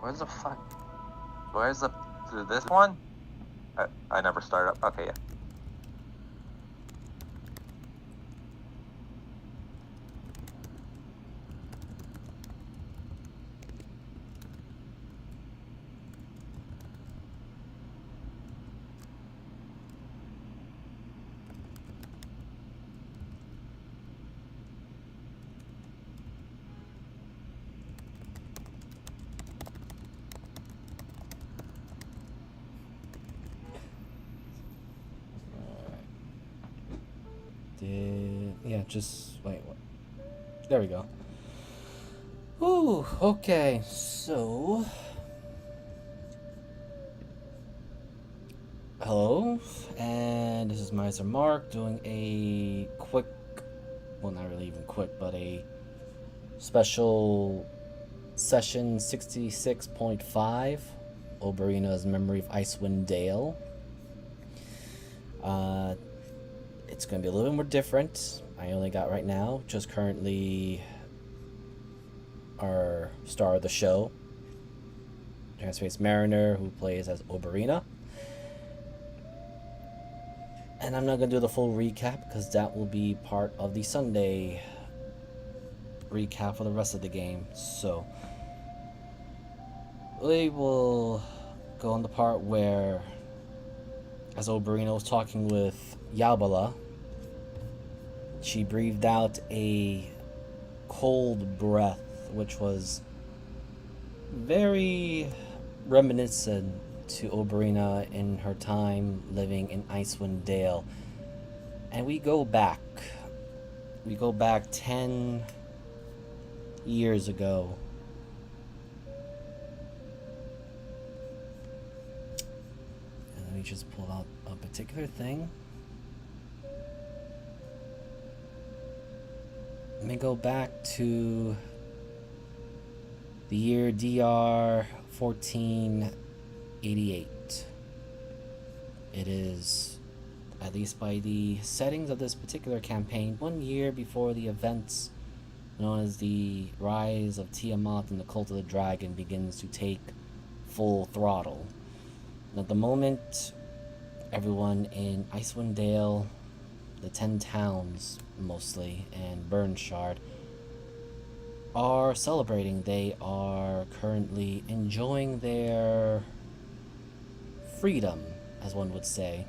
Where's the fuck? Where's the this one? I never started up. Okay, yeah. Yeah, just wait. What? There we go. Ooh, okay. So, hello, and this is Miser Mark doing a quick, well, not really even quick, but a special session 66.5, Oberina's Memory of Icewind Dale. It's going to be a little bit more different. I only got right now, just currently our star of the show, Transpace Mariner, who plays as Oberina. And I'm not going to do the full recap because that will be part of the Sunday recap for the rest of the game. So we will go on the part where, as Oberina was talking with Yabala, she breathed out a cold breath, which was very reminiscent to Oberina in her time living in Icewind Dale. And we go back 10 years ago. And let me just pull out a particular thing. Let me go back to the year DR 1488. It is, at least by the settings of this particular campaign, 1 year before the events known as the Rise of Tiamat and the Cult of the Dragon begins to take full throttle. And at the moment, everyone in Icewind Dale, the 10 towns mostly, and Burnshard are celebrating. They are currently enjoying their freedom, as one would say.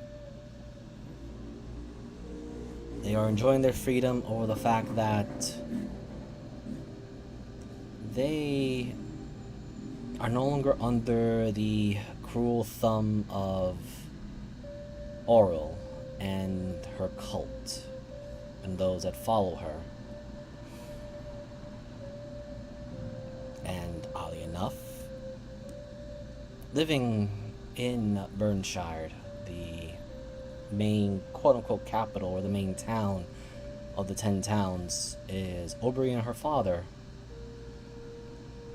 They are enjoying their freedom over the fact that they are no longer under the cruel thumb of Auril and her cult and those that follow her. And oddly enough, living in Burnshire, the main quote-unquote capital or the main town of the 10 towns, is Oberia and her father,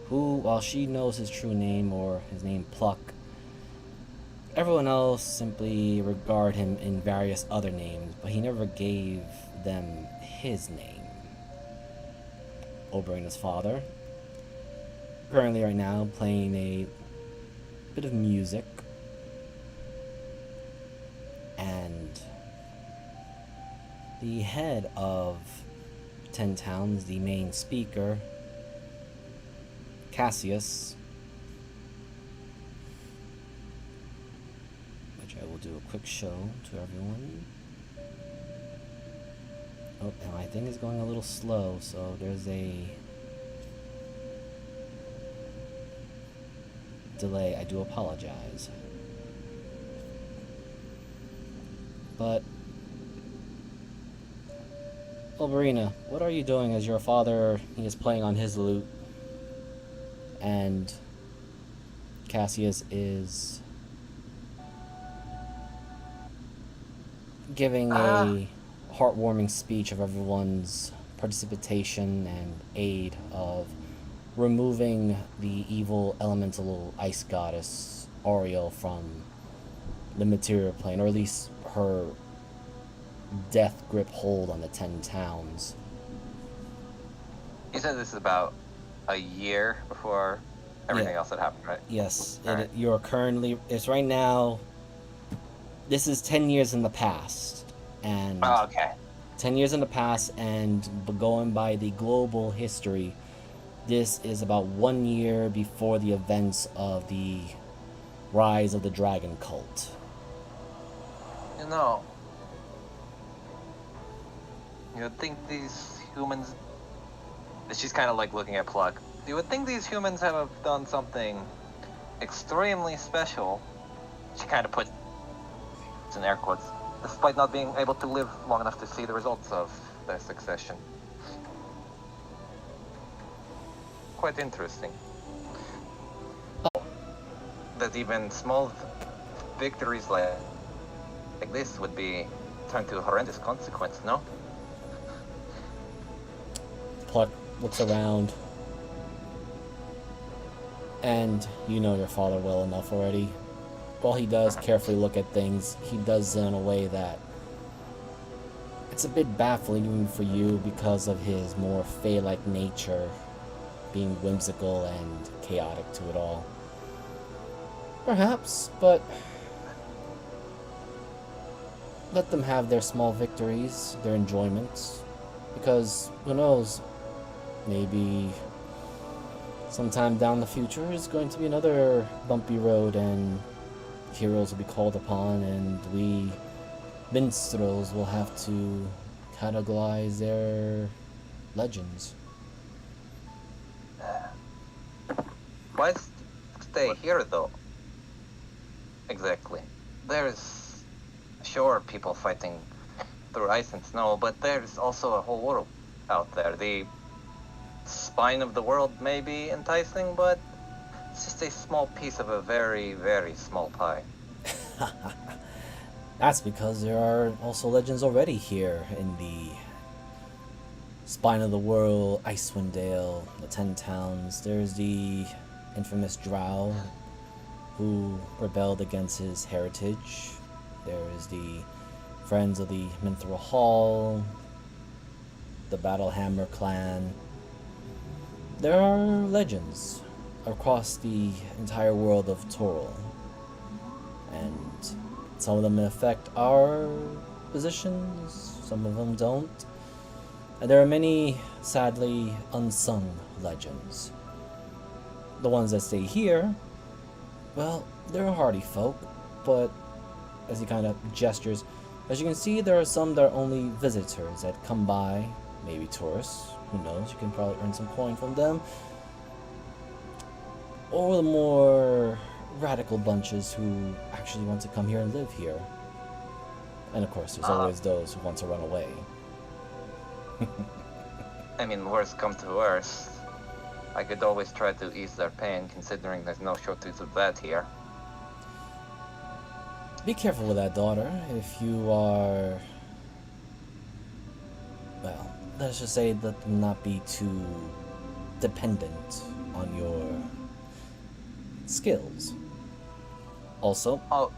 who, while she knows his true name or his name Pluck, everyone else simply regard him in various other names, but he never gave them his name. Oberina's father, currently right now playing a bit of music, and the head of 10 towns, the main speaker, Cassius, which I will do a quick show to everyone. Oh, and my thing is going a little slow, so there's a delay. I do apologize. But Oberina, what are you doing as your father, he is playing on his lute, and Cassius is giving a heartwarming speech of everyone's participation and aid of removing the evil elemental ice goddess Auriel from the material plane, or at least her death grip hold on the 10 towns. You said this is about a year before everything else that happened, right? Yes, Alright. you're currently. It's right now. This is 10 years in the past, and Oh, okay. 10 years in the past, and going by the global history, this is about 1 year before the events of the rise of the dragon cult. You know, you'd think these humans. She's kind of like looking at Pluck. You would think these humans have done something extremely special. She kind of puts in air quotes, despite not being able to live long enough to see the results of their succession. Quite interesting. That even small victories like this would be turned to horrendous consequence, no? Pluck looks around, and you know your father well enough already. While he does carefully look at things, he does it in a way that it's a bit baffling even for you because of his more Fey-like nature, being whimsical and chaotic to it all. Perhaps, but let them have their small victories, their enjoyments, because who knows, maybe sometime down the future is going to be another bumpy road and heroes will be called upon, and we minstrels will have to categorize their legends. Why stay here, though? Exactly. There's, sure, people fighting through ice and snow, but there's also a whole world out there. The spine of the world may be enticing, but it's just a small piece of a very, very small pie. That's because there are also legends already here in the spine of the world, Icewind Dale, the 10 Towns. There's the infamous Drow who rebelled against his heritage. There is the Friends of the Mithril Hall, the Battlehammer clan. There are legends across the entire world of Toril, and some of them affect our positions, some of them don't. And there are many, sadly, unsung legends. The ones that stay here, well, they're hardy folk, but as he kind of gestures, as you can see, there are some that are only visitors that come by, maybe tourists, who knows, you can probably earn some coin from them. Or the more radical bunches who actually want to come here and live here. And of course, there's always those who want to run away. I mean, worst come to worst, I could always try to ease their pain, considering there's no shortage of that here. Be careful with that, daughter. If you are... well, let's just say let them not be too dependent on your skills. Also... oh,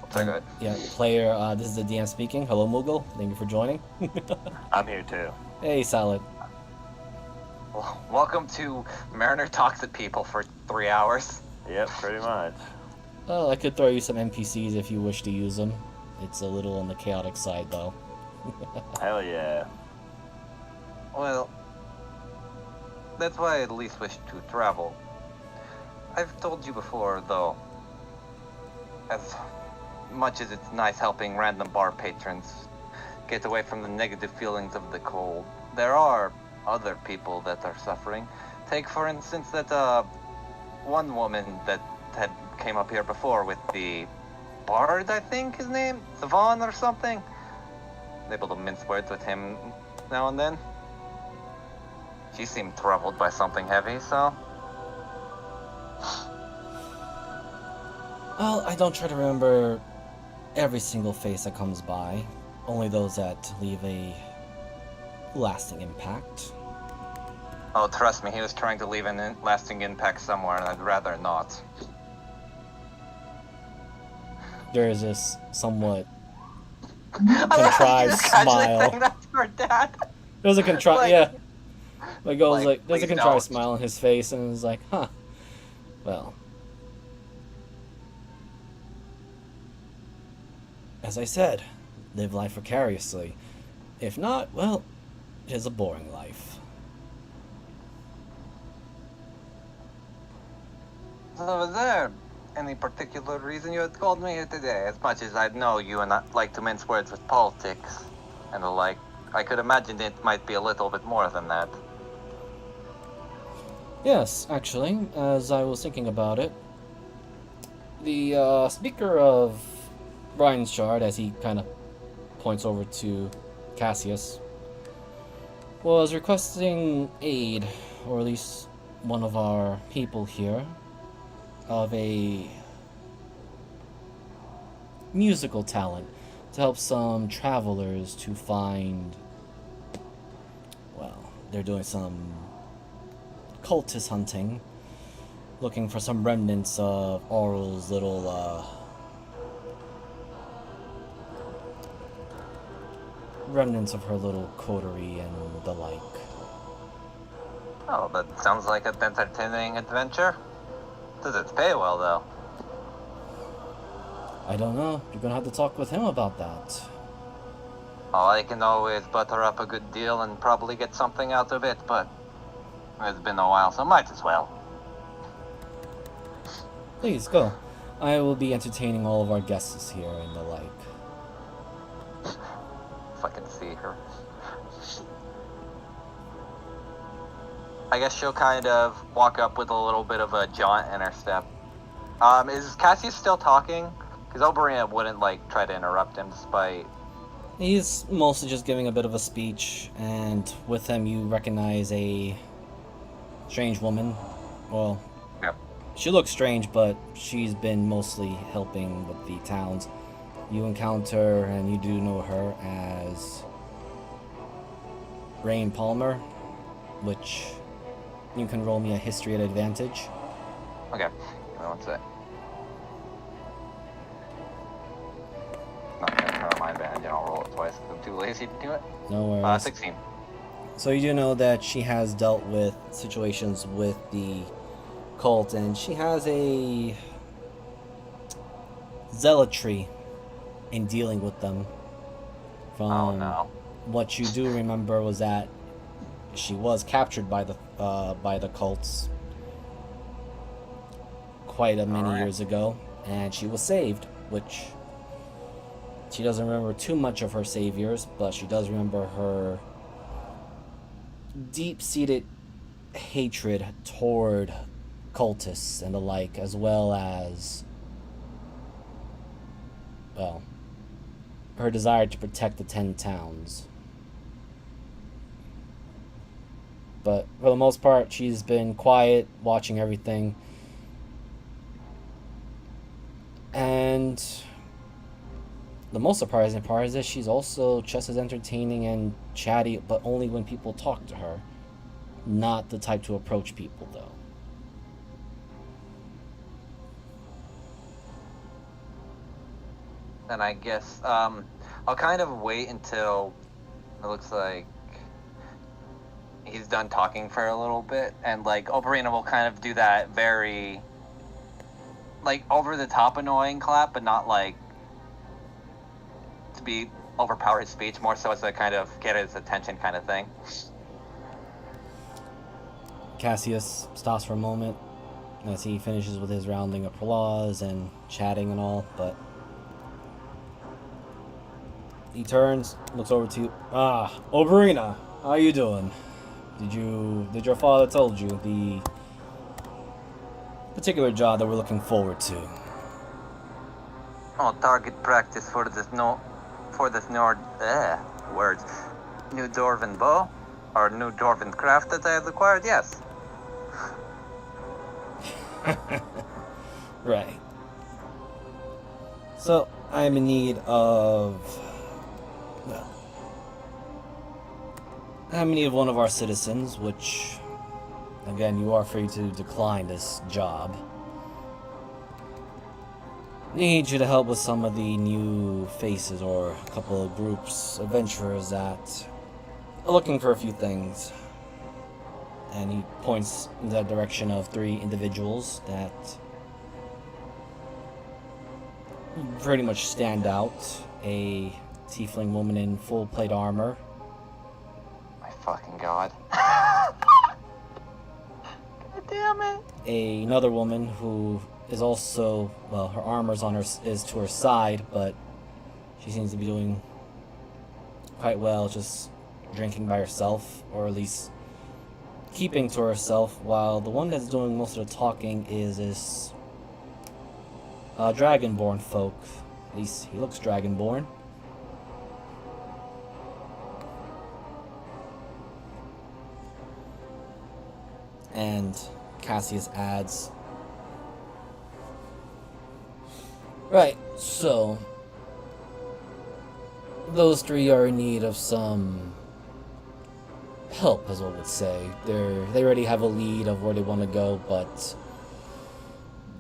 sorry, go ahead. Yeah, player, this is the DM speaking. Hello, Moogle. Thank you for joining. I'm here too. Hey, Salad. Well, welcome to Mariner Talks to People for 3 hours. Yep, pretty much. Well, I could throw you some NPCs if you wish to use them. It's a little on the chaotic side, though. Hell yeah. Well, that's why I at least wish to travel. I've told you before, though, as much as it's nice helping random bar patrons get away from the negative feelings of the cold, there are other people that are suffering. Take, for instance, that one woman that had came up here before with the Bard, I think his name? Savon or something? Able to mince words with him now and then. She seemed troubled by something heavy, so... Well, I don't try to remember every single face that comes by. Only those that leave a lasting impact. Oh, trust me, he was trying to leave an lasting impact somewhere, and I'd rather not. There is this somewhat I contrived just casually smile. saying that to her dad. There's a contrived, Like- yeah. Like goes like there's a please contrived don't. smile on his face, and it's like, huh. Well, as I said, live life vicariously. If not, well, it is a boring life. So was there any particular reason you had called me here today? As much as I know you and I like to mince words with politics and the like, I could imagine it might be a little bit more than that. Yes, actually, as I was thinking about it, the speaker of Brian's Shard, as he kind of points over to Cassius, was requesting aid, or at least one of our people here, of a musical talent to help some travelers to find, well, they're doing some cultist hunting, looking for some remnants of Aural's little remnants of her little coterie and the like. Oh, that sounds like an entertaining adventure. Does it pay well, though? I don't know. You're gonna have to talk with him about that. Oh, I can always butter up a good deal and probably get something out of it, but it's been a while, so might as well. Please, go. I will be entertaining all of our guests here and the like. If I can see her. I guess she'll kind of walk up with a little bit of a jaunt in her step. Is Cassius still talking? Because Oberia wouldn't, like, try to interrupt him despite... He's mostly just giving a bit of a speech, and with him you recognize a strange woman. Well, Yep. she looks strange, but she's been mostly helping with the towns. You encounter, and you do know her as Rain Palmer, which you can roll me a history at advantage. Okay, give me one sec. Not gonna turn on my advantage, I'll roll it twice because I'm too lazy to do it. No worries. 16. So you do know that she has dealt with situations with the cult, and she has a zealotry in dealing with them. From Oh no. what you do remember was that she was captured by the cults quite a many years ago, and she was saved, which she doesn't remember too much of her saviors, but she does remember her deep-seated hatred toward cultists and the like, as well as, well, her desire to protect the 10 towns. But for the most part, she's been quiet, watching everything. And the most surprising part is that she's also just as entertaining and chatty, but only when people talk to her. Not the type to approach people, though. Then I guess, I'll kind of wait until it looks like he's done talking for a little bit, and, like, Oberina will kind of do that very, like, over-the-top annoying clap, but not, like, to be overpower his speech, more so as to kind of get his attention kind of thing. Cassius stops for a moment as he finishes with his rounding of applause and chatting and all, but he turns, looks over to you. Ah, Oberina, how you doing? Did your father told you the particular job that we're looking forward to? Oh, target practice for this words. New Dwarven bow? Or new Dwarven craft that I have acquired? Yes. Right. So, I'm in need of... well, I'm in need of one of our citizens, which, again, you are free to decline this job. Need you to help with some of the new faces, or a couple of groups, adventurers that are looking for a few things. And he points in the direction of 3 individuals that pretty much stand out. A tiefling woman in full plate armor. My fucking god. God damn it. Another woman who is also, well, her armor's is to her side, but she seems to be doing quite well, just drinking by herself, or at least keeping to herself, while the one that's doing most of the talking is this Dragonborn folk. At least he looks Dragonborn. And Cassius adds, right, so those 3 are in need of some help, as one would say. They already have a lead of where they want to go, but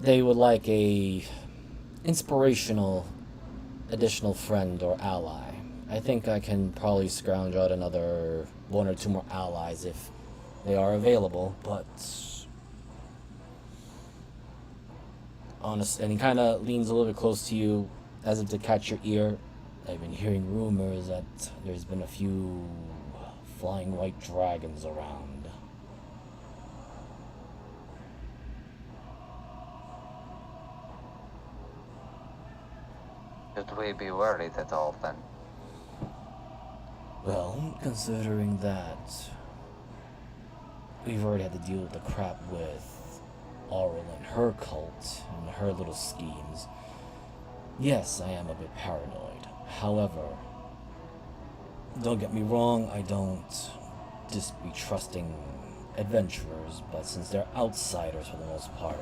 they would like a inspirational additional friend or ally. I think I can probably scrounge out another 1 or 2 more allies if they are available, but honest, and he kind of leans a little bit close to you as if to catch your ear. I've been hearing rumors that there's been a few flying white dragons around. Should we be worried at all then? Well, considering that we've already had to deal with the crap with Auril and her cult and her little schemes, yes, I am a bit paranoid. However, don't get me wrong, I don't just be trusting adventurers, but since they're outsiders for the most part,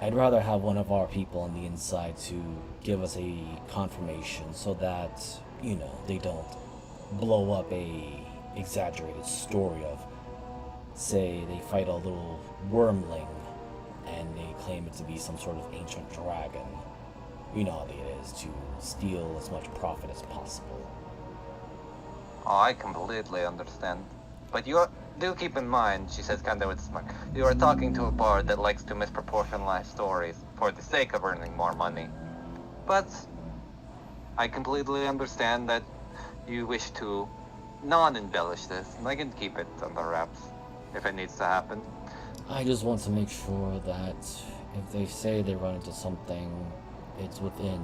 I'd rather have one of our people on the inside to give us a confirmation so that, you know, they don't blow up a exaggerated story of, say, they fight a little wormling and they claim it to be some sort of ancient dragon. You know how it is to steal as much profit as possible. Oh, I completely understand. But you do keep in mind, she says kinda with smirk, you are talking to a bard that likes to misproportionalize stories for the sake of earning more money. But I completely understand that you wish to non-embellish this, and I can keep it under wraps if it needs to happen. I just want to make sure that if they say they run into something, it's within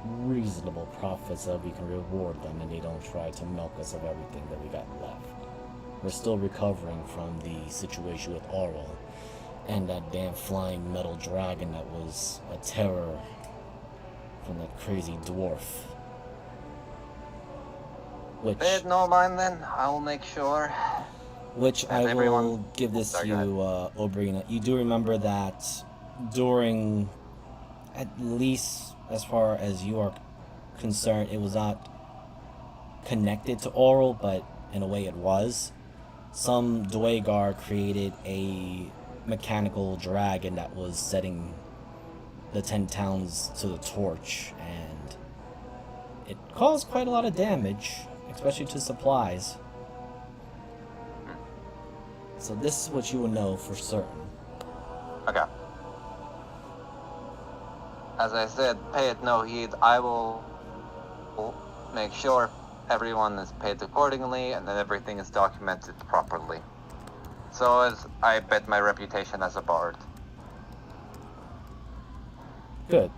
reasonable profits that we can reward them and they don't try to milk us of everything that we got left. We're still recovering from the situation with Auril and that damn flying metal dragon that was a terror from that crazy dwarf. Which, Pay it no mind then, I'll make sure. Which And I will everyone- give this Sorry, to go you, Oberia. You do remember that during, at least as far as you are concerned, it was not connected to Auril, but in a way it was. Some Dwagar created a mechanical dragon that was setting the 10 towns to the torch, and it caused quite a lot of damage, especially to supplies. So this is what you will know for certain. Okay. As I said, pay it no heed. I will make sure everyone is paid accordingly and that everything is documented properly. So as I bet my reputation as a bard. Good.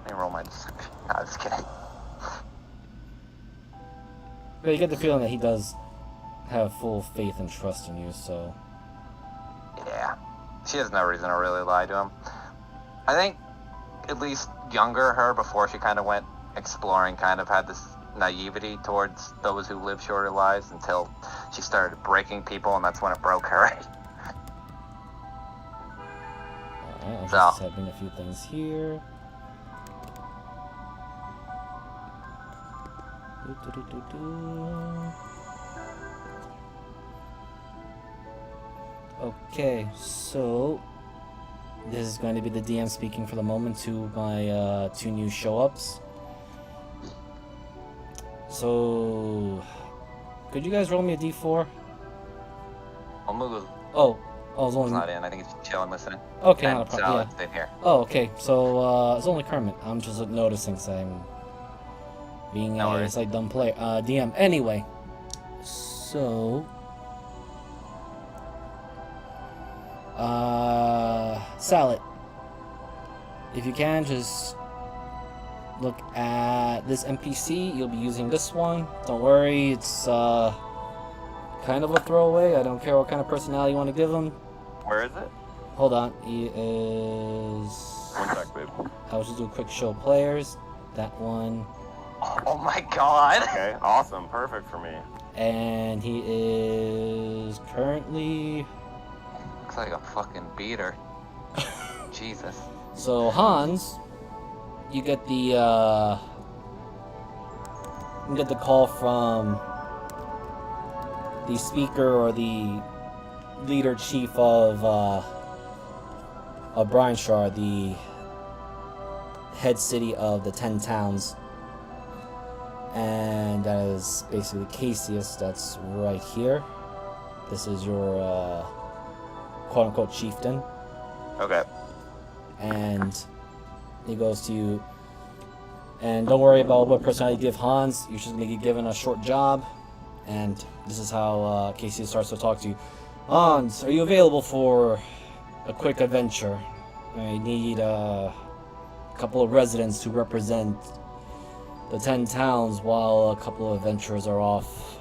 Let me roll my description. No, I'm just kidding. But you get the feeling that he does have full faith and trust in you, so... Yeah. She has no reason to really lie to him. I think at least younger her, before she kind of went exploring, kind of had this naivety towards those who live shorter lives until she started breaking people, and that's when it broke her. Alright, I'm So. just having a few things here. Okay, so this is going to be the DM speaking for the moment to my 2 new show-ups. So Could you guys roll me a d4? Almost Oh, I was only... not in. I think it's chilling, listening. Okay, And not a problem. Salad's in here. Oh, okay. So, it's only Kermit. I'm just noticing because I'm being No a worries. slight dumb player. DM. Anyway. So... Salad. If you can, just look at this NPC. You'll be using this one. Don't worry, it's kind of a throwaway. I don't care what kind of personality you want to give him. Where is it? Hold on. He is... One sec, babe. I'll just do a quick show of players. That one. Oh my god! Okay, awesome. Perfect for me. And he is currently... Looks like a fucking beater. Jesus. So, Hans, you get the call from the speaker or the leader chief of Bryanshar, the head city of the 10 towns. And that is basically Cassius, that's right here. This is your quote-unquote chieftain. Okay. And he goes to you, and don't worry about what personality you give Hans. You're just gonna get given a short job, and this is how Casey starts to talk to you. Hans, are you available for a quick adventure? I need a couple of residents to represent the 10 towns while a couple of adventurers are off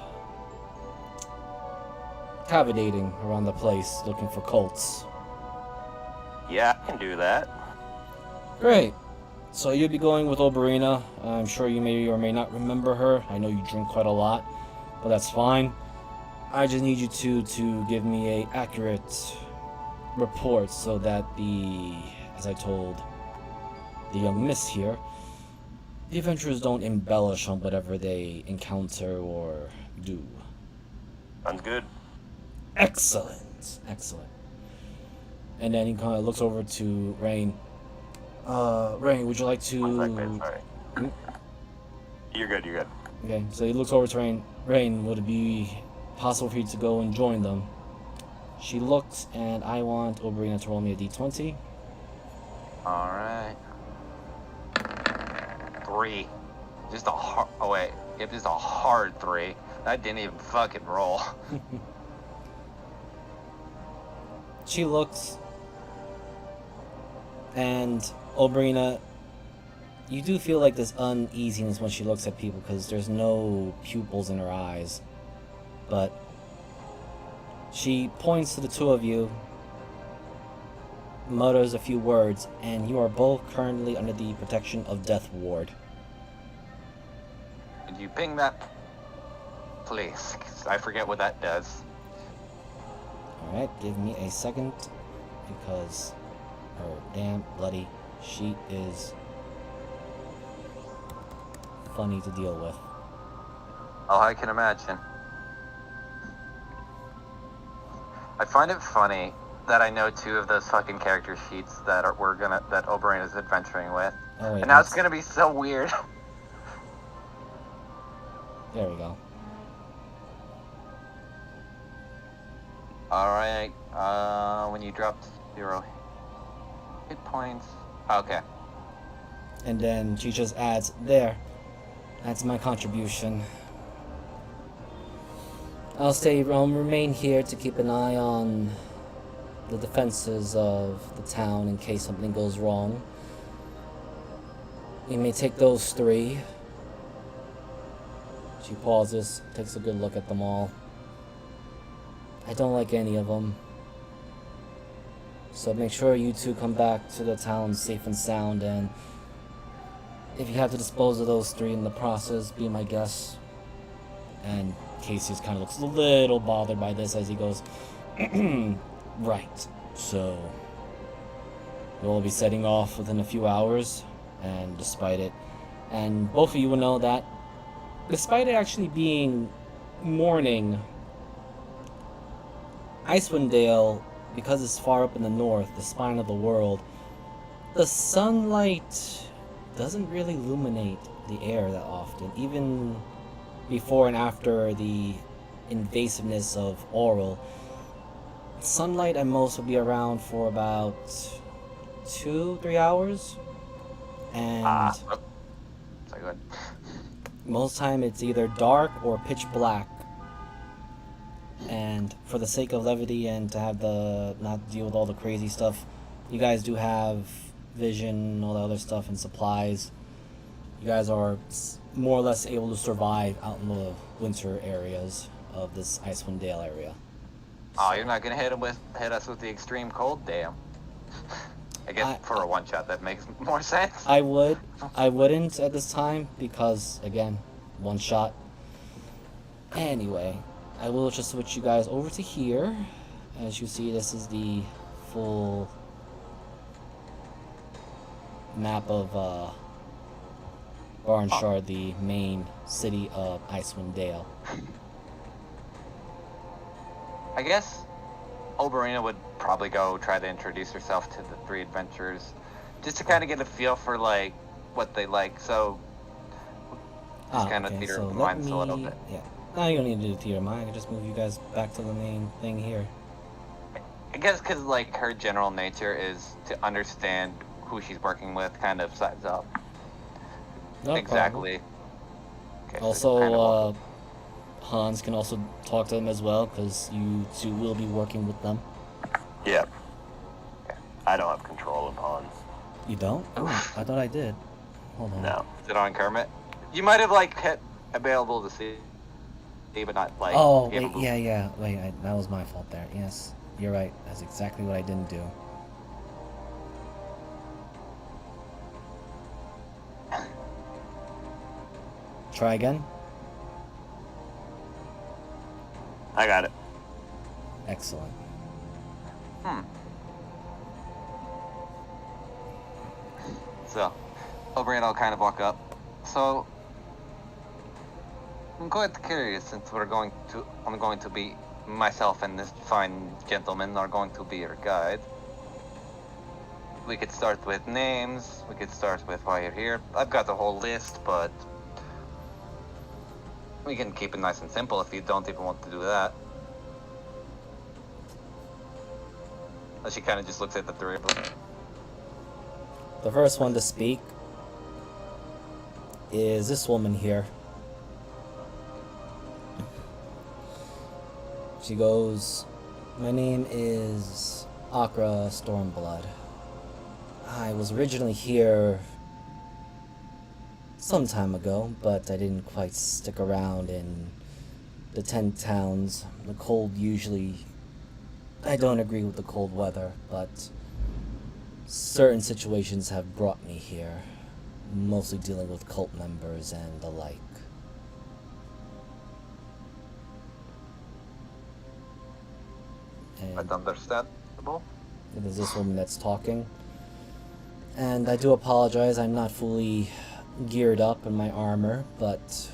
cavitating around the place looking for cults. Yeah, I can do that. Great. So you'll be going with Oberia. I'm sure you may or may not remember her. I know you drink quite a lot, but that's fine. I just need you to give me a accurate report so that as I told the young miss here, the adventurers don't embellish on whatever they encounter or do. Sounds good. Excellent. Excellent. And then he kind of looks over to Rain. Rain, would you like to... One sec, babe, sorry. Hmm? You're good, you're good. Okay, so he looks over to Rain. Rain, would it be possible for you to go and join them? She looks, and I want Oberia to roll me a d20. Alright. 3. Just a hard... Oh, wait. Yep, just a hard 3. That didn't even fucking roll. She looks, and Oberia, you do feel like this uneasiness when she looks at people because there's no pupils in her eyes. But she points to the two of you, mutters a few words, and you are both currently under the protection of Death Ward. Could you ping that? Please, 'cause I forget what that does. Alright, give me a second, because her damn bloody sheet is funny to deal with. Oh, I can imagine. I find it funny that I know 2 of those fucking character sheets that that Oberon is adventuring with. Oh, wait, And now it's gonna be so weird. There we go. Alright, when you dropped 0 hit points. Okay. And then she just adds, there. That's my contribution. I'll remain here to keep an eye on the defenses of the town in case something goes wrong. You may take those 3. She pauses, takes a good look at them all. I don't like any of them. So make sure you 2 come back to the town safe and sound, and if you have to dispose of those 3 in the process, be my guest. And Casey kind of looks a little bothered by this as he goes, right, so we'll all be setting off within a few hours, and despite it, and both of you will know that despite it actually being morning, Icewind Dale, because it's far up in the north, the spine of the world, the sunlight doesn't really illuminate the air that often. Even before and after the invasiveness of oral. Sunlight at most will be around for about 2-3 hours, and So good. most time it's either dark or pitch black. And for the sake of levity and to have the not deal with all the crazy stuff, you guys do have vision, all the other stuff, and supplies. You guys are more or less able to survive out in the winter areas of this Icewind Dale area. Oh, you're not gonna hit us with the extreme cold, damn. I guess for a one shot that makes more sense. I wouldn't at this time because again, one shot. Anyway, I will just switch you guys over to here. As you see, this is the full map of Barnshard, the main city of Icewind Dale. I guess Oberia would probably go try to introduce herself to the three adventurers, just to kind of get a feel for like what they like. So just kind of theater of minds a little bit. Yeah. No, you don't need to do theater of mind. I can just move you guys back to the main thing here. I guess because like her general nature is to understand who she's working with, kind of sides up. No exactly. Okay, so kind Also, of Hans can also talk to them as well, because you two will be working with them. Yep. I don't have control of Hans. You don't? Oh, I thought I did. Hold on. No. Is it on Kermit? You might have like hit available to see, but not like. Oh, wait, yeah. Wait, that was my fault there. Yes, you're right. That's exactly what I didn't do. Try again. I got it. Excellent. So, Oberia will kind of walk up. So, I'm quite curious since I'm going to be myself and this fine gentleman are going to be your guide. We could start with names. We could start with why you're here. I've got the whole list, but we can keep it nice and simple if you don't even want to do that. She kind of just looks at the three of them. The first one to speak is this woman here. She goes, "My name is Akra Stormblood. I was originally here some time ago, but I didn't quite stick around in the 10 towns. The cold usually... I don't agree with the cold weather, but certain situations have brought me here, mostly dealing with cult members and the like." And That's understandable. it is this woman that's talking. And I do apologize, I'm not fully geared up in my armor, but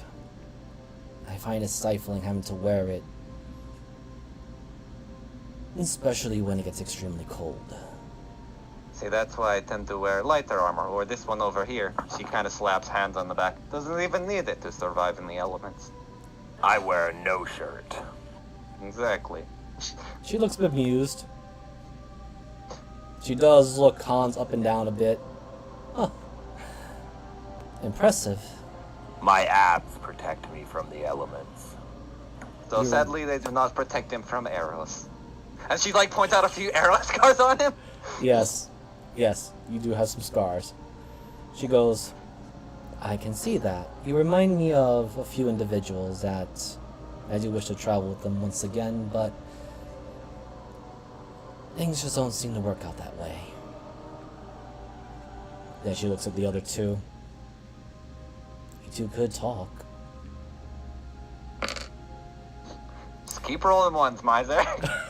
I find it stifling having to wear it, especially when it gets extremely cold. See, that's why I tend to wear lighter armor, or this one over here. She kind of slaps hands on the back. Doesn't even need it to survive in the elements. I wear no shirt. Exactly. She looks bemused. She does look Hans up and down a bit. Huh. Impressive. My abs protect me from the elements. So sadly, they do not protect him from arrows. And she like points out a few arrow scars on him. Yes, you do have some scars. She goes, "I can see that. You remind me of a few individuals that I do wish to travel with them once again, but things just don't seem to work out that way." Then she looks at the other two. You two could talk. Just keep rolling ones, miser.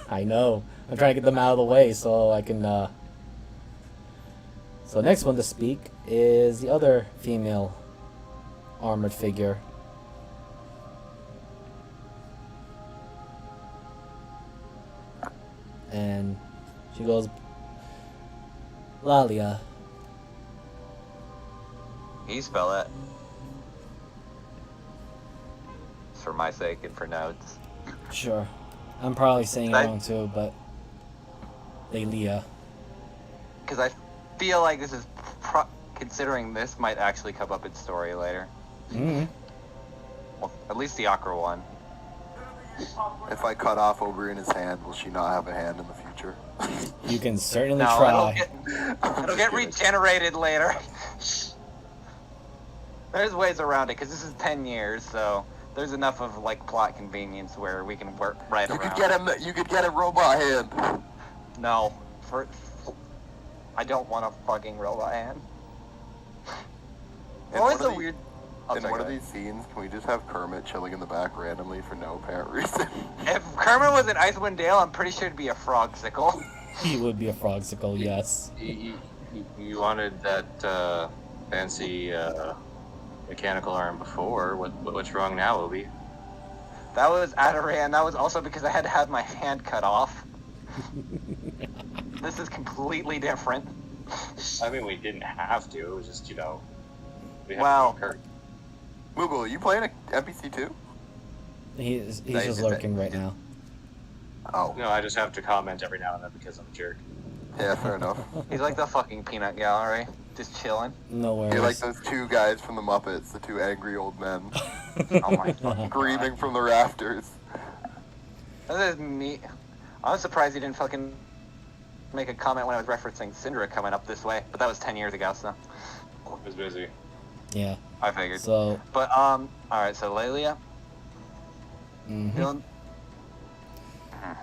I know. I'm trying to get them out of the way so I can, So next one to speak is the other female armored figure. And she goes, "Lalia." You spell it. Just for my sake and for notes. Sure. I'm probably saying it wrong too, but Lelia. Because I feel like this is considering this might actually come up in story later. Mm-hmm. Well, at least the Akra one. If I cut off Oberina's hand, will she not have a hand in the future? You can certainly No, try. it'll get regenerated later. There's ways around it, because this is 10 years, so there's enough of, like, plot convenience where we can work right around it. You could get a robot hand. No. I don't want a fucking robot hand. Always a weird... In one of these scenes, can we just have Kermit chilling in the back randomly for no apparent reason? If Kermit was in Icewind Dale, I'm pretty sure it'd be a frogsicle. He would be a frogsicle, yes. You wanted that fancy mechanical arm before. What's wrong now, Obi? That was Adore, and that was also because I had to have my hand cut off. This is completely different. I mean, we didn't have to. It was just, we had Well... to incur. Moogle, are you playing an NPC too? He's just lurking right now. Oh. No, I just have to comment every now and then because I'm a jerk. Yeah, fair enough. He's like the fucking peanut gallery, just chilling. No worries. You're like those two guys from the Muppets, the two angry old men. Oh my fucking Grieving God. from the rafters. That is me. I was surprised he didn't fucking make a comment when I was referencing Syndra coming up this way, but that was 10 years ago, so. I was busy. Yeah. I figured. So. But, alright, so Lelia. Mm-hmm.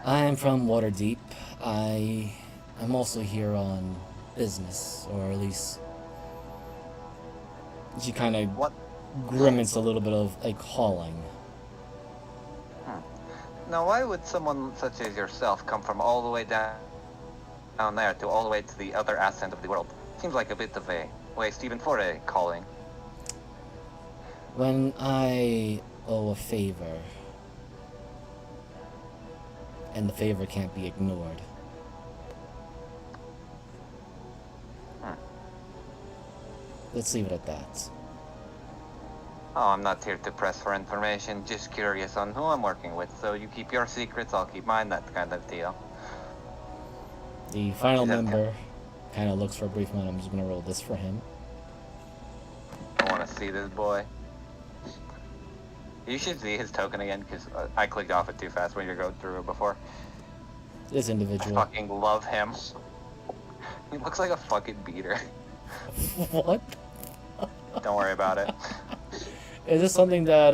I am from Waterdeep. I am also here on business, or at least she kind of grimaced a little bit of a calling. Now, why would someone such as yourself come from all the way down there to all the way to the other ass end of the world? Seems like a bit of a waste even for a calling. When I owe a favor, and the favor can't be ignored. Let's leave it at that. Oh, I'm not here to press for information, just curious on who I'm working with. So you keep your secrets, I'll keep mine, that kind of deal. The final member kind of looks for a brief moment. I'm just going to roll this for him. I want to see this boy. You should see his token again, because I clicked off it too fast when you were going through it before. This individual. I fucking love him. He looks like a fucking beater. What? Don't worry about it. Is this something that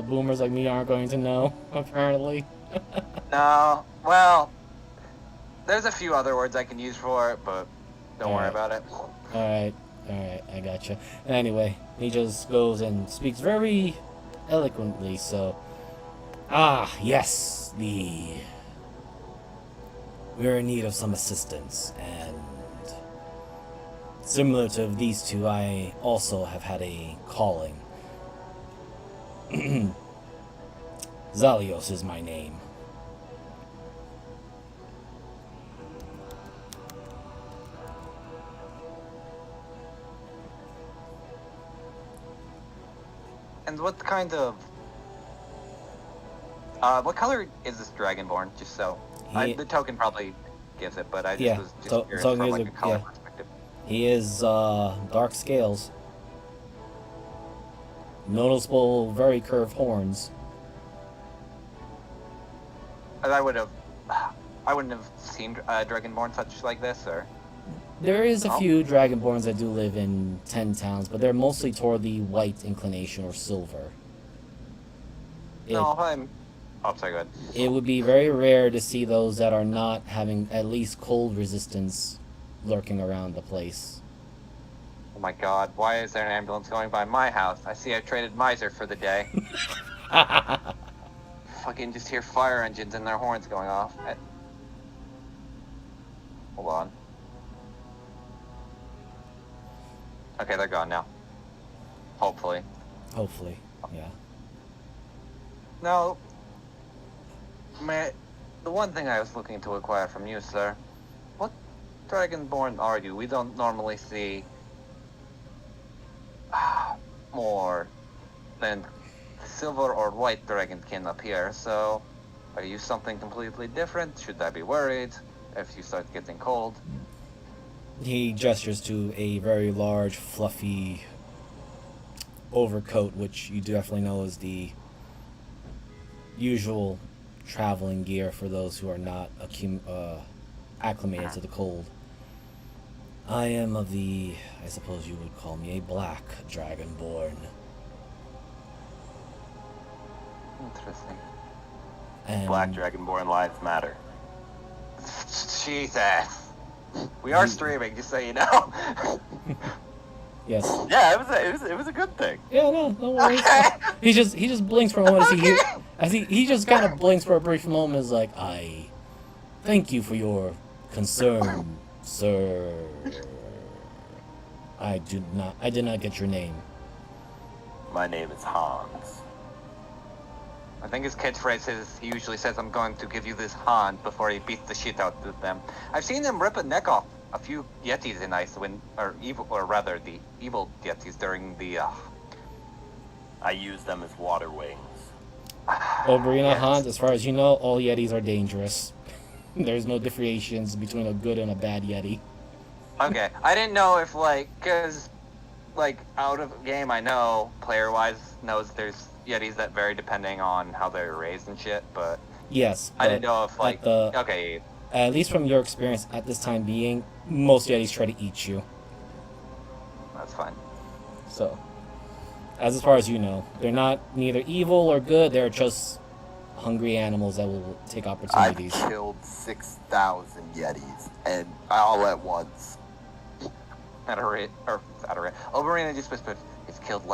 boomers like me aren't going to know, apparently? No, well, there's a few other words I can use for it, but don't worry about it. Alright, I gotcha. Anyway, he just goes and speaks very eloquently, so... yes, we're in need of some assistance, and... similar to these two, I also have had a calling. Zalios is my name. And what kind of... what color is this Dragonborn, just so... the token probably gives it, but I just was just curious from like a color perspective. He is, dark scales. Noticeable, very curved horns. And I wouldn't have seen Dragonborn such like this, or... There is a few Dragonborns that do live in 10 towns, but they're mostly toward the white inclination or silver. No, I'm... Oh, sorry, go ahead. It would be very rare to see those that are not having at least cold resistance lurking around the place. Oh my god, why is there an ambulance going by my house? I see I traded Miser for the day. Fucking just hear fire engines and their horns going off. Hold on. Okay, they're gone now. Hopefully. Hopefully, yeah. Now, the one thing I was looking to acquire from you, sir, what Dragonborn are you? We don't normally see more than silver or white dragonkin up here, so Are you something completely different? Should I be worried if you start getting cold? He gestures to a very large, fluffy overcoat, which you definitely know is the usual traveling gear for those who are not acclimated to the cold. I am of the, I suppose you would call me a black Dragonborn. Interesting. And Black Dragonborn lives matter. Jesus. We are streaming, just so you know. yes. Yeah, it was a good thing. Yeah, no worries. Okay. He just blinks for a moment as he just kind of blinks for a brief moment. Is like, I thank you for your concern, sir. I did not get your name. My name is Hans. I think his catchphrase is, he usually says, I'm going to give you this hand before he beats the shit out of them. I've seen him rip a neck off a few Yetis in Icewind, the evil Yetis during the, I use them as water wings. Oberia, Yes. Hans, as far as you know, all Yetis are dangerous. There's no differentiations between a good and a bad Yeti. Okay, I didn't know if, because, out of game, I know, player-wise, knows there's Yetis that vary depending on how they're raised and shit, but Yes, I didn't know if, okay, at least from your experience at this time being, most Yetis try to eat you. that's fine. So, as far as you know, they're not neither evil or good. They're just hungry animals that will take I've opportunities. killed 6,000 Yetis, and all at once. Oberina just whispered, he's killed,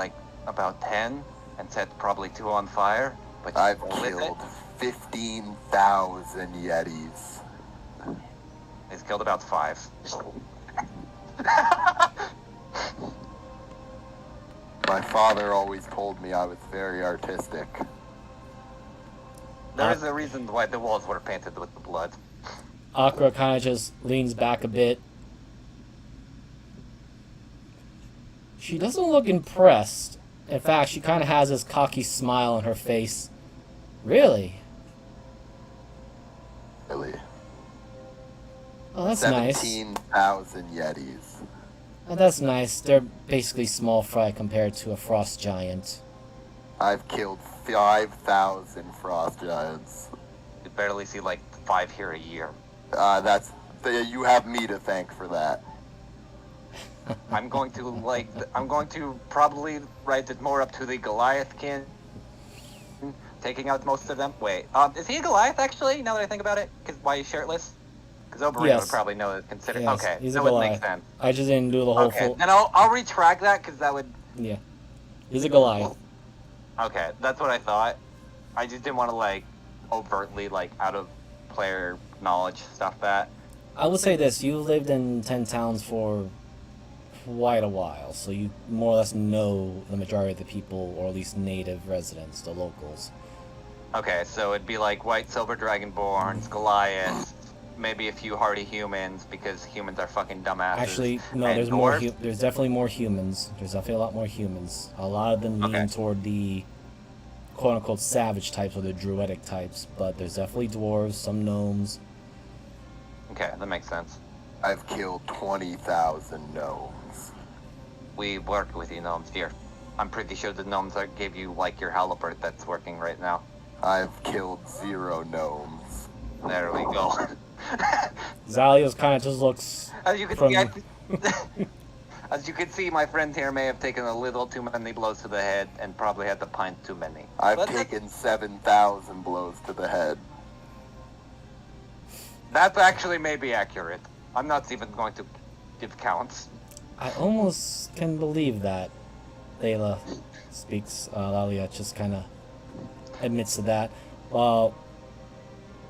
about 10, and set probably 2 on fire, but I've you with killed it. 15,000 Yetis. He's killed about 5. My father always told me I was very artistic. There is a reason why the walls were painted with the blood. Akra kind of just leans back a bit. She doesn't look impressed. In fact, she kind of has this cocky smile on her face. Really? Really. Oh, that's nice. 17,000 Yetis. Oh, that's nice. They're basically small fry compared to a frost giant. I've killed 5,000 frost giants. You barely see 5 here a year. You have me to thank for that. I'm going to probably write it more up to the Goliath kin, taking out most of them. Wait, is he a Goliath actually? Now that I think about it, why he's shirtless? Because Oberon Yes. would probably know that. Yes, Okay, he's a that would Goliath. make sense. I just didn't do the whole Okay, full... then I'll retract that because that would. Yeah. He's a Goliath. Okay, that's what I thought. I just didn't want to overtly out of player knowledge stuff that. I will say this, you lived in 10 towns for quite a while, so you more or less know the majority of the people, or at least native residents, the locals. Okay, so it'd be white silver dragonborns, Goliaths, maybe a few hardy humans because humans are fucking dumbasses. Actually, no, and there's dwarves. there's definitely more humans. There's definitely a lot more humans. A lot of them lean Okay. toward the quote-unquote savage types or the druidic types, but there's definitely dwarves, some gnomes. Okay, that makes sense. I've killed 20,000 gnomes. We work with the gnomes here. I'm pretty sure the gnomes gave you your halberd that's working right now. I've killed 0 gnomes. There we go. Zalios kind of just looks As you can from... see, as you can see, my friend here may have taken a little too many blows to the head and probably had to pint too many. I've But taken 7,000 blows to the head. That's actually maybe accurate. I'm not even going to give counts. I almost can believe that. Layla speaks. Lalia just kind of admits to that. While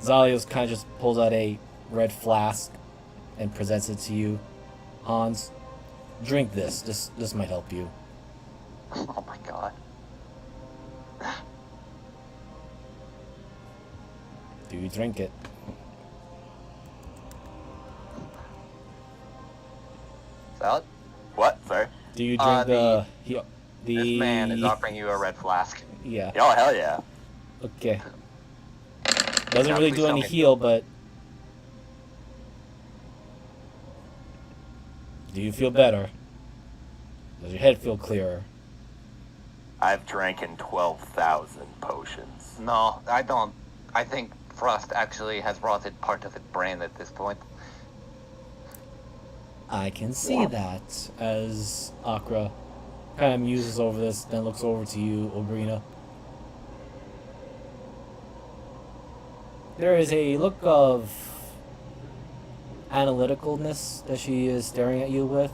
Zalios kind of just pulls out a red flask and presents it to you. Hans, drink this. This might help you. Oh my god. Do you drink it? Salad? What? Sorry? Do you Uh, drink the This man is offering you a red flask. Yeah. Oh, hell yeah. Okay. Doesn't Now, really please do tell any me- heal, but... Do you feel better? Does your head feel clearer? I've drank in 12,000 potions. No, I don't. I think frost actually has rotted part of its brain at this point. I can see that, as Akra kind of muses over this, then looks over to you, Oberia. There is a look of analyticalness that she is staring at you with.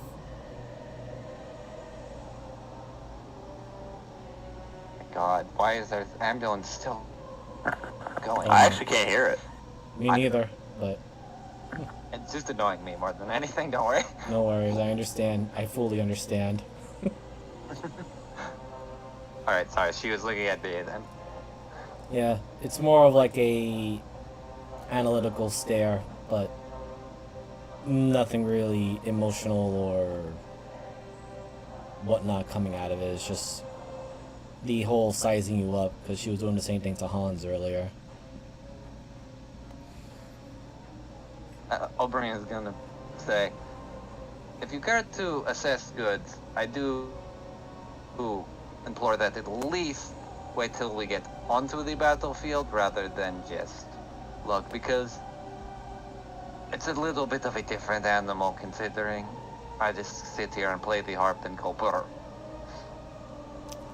God, why is there ambulance still going? I actually can't hear it. Me neither, but It's just annoying me more than anything, don't worry. no worries, I understand. I fully understand. Alright, sorry, she was looking at me then. Yeah, it's more of like a analytical stare, but nothing really emotional or whatnot coming out of it. It's just the whole sizing you up, because she was doing the same thing to Hans earlier. Oberon is gonna say, if you care to assess goods, I do implore that at least wait till we get onto the battlefield rather than just look, because it's a little bit of a different animal considering I just sit here and play the harp and go purr.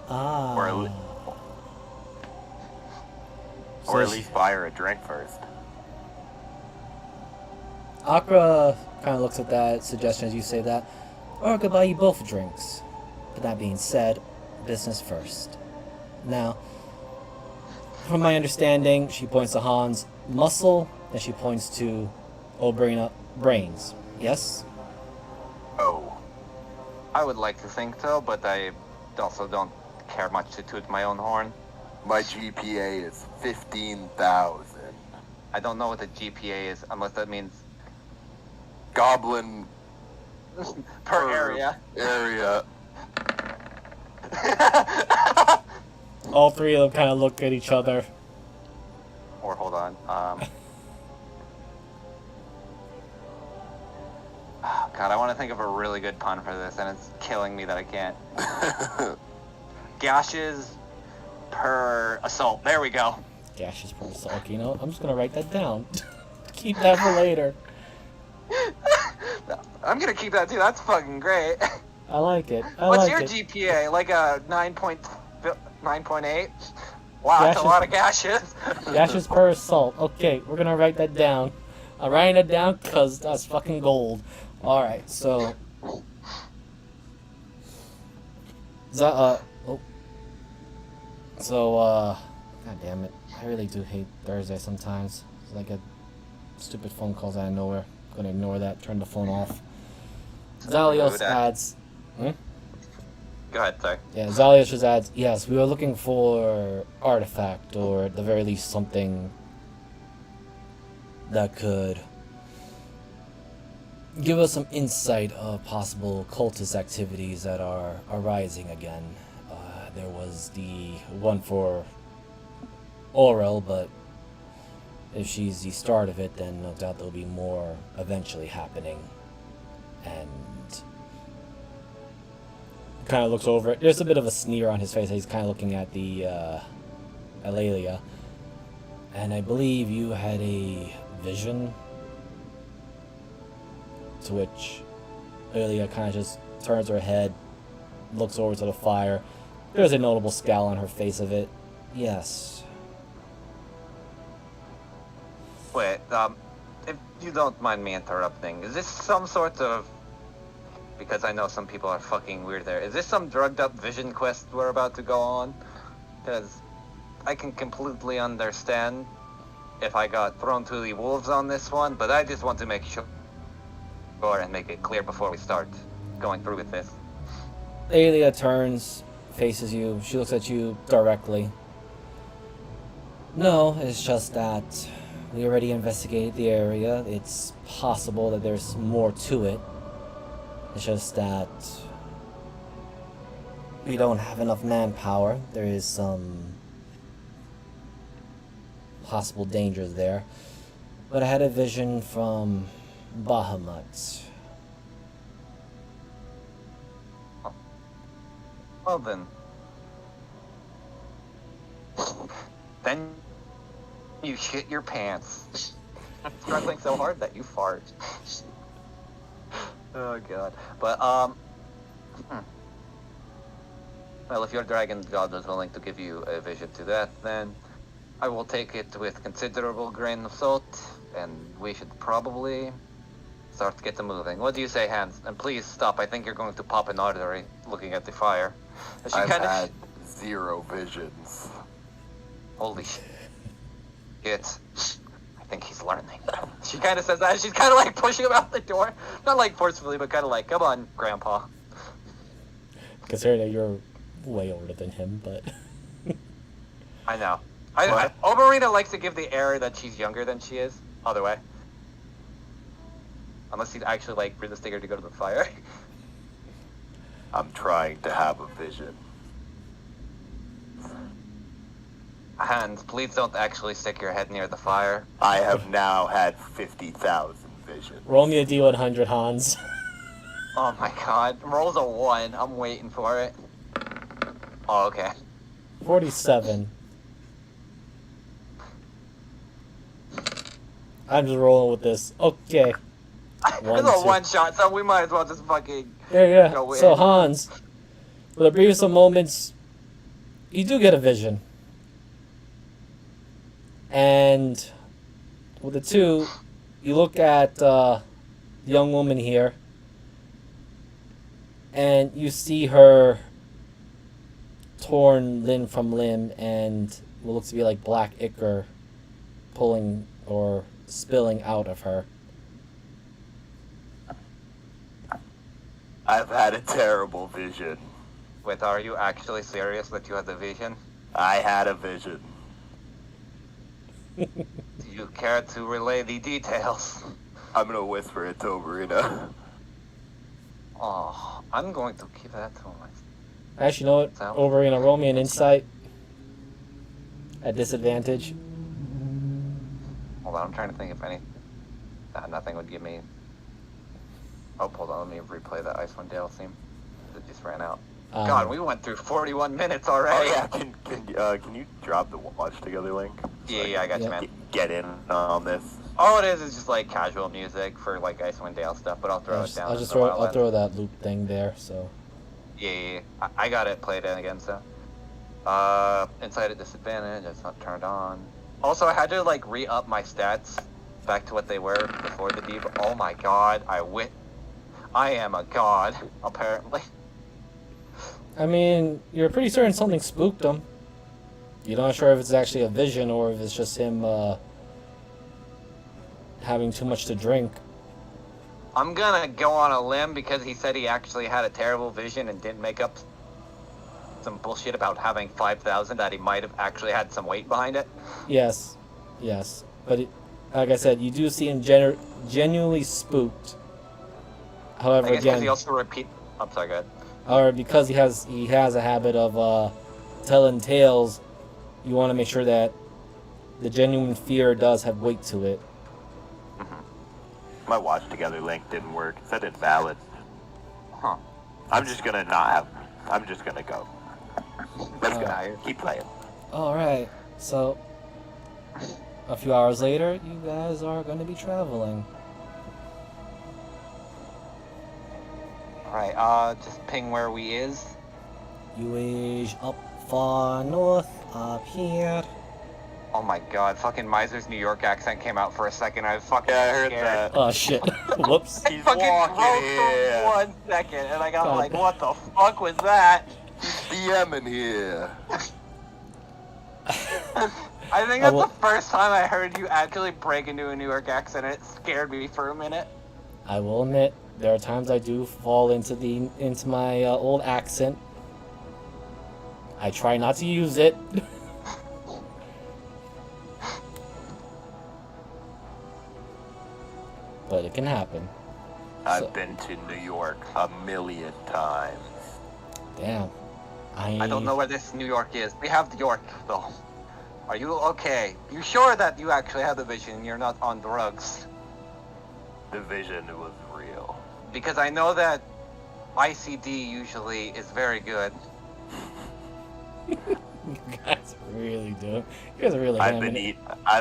Ah. Or at least buy her a drink first. Akra kind of looks at that suggestion as you say that. Or I could buy you both drinks. But that being said, business first. Now, from my understanding, she points to Hans' muscle, and she points to Oberia brains. Yes? Oh. I would like to think so, but I also don't care much to toot my own horn. My GPA is 15,000. I don't know what a GPA is, unless that means Goblin per area. area. All three of them kind of look at each other. Or hold on. God, I want to think of a really good pun for this, and it's killing me that I can't. Gashes per assault. There we go. Gashes per assault. Okay, you know, I'm just gonna write that down. Keep that for later. I'm gonna keep that too. That's fucking great. I like it. What's your GPA? Like a 9.8? Wow, that's a Gashes. lot of gashes. Gashes per assault. Okay, we're gonna write that down. I'm writing it down because that's fucking gold. Alright, so... God damn it. I really do hate Thursday sometimes. It's like a stupid phone calls out of nowhere. Gonna ignore that, turn the phone off. Zalios adds... Go ahead, sorry. Yeah, Zalios just adds, yes, we were looking for artifact, or at the very least something that could give us some insight of possible cultist activities that are arising again. There was the one for Aurel, but if she's the start of it, then no doubt there'll be more eventually happening. And kind of looks over it. There's a bit of a sneer on his face. He's kind of looking at the Alalia. And I believe you had a vision. To which Alalia kind of just turns her head, looks over to the fire. There's a notable scowl on her face of it. Yes. Wait, if you don't mind me interrupting, is this some sort of... Because I know some people are fucking weird there. Is this some drugged up vision quest we're about to go on? Because I can completely understand if I got thrown to the wolves on this one, but I just want to make sure and make it clear before we start going through with this. Alia turns, faces you. She looks at you directly. No, it's just that we already investigated the area. It's possible that there's more to it. It's just that we don't have enough manpower. There is some possible dangers there. But I had a vision from Bahamut. Well then. Then you shit your pants. Struggling so hard that you fart. Oh god. But well, if your dragon god is willing to give you a vision to that, then I will take it with considerable grain of salt, and we should probably start to get them moving. What do you say, Hans? And please stop. I think you're going to pop an artery looking at the fire. I've had 0 visions. Holy shit. I think he's learning. She kind of says that. She's kind of like pushing him out the door. Not like forcefully, but kind of like, come on, Grandpa. Considering that you're way older than him, but... I know. Oberina likes to give the air that she's younger than she is. Other way. Unless he'd actually like realistic her to go to the fire. I'm trying to have a vision. Hans, please don't actually stick your head near the fire. I have now had 50,000 visions. Roll me a D100, Hans. Oh my god. Rolls a 1. I'm waiting for it. Oh, okay. 47. I'm just rolling with this. Okay. This is a one-shot, so we might as well just fucking Yeah. go in. So, Hans, for the briefest of moments, you do get a vision. And with the 2, you look at the young woman here, and you see her torn limb from limb, and what looks to be like black ichor pulling or spilling out of her. I've had a terrible vision. Wait, are you actually serious that you had the vision? I had a vision. Do you care to relay the details? I'm gonna whisper it to Oberina. Oh, I'm going to keep that to myself. Actually, you know what? So? Oberia, roll me an insight at disadvantage. Hold on, I'm trying to think if any... nothing would give me... Oh, hold on, let me replay that Icewind Dale theme. It just ran out. God, we went through 41 minutes already. Oh yeah, can you drop the watch together link? Yeah, I got you, man. Get in on this. All it is just like casual music for like Icewind Dale stuff, but I'll throw it down. I'll throw that loop thing there, so... Yeah. I got it played in again, so... Inside at disadvantage, it's not turned on. Also, I had to like re-up my stats back to what they were before the deep. Oh my god, I am a god, apparently. I mean, you're pretty certain something spooked him. You're not sure if it's actually a vision or if it's just him having too much to drink. I'm gonna go on a limb because he said he actually had a terrible vision and didn't make up some bullshit about having 5,000, that he might have actually had some weight behind it. Yes. But like I said, you do see him genuinely spooked. However, I guess again, he also repeat. I'm sorry, go ahead. Or because he has a habit of telling tales, you want to make sure that the genuine fear does have weight to it. My watch together link didn't work. It said invalid. Huh. I'm just gonna go. Let's go. Keep playing. Alright, so a few hours later, you guys are going to be traveling. Alright, just ping where we is. You is up far north, up here. Oh my god, fucking Miser's New York accent came out for a second. I was fucking Yeah, I heard scared. that. Oh shit. Whoops. It fucking broke for 1 second, and I got like, what the fuck was that? DM in here. I think that's the first time I heard you actually break into a New York accent, and it scared me for a minute. I will admit, there are times I do fall into my old accent. I try not to use it. But it can happen. I've been to New York 1,000,000 times. Damn. I don't know where this New York is. We have York, though. Are you okay? You sure that you actually have the vision and you're not on drugs? The vision was real. Because I know that ICD usually is very good. You guys really do. You guys are really I've hamming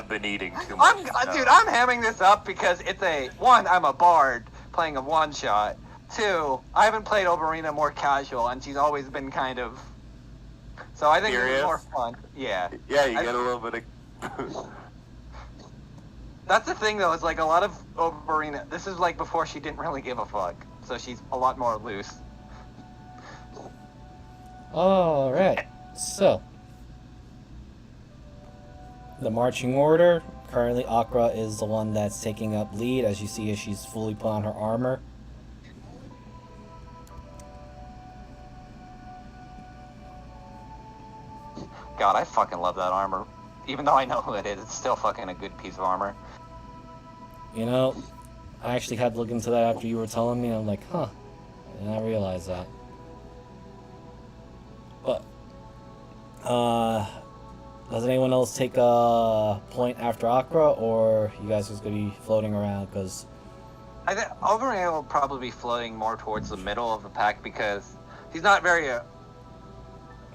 been eating too much. Dude, I'm hamming this up because it's I'm a bard playing a one-shot. 2, I haven't played Oberia more casual, and she's always been kind of... So I think it's more fun. Yeah. Yeah, you get a little bit of... That's the thing, though, is like a lot of Oberia... This is like before she didn't really give a fuck. So she's a lot more loose. Alright, so the marching order. Currently Akra is the one that's taking up lead, as you see as she's fully put on her armor. God, I fucking love that armor. Even though I know who it is, it's still fucking a good piece of armor. You know, I actually had to look into that after you were telling me. I'm like, huh, I did not realize that. But does anyone else take a point after Akra, or you guys just gonna be floating around? Because I think Oberia will probably be floating more towards the middle of the pack because she's not very a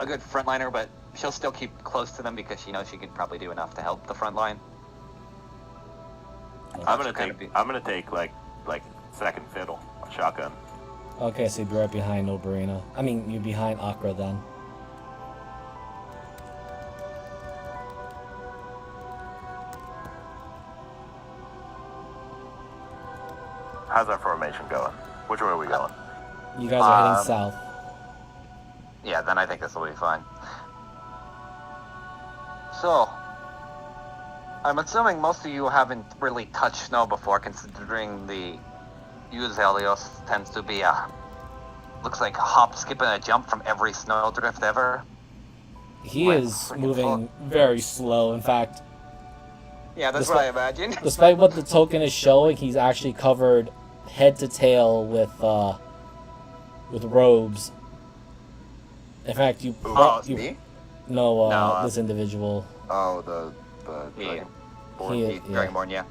good frontliner, but she'll still keep close to them because she knows she could probably do enough to help the front line. I'm gonna take like second fiddle, shotgun. okay, so you'd be right behind Oberia. I mean, you're behind Akra then. How's our formation going? Which way are we going? You guys are heading south. Yeah, then I think this will be fine. So, I'm assuming most of you haven't really touched snow before, considering the Uzelios tends to be looks like a hop, skip, and a jump from every snowdrift ever. He With is freaking moving very slow. In fact, Yeah, that's what I imagined. despite what the token is showing, he's actually covered head to tail with robes. In fact, you Me? No, this individual. Oh, the Yeah. Dragonborn, yeah.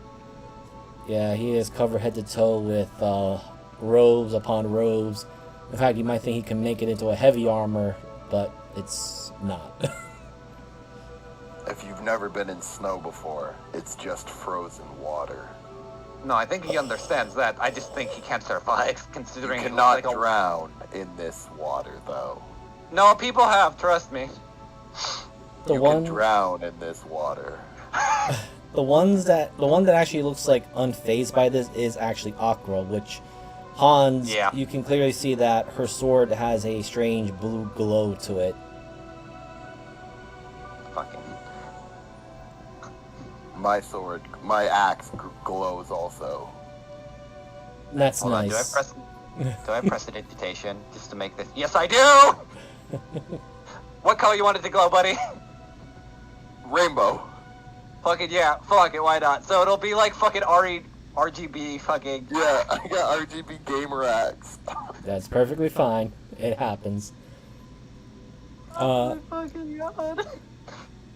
Yeah, he is covered head to toe with robes upon robes. In fact, you might think he can make it into a heavy armor, but it's not. If you've never been in snow before, it's just frozen water. No, I think he understands that. I just think he can't survive, considering You he cannot looks like drown in this water, though. No, people have, trust me. The You one can drown in this water. The one that actually looks like unfazed by this is actually Akra, which Hans, Yeah. you can clearly see that her sword has a strange blue glow to it. Fucking. My axe glows also. That's Hold on, nice. do I press an invitation just to make this? Yes, I do! What color you want it to glow, buddy? Rainbow. Fucking yeah, fuck it, why not? So it'll be like fucking RGB fucking... Yeah, I got RGB gamer axe. That's perfectly fine. It happens. Oh my fucking god.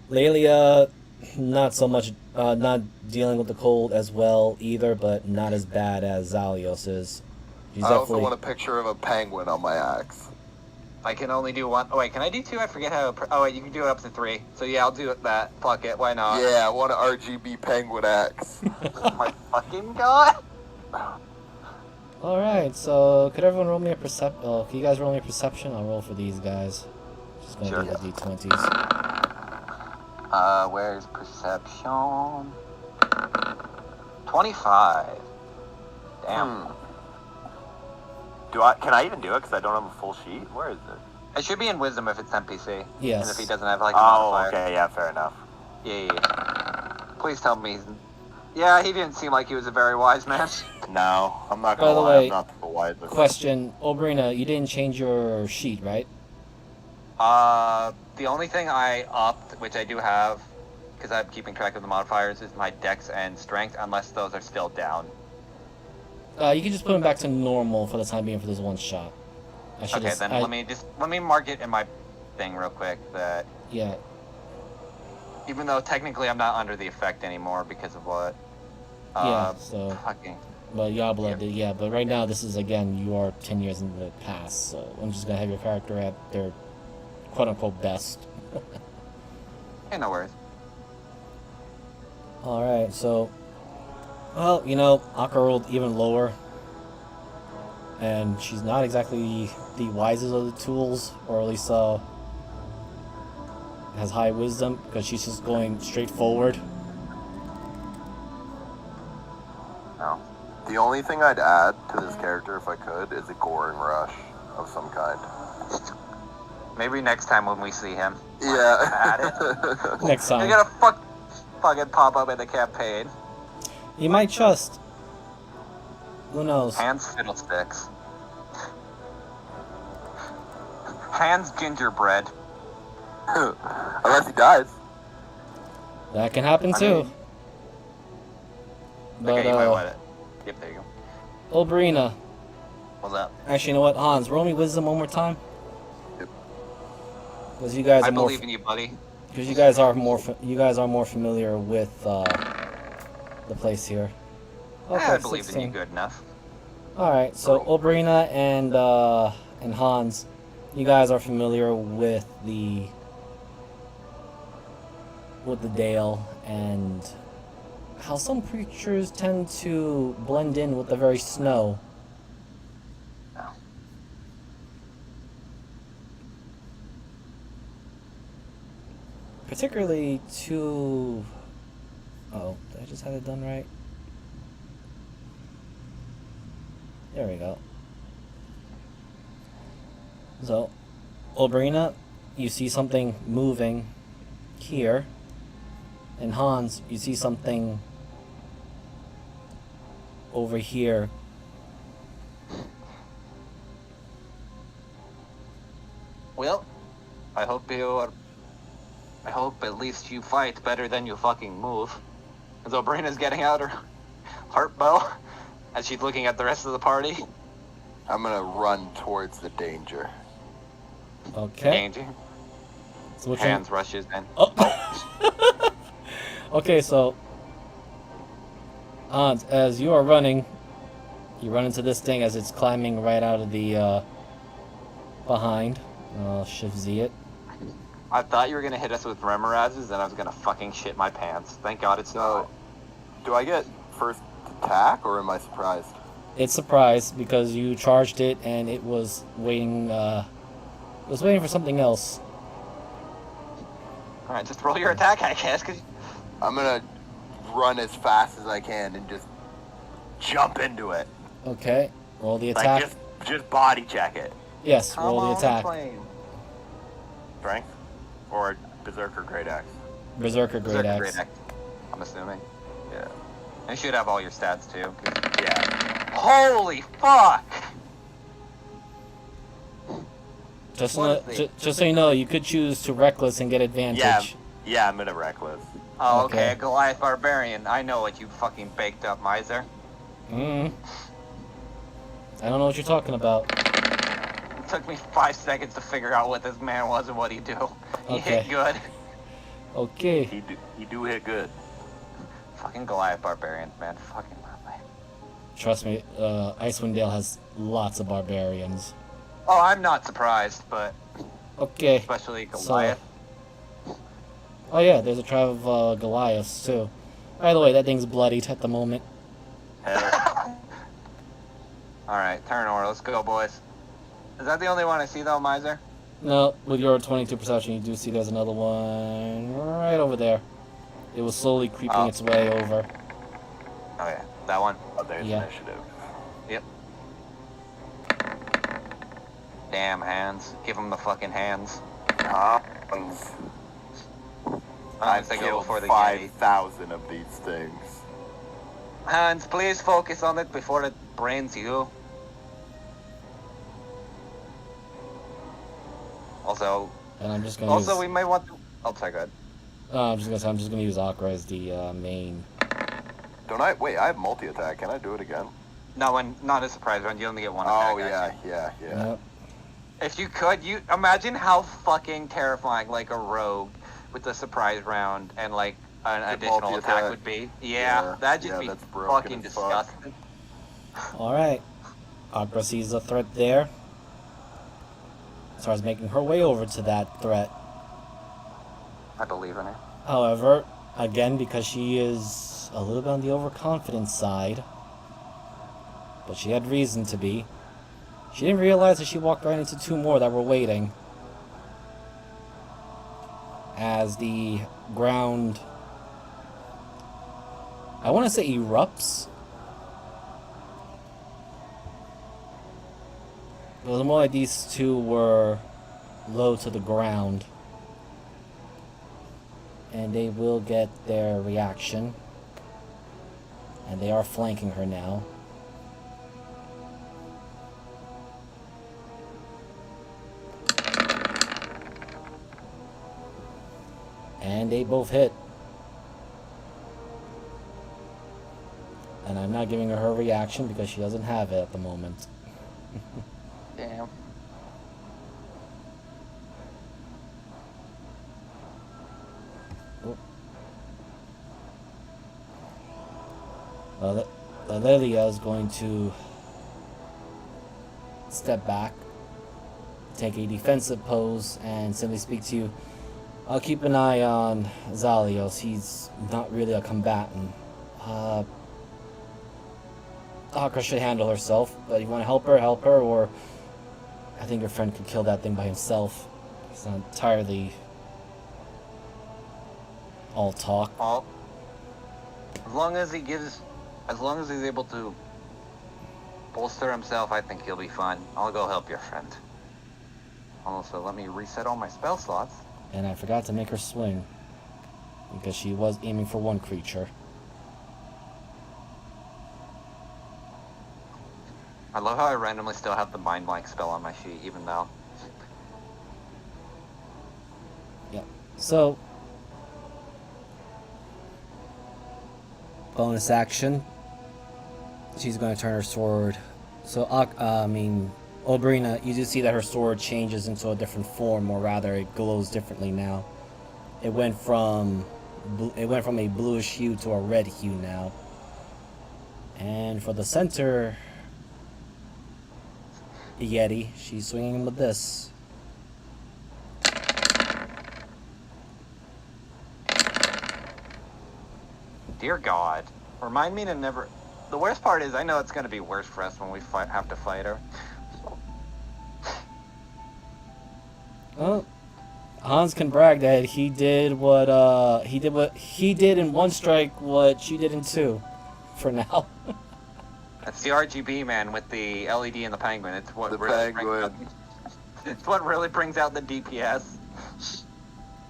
Lelia, not so much, not dealing with the cold as well either, but not as bad as Zalios is. She's I also definitely... want a picture of a penguin on my axe. I can only do one. Oh wait, can I do 2? I forget how... Oh wait, you can do it up to 3. So yeah, I'll do it that. Fuck it, why not? Yeah, I want an RGB penguin axe. Oh my fucking god. Alright, so could everyone roll me a perception? Oh, can you guys roll me a perception? I'll roll for these guys. Just gonna Sure. do the d20s. Where's perception? 25. Damn. Can I even do it? Because I don't have a full sheet. Where is it? It should be in wisdom if it's NPC. Yes. And if he doesn't have like a Oh, modifier. okay, yeah, fair enough. Yeah. Please tell me he's... Yeah, he didn't seem like he was a very wise man. No, I'm not By gonna the lie, way, I'm not the wisest. Question, Oberia, you didn't change your sheet, right? The only thing I upped, which I do have, because I'm keeping track of the modifiers, is my dex and strength, unless those are still down. You can just put them back to normal for the time being for this one shot. Okay, then let me mark it in my thing real quick that... Yeah. Even though technically I'm not under the effect anymore because of what? Yeah, so... Fucking... But Yabla did, yeah. But right now, this is, again, you are 10 years in the past, so I'm just gonna have your character at their quote-unquote best. Yeah, no worries. Alright, so... Well, you know, Akra rolled even lower. And she's not exactly the wisest of the tools, or at least, has high wisdom, because she's just going straight forward. No. The only thing I'd add to this character, if I could, is a goring rush of some kind. Maybe next time when we see him. Yeah. Add it. Next You're time. gonna fucking pop up in the campaign. You might just. Who knows? Hands fiddlesticks. Hands gingerbread. Unless he dies. That can happen too. But, Okay, you might want it. Yep, there you go. Oberia. What's up? Actually, you know what? Hans, roll me wisdom one more time. Yep. Because you guys I are more. believe in you, buddy. Because you guys are more. You guys are more familiar with the place here. Okay, I believe 16. in you good enough. All right, so Oberia and Hans, you guys are familiar with the Dale and how some creatures tend to blend in with the very snow. No. Particularly to... Oh, did I just have it done right? There we go. So, Oberia, you see something moving here. And Hans, you see something over here. Well, I hope at least you fight better than you fucking move. As Obria's getting out her heart bow as she's looking at the rest of the party. I'm gonna run towards the danger. Okay. Danger. So which Hands rushes in. Oh. Okay, so Hans, as you are running, you run into this thing as it's climbing right out of the behind. I'll shift Z it. I thought you were gonna hit us with Remorazes and I was gonna fucking shit my pants. Thank God it's not. Do I get first attack or am I surprised? It's surprised because you charged it and it was waiting. It was waiting for something else. All right, just roll your attack, I guess. Cause I'm gonna run as fast as I can and just jump into it. Okay, roll the attack. Like just body check it. Yes, roll the attack. Strength or Berserker Great Axe. Berserker Great Axe. I'm assuming. Yeah. And you should have all your stats too. Yeah. Holy fuck! Just What is just so you know, you could choose to reckless and get advantage. Yeah, I'm gonna reckless. Oh, Okay. okay, Goliath Barbarian. I know what you fucking baked up, miser. I don't know what you're talking about. It took me 5 seconds to figure out what this man was and what he do. He Okay. hit good. Okay. He do hit good. Fucking Goliath Barbarians, man. Fucking lovely. Trust me, Icewind Dale has lots of barbarians. Oh, I'm not surprised, but Okay. especially Goliath. Oh yeah, there's a tribe of Goliaths too. By the way, that thing's bloodied at the moment. Alright, turn order. Let's go, boys. Is that the only one I see, though, miser? No, with your 22 perception, you do see there's another one right over there. It was slowly creeping its way over. Oh, yeah. That one? Oh, there's Yeah. initiative. Yep. Damn hands. Give them the fucking hands. I've they go killed before the 5,000 of these things. Hans, please focus on it before it brains you. Also, And I'm just gonna use. we may want to... Oh, sorry, go ahead. I'm just gonna use Akra as the main. Don't I? Wait, I have multi-attack. Can I do it again? No, not a surprise round. You only get one Oh, attack. yeah. Yep. If you could, you imagine how fucking terrifying, like a rogue, with the surprise round and like an The additional attack multi-attack. would be. Yeah, Yeah, that'd just yeah, be that's broken fucking as fuck. disgusting. Alright. Akra sees a threat there. Starts making her way over to that threat. I believe in her. However, again, because she is a little bit on the overconfident side, but she had reason to be, she didn't realize that she walked right into two more that were waiting. As the ground, I want to say, erupts. It was more like these two were low to the ground. And they will get their reaction. And they are flanking her now. And they both hit. And I'm not giving her her reaction because she doesn't have it at the moment. Damn. Lilia is going to step back, take a defensive pose, and simply speak to you. I'll keep an eye on Zalios. He's not really a combatant. Akra should handle herself, but you want to help her, or I think your friend could kill that thing by himself. It's not entirely all talk. All. As long as he's able to bolster himself, I think he'll be fine. I'll go help your friend. Also, let me reset all my spell slots. And I forgot to make her swing, because she was aiming for one creature. I love how I randomly still have the Mind Blank spell on my sheet, even though. Yep. So, bonus action. She's going to turn her sword. So, Oberia, you do see that her sword changes into a different form, or rather, it glows differently now. It went from a bluish hue to a red hue now. And for the center Yeti, she's swinging with this. Dear God, remind me to never. The worst part is, I know it's going to be worse for us when we have to fight her. Well, Hans can brag that he did in one strike what she did in two, for now. It's the RGB man with the LED and the penguin. It's what The really penguin. it's what really brings out the DPS.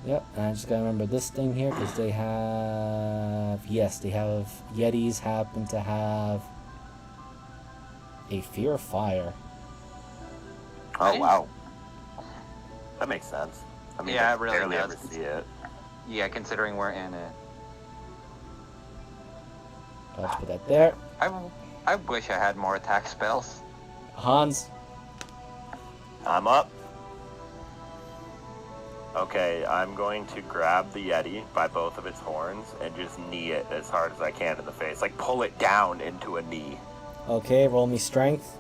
Yep, and I just gotta remember this thing here, because they have Yetis happen to have a fear of fire. Oh, wow. That makes sense. I mean, Yeah, I it really barely does. ever see it. Yeah, considering we're in it. I'll just put that there. I wish I had more attack spells. Hans, I'm up. Okay, I'm going to grab the Yeti by both of its horns and just knee it as hard as I can in the face. Like, pull it down into a knee. okay, roll me strength.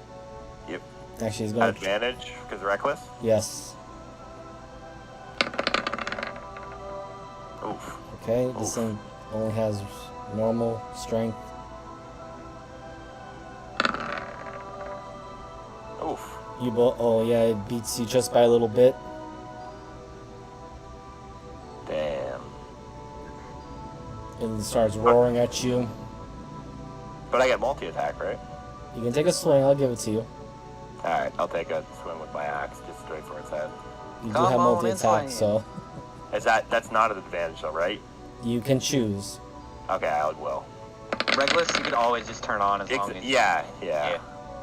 Yep. Actually, he's going to... Advantage, because reckless? Yes. Oof. Okay, this thing only has normal strength. Oof. Oh yeah, it beats you just by a little bit. Damn. It starts roaring at you. But I get multi-attack, right? You can take a swing, I'll give it to you. Alright, I'll take a swing with my axe, just straight for its head. You do Come have on, multi-attack, it's so That's not an advantage though, right? you can choose. Okay, I will. Regulus, you could always just turn on as long as. Yeah.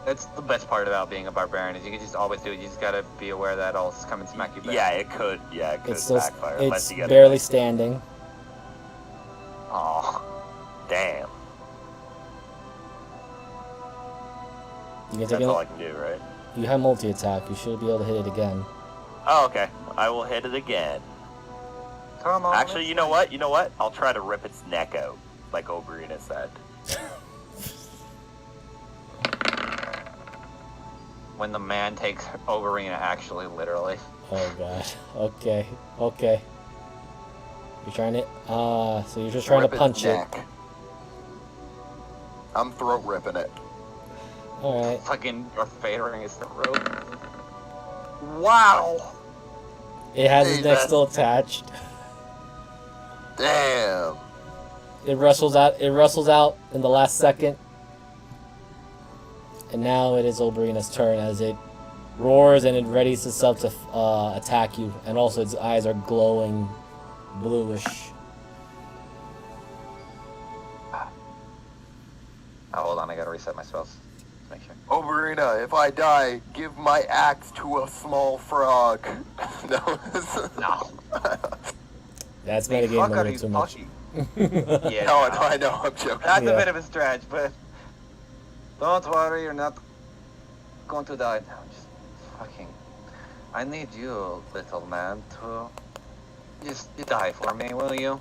That's the best part about being a barbarian, is you can just always do it. You just gotta be aware that it'll come and smack you back. Yeah, it could It's still, backfire it's unless you get barely it. standing. Aw. Damn. You can That's take all I it. can do, right? You have multi-attack. You should be able to hit it again. Oh, okay. I will hit it again. Come on. Actually, you know what? You know what? I'll try to rip its neck out, like Oberia said. When the man takes Oberia, actually, literally. Oh god. Okay. Okay. You're trying to. So you're just trying Rip to its punch it. neck. I'm throat ripping it. All right. Fucking Darth Vadering his throat. Wow! It has its Hey, neck man. still attached. Damn. It wrestles out. It wrestles out in the last second. And now it is Oberia's turn as it roars and it readies itself to attack you. And also its eyes are glowing bluish. Oh, hold on, I gotta reset my spells. Let's make sure. Oberia, if I die, give my axe to a small frog. No. No. That's The metagaming fuck a are little you too much. talking? Yeah, No, I know, I'm joking. That's Yeah. a bit of a stretch, but don't worry, you're not going to die now. Just fucking. I need you, little man, to just die for me, will you?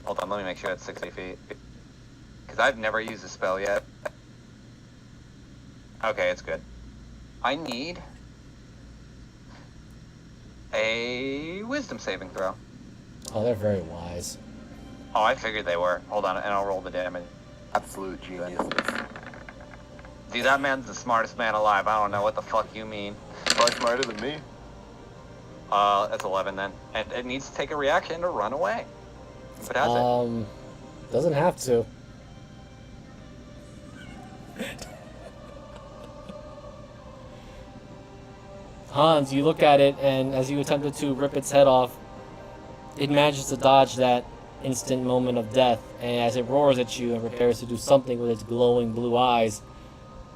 Hold on, let me make sure it's 60 feet. Because I've never used the spell yet. Okay, it's good. I need a wisdom saving throw. Oh, they're very wise. Oh, I figured they were. Hold on, and I'll roll the damage. Absolute geniuses. Dude, that man's the smartest man alive. I don't know what the fuck you mean. Probably smarter than me. That's 11 then. And it needs to take a reaction to run away. If it has it. Doesn't have to. Hans, you look at it, and as you attempted to rip its head off, it manages to dodge that instant moment of death. And as it roars at you and prepares to do something with its glowing blue eyes,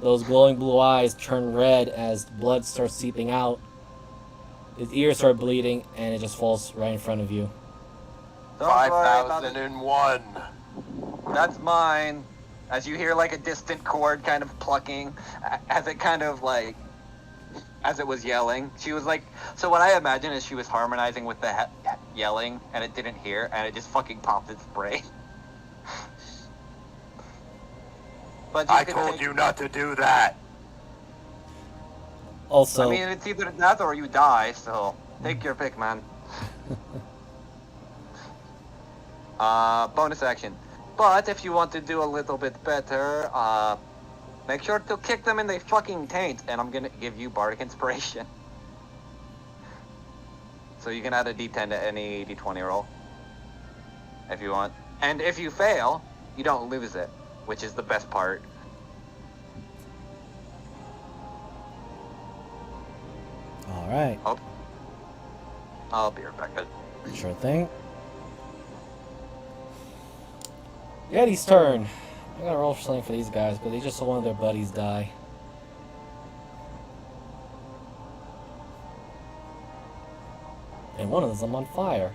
those glowing blue eyes turn red as blood starts seeping out. Its ears start bleeding, and it just falls right in front of you. Don't worry about it. 5001. That's mine. As you hear like a distant chord kind of plucking, as it kind of like, as it was yelling. She was like, so what I imagine is she was harmonizing with the yelling, and it didn't hear, and it just fucking popped its brain. But I told you not to do that. Also, I mean, it's either that or you die, so take your pick, man. Bonus action. But if you want to do a little bit better, make sure to kick them in the fucking taint, and I'm gonna give you Bardic Inspiration. So you can add a D10 to any D20 roll, if you want. And if you fail, you don't lose it, which is the best part. alright. I'll be right back. Sure thing. Yeti's turn. I gotta roll something for these guys, but they just saw one of their buddies die. And one of them on fire.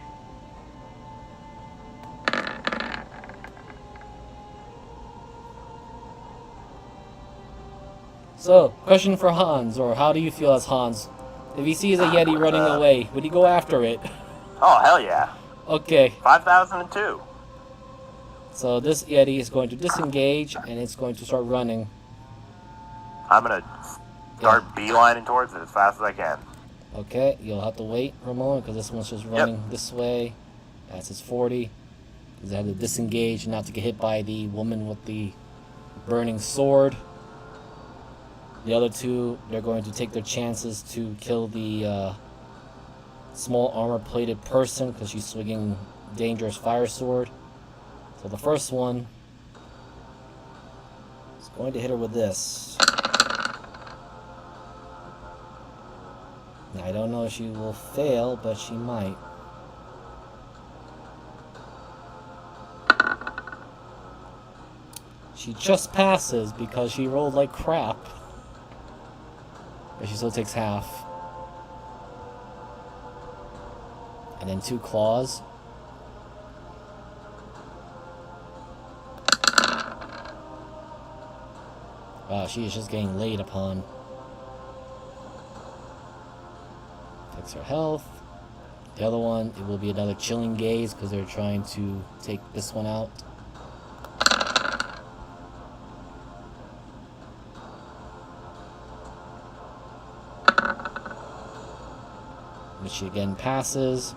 So, question for Hans, or how do you feel as Hans? If he sees a Yeti running away, would he go after it? Oh, hell yeah. Okay, 5002. so this Yeti is going to disengage, and it's going to start running. I'm gonna start beelining towards it as fast as I can. Okay, you'll have to wait for a moment, because this one's just running this way. That's its 40. Because they have to disengage not to get hit by the woman with the burning sword. The other two, they're going to take their chances to kill the small armor-plated person, because she's swinging dangerous fire sword. So the first one is going to hit her with this. I don't know if she will fail, but she might. She just passes because she rolled like crap. But she still takes half. And then 2 claws. Wow, she is just getting laid upon. Takes her health. The other one, it will be another chilling gaze because they're trying to take this one out. Which she again passes.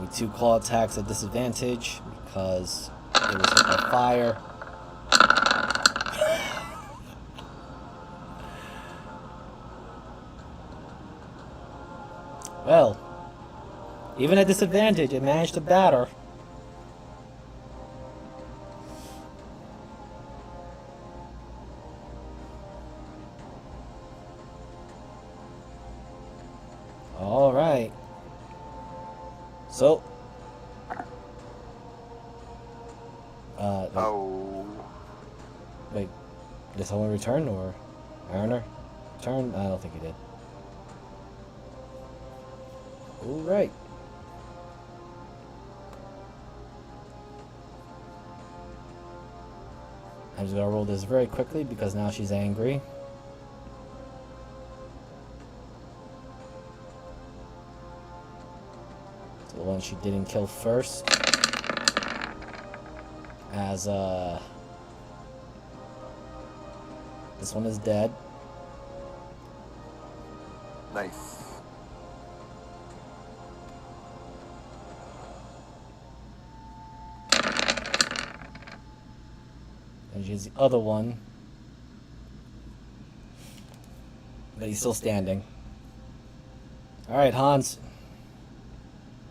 Be 2 claw attacks at disadvantage because it was hit by fire. Well, even at disadvantage, it managed to batter. All right. So, wait, did someone return or Mariner return? I don't think he did. All right. I'm just gonna roll this very quickly because now she's angry. So the one she didn't kill first, as this one is dead. Nice. And she's the other one. But he's still standing. Alright, Hans.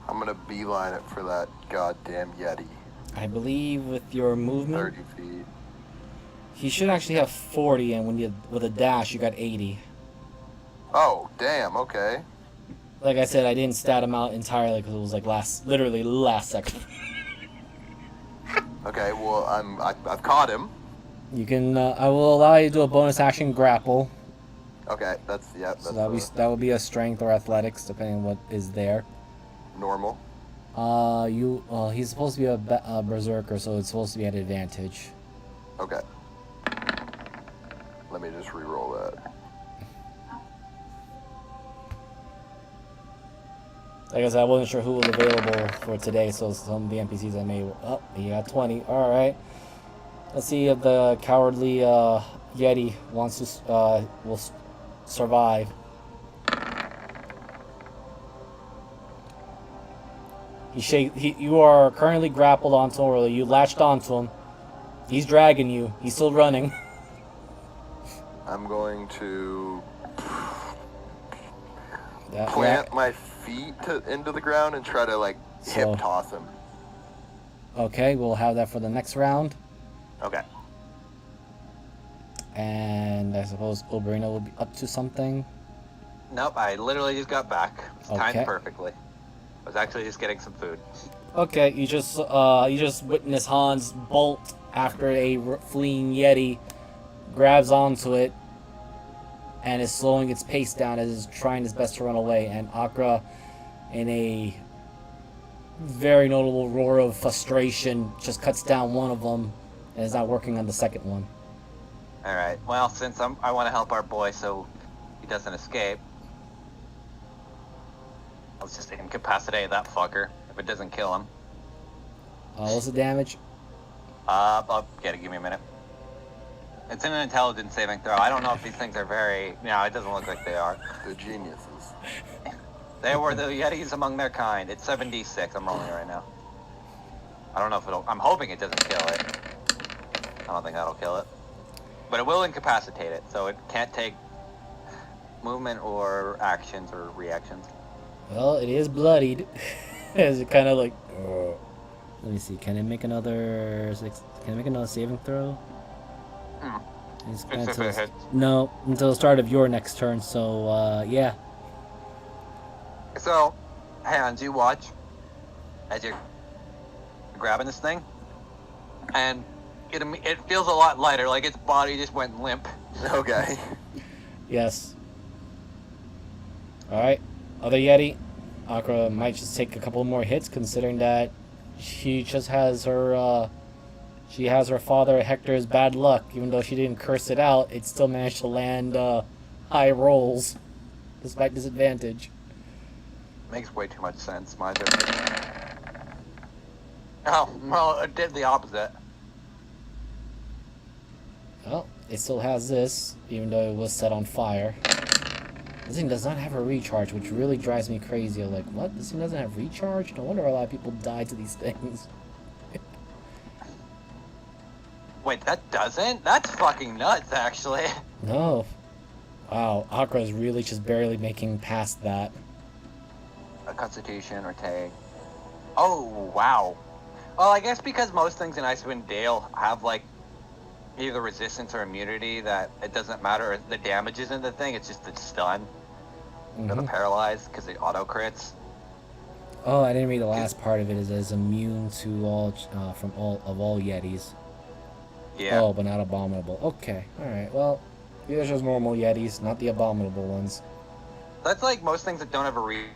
I'm gonna beeline it for that goddamn Yeti. I believe with your movement, 30 feet. he should actually have 40, and when you with a dash, you got 80. Oh, damn, okay. Like I said, I didn't stat him out entirely because it was like literally last second. Okay, well, I've caught him. You can, I will allow you to do a bonus action grapple. Okay, that's So that would be a strength or athletics, depending on what is there. normal. He's supposed to be a berserker, so it's supposed to be at advantage. Okay. Let me just re-roll that. Like I said, I wasn't sure who was available for today, so some of the NPCs I made. Oh, he got 20. All right. Let's see if the cowardly Yeti wants to will survive. You are currently grappled onto him, or you latched onto him. He's dragging you. He's still running. I'm going to That- plant my feet into the ground and try to, like, So- hip toss him. Okay, we'll have that for the next round. Okay. And I suppose Oberia will be up to something. Nope, I literally just got back. It's Okay. timed perfectly. I was actually just getting some food. Okay, you just witness Hans bolt after a fleeing Yeti, grabs onto it, and is slowing its pace down as it's trying its best to run away. And Akra, in a very notable roar of frustration, just cuts down one of them and is not working on the second one. Alright, well, since I want to help our boy so he doesn't escape, let's just incapacitate that fucker if it doesn't kill him. What's the damage? Give me a minute. It's an intelligence saving throw. I don't know if these things are very... No, it doesn't look like they are. The geniuses. They were the Yetis among their kind. It's 7d6. I'm rolling it right now. I don't know if it'll... I'm hoping it doesn't kill it. I don't think that'll kill it. But it will incapacitate it, so it can't take movement or actions or reactions. Well, it is bloodied. As it kind of like... Let me see. Can it make another... Can it make another saving throw? It's If it hits. No, until the start of your next turn, so, yeah. So, Hans, you watch as you're grabbing this thing, and it feels a lot lighter, like its body just went limp. Okay. Yes. Alright, other Yeti. Akra might just take a couple more hits, considering that she just has her, she has her father Hector's bad luck. Even though she didn't curse it out, it still managed to land, high rolls, despite disadvantage. Makes way too much sense, my opinion. Oh, well, it did the opposite. Well, it still has this, even though it was set on fire. This thing does not have a recharge, which really drives me crazy. I'm like, what? This thing doesn't have recharge? No wonder a lot of people die to these things. Wait, that doesn't? That's fucking nuts, actually. No. Wow, Akra is really just barely making past that. A constitution or tag. Oh, wow. Well, I guess because most things in Icewind Dale have, like, either resistance or immunity, that it doesn't matter the damage isn't the thing, it's just the stun. Or the paralyze, because it auto-crits. Oh, I didn't read the last part of it. Is immune to all, from all Yetis. Yeah. Oh, but not abominable. Okay, alright, well, these are just normal Yetis, not the abominable ones. That's like most things that don't have a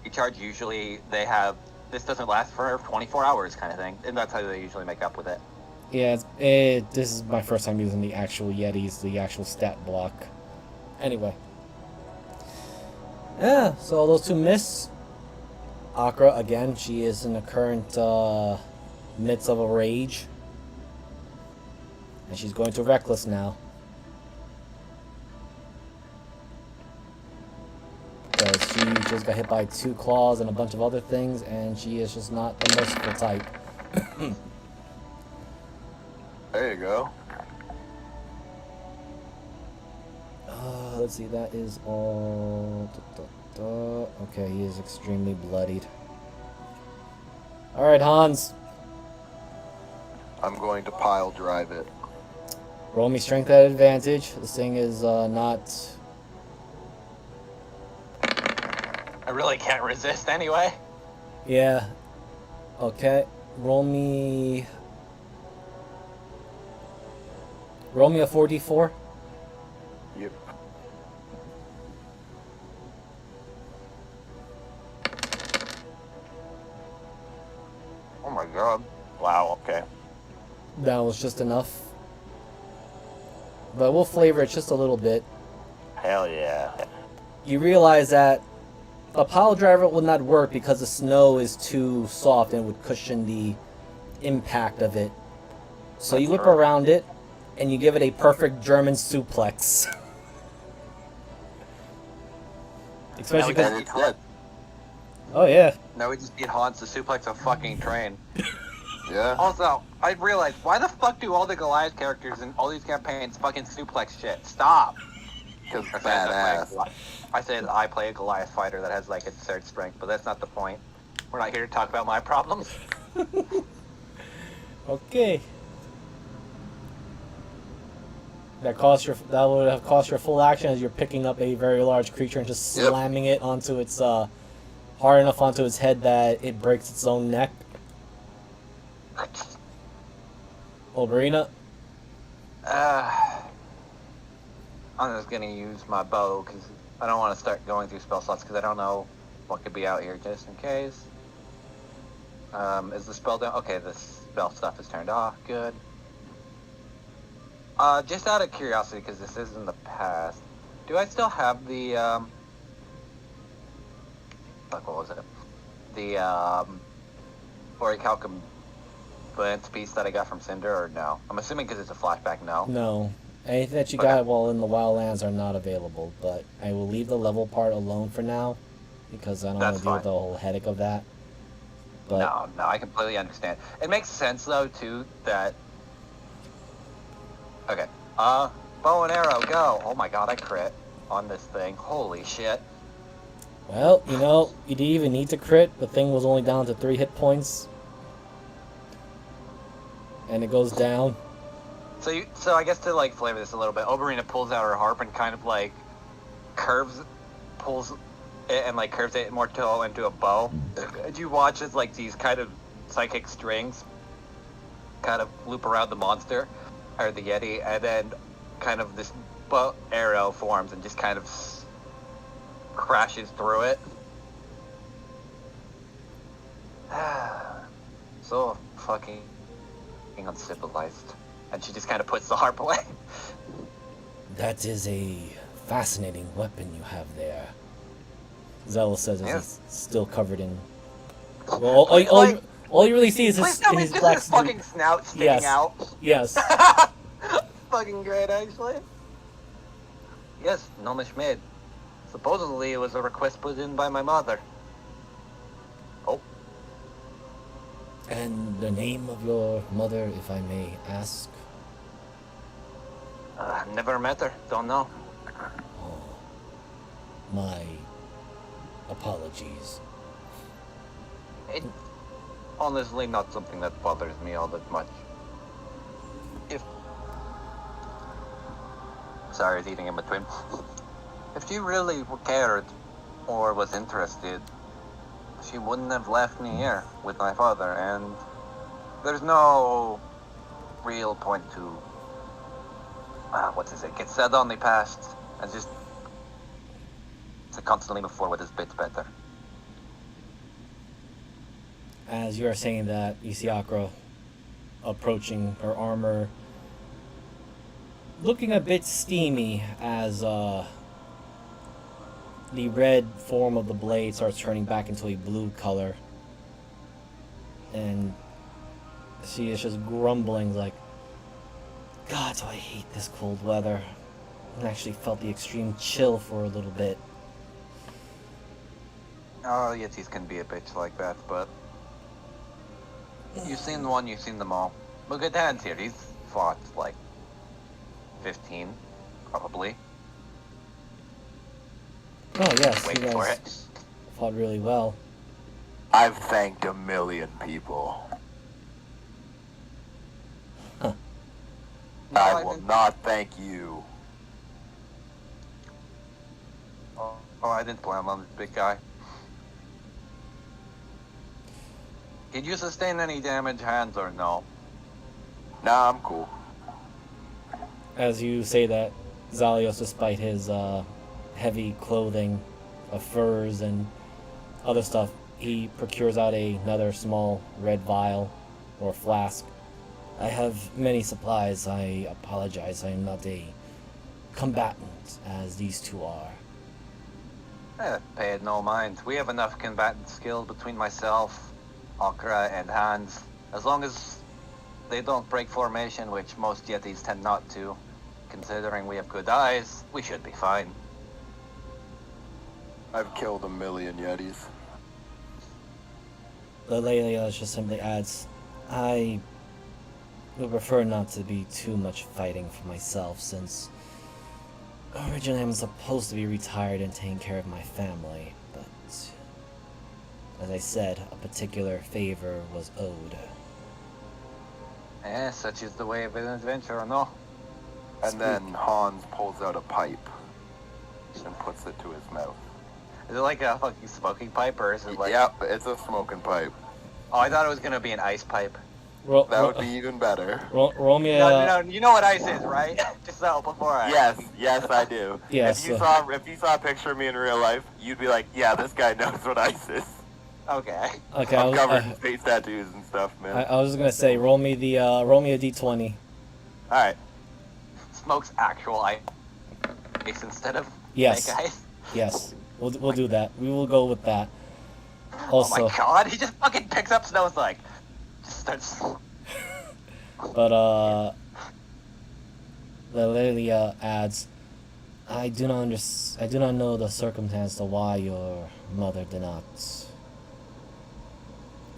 recharge, usually they have, this doesn't last for 24 hours kind of thing, and that's how they usually make up with it. Yeah, this is my first time using the actual Yetis, the actual stat block. Anyway. Yeah, so those two miss. Akra, again, she is in the current midst of a rage. And she's going to Reckless now. Because she just got hit by 2 claws and a bunch of other things, and she is just not the merciful type. There you go. Let's see, that is all... Okay, he is extremely bloodied. Alright, Hans. I'm going to pile drive it. Roll me strength at advantage. This thing is not... I really can't resist anyway. Yeah. Okay. Roll me a 4d4. Yep. Oh my god. Wow, okay. That was just enough. But we'll flavor it just a little bit. Hell yeah. You realize that a pile driver will not work because the snow is too soft and would cushion the impact of it. So you whip around it, and you give it a perfect German suplex. Especially Now we because... just need Hans. Oh yeah. Now we just need Hans to suplex a fucking train. Yeah. Also, I realized, why the fuck do all the Goliath characters in all these campaigns fucking suplex shit? Stop! Because I said badass. I said I play a Goliath fighter that has like a third strength, but that's not the point. We're not here to talk about my problems. Okay. That would have cost your full action as you're picking up a very large creature and just slamming it onto its hard enough onto its head that it breaks its own neck. Oberia. I'm just gonna use my bow because I don't want to start going through spell slots because I don't know what could be out here just in case. Is the spell down? Okay, the spell stuff is turned off. Good. Just out of curiosity, because this is in the past, do I still have the, fuck, what was it? The, Orichalcum Lance piece that I got from Cinder, or no? I'm assuming because it's a flashback, no? No. Anything that you got while in the Wildlands are not available, but I will leave the level part alone for now, because I don't want to deal with the whole headache of that. But No, I completely understand. It makes sense, though, too, that... Okay, bow and arrow, go! Oh my god, I crit on this thing. Holy shit. well, you know, you didn't even need to crit. The thing was only down to 3 hit points. And it goes down. So I guess to, like, flavor this a little bit, Oberia pulls out her harp and kind of, like, pulls it and, like, curves it more into a bow. And you watch as, like, these kind of psychic strings kind of loop around the monster, or the Yeti, and then kind of this bow arrow forms and just kind of crashes through it. So fucking uncivilized. And she just kind of puts the harp away. That is a fascinating weapon you have there. Zealous says as Yes. he's still covered in. Well, all you really see is Please tell me his just black his fucking snout sticking Yes. out. Yes. Fucking great, actually. Yes, Gnomish maid. Supposedly it was a request put in by my mother. Oh, And the name of your mother, if I may ask? never met her. Don't know. Oh, my apologies. It's honestly not something that bothers me all that much. Sorry, I was eating in between. If she really cared or was interested, she wouldn't have left me here with my father, and there's no real point to, get set on the past, and just to constantly move forward is bits better. As you are saying that, you see Akra approaching her armor, looking a bit steamy as the red form of the blade starts turning back into a blue color. And she is just grumbling like, God, do I hate this cold weather. I actually felt the extreme chill for a little bit. Oh, Yetis can be a bitch like that, but you've seen one, you've seen them all. Look at Hans here, he's fought like 15, probably. Oh yes, Wait you for guys it. fought really well. I've thanked a million people. Huh. No, I will didn't. not thank you. Oh, I didn't plan on this big guy. Did you sustain any damage, Hans, or no? Nah, I'm cool. As you say that, Zalios, despite his heavy clothing of furs and other stuff, he procures out another small red vial or flask. I have many supplies. I apologize. I am not a combatant as these two are. Pay it no mind. We have enough combatant skill between myself, Akra, and Hans. As long as they don't break formation, which most Yetis tend not to, considering we have good eyes, we should be fine. I've killed a million Yetis. Lelia just simply adds, I would prefer not to be too much fighting for myself, since originally I'm supposed to be retired and taking care of my family, but as I said, a particular favor was owed. Such is the way of an adventurer, no? And then Hans pulls out a pipe and puts it to his mouth. Is it like a fucking smoking pipe, or is it like... Yep, it's a smoking pipe. Oh, I thought it was gonna be an ice pipe. That would be even better. Roll me a... No, you know what ice is, right? Just so, before I... Yes, I do. Yes. If you saw a picture of me in real life, you'd be like, yeah, this guy knows what ice is. Okay. Okay, I'm covered in face tattoos and stuff, man. I was just gonna say, roll me a d20. Alright. Smokes actual ice instead of Yes. fake ice. Yes, we'll do that. We will go with that. Also, Oh my god, he just fucking picks up Snow's like... Just starts... but Lelia adds, I do not know the circumstance to why your mother did not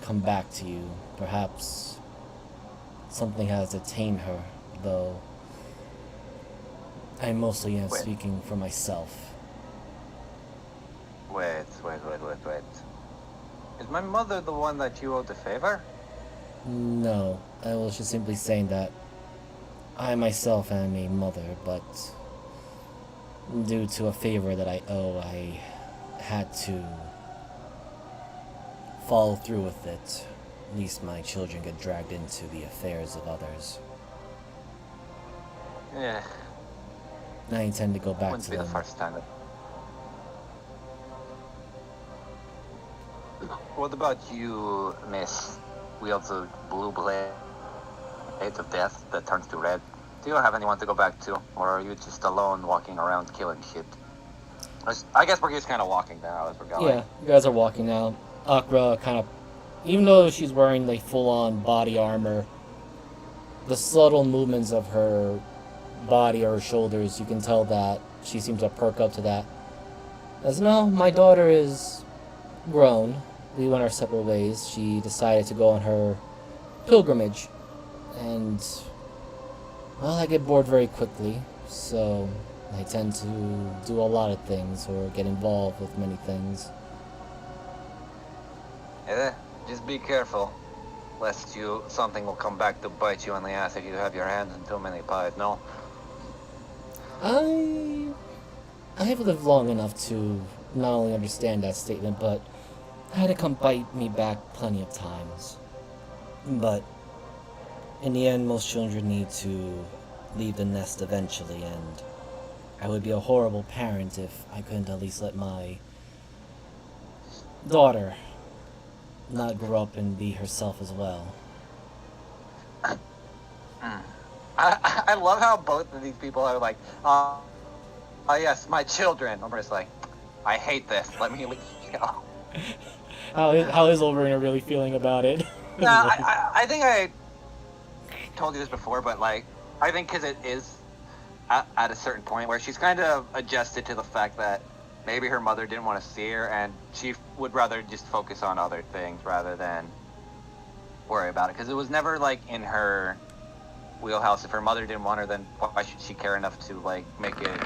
come back to you. Perhaps something has detained her, though I mostly am Wait. speaking for myself. Wait. Is my mother the one that you owed the favor? No, I was just simply saying that I myself am a mother, but due to a favor that I owe, I had to follow through with it. At least my children get dragged into the affairs of others. Yeah, I intend to go back wouldn't to be the them. first time. What about you, Miss? Wields a blue blade of death that turns to red. Do you have anyone to go back to? Or are you just alone walking around killing shit? I guess we're just kind of walking now as we're going. Yeah, you guys are walking now. Akra kind of, even though she's wearing like full-on body armor, the subtle movements of her body or her shoulders, you can tell that she seems to perk up to that. As no, my daughter is grown. We went our separate ways. She decided to go on her pilgrimage, and well, I get bored very quickly, so I tend to do a lot of things or get involved with many things. Yeah, just be careful, lest something will come back to bite you in the ass if you have your hands in too many pies. No. I have lived long enough to not only understand that statement, but had it come bite me back plenty of times. But in the end, most children need to leave the nest eventually, and I would be a horrible parent if I couldn't at least let my daughter not grow up and be herself as well. I love how both of these people are like, oh yes, my children. I'm just like, I hate this. Let me leave. How is Oberia really feeling about it? Nah, I think I told you this before, but like, I think because it is at a certain point where she's kind of adjusted to the fact that maybe her mother didn't want to see her, and she would rather just focus on other things rather than worry about it. Because it was never like in her wheelhouse. If her mother didn't want her, then why should she care enough to like make it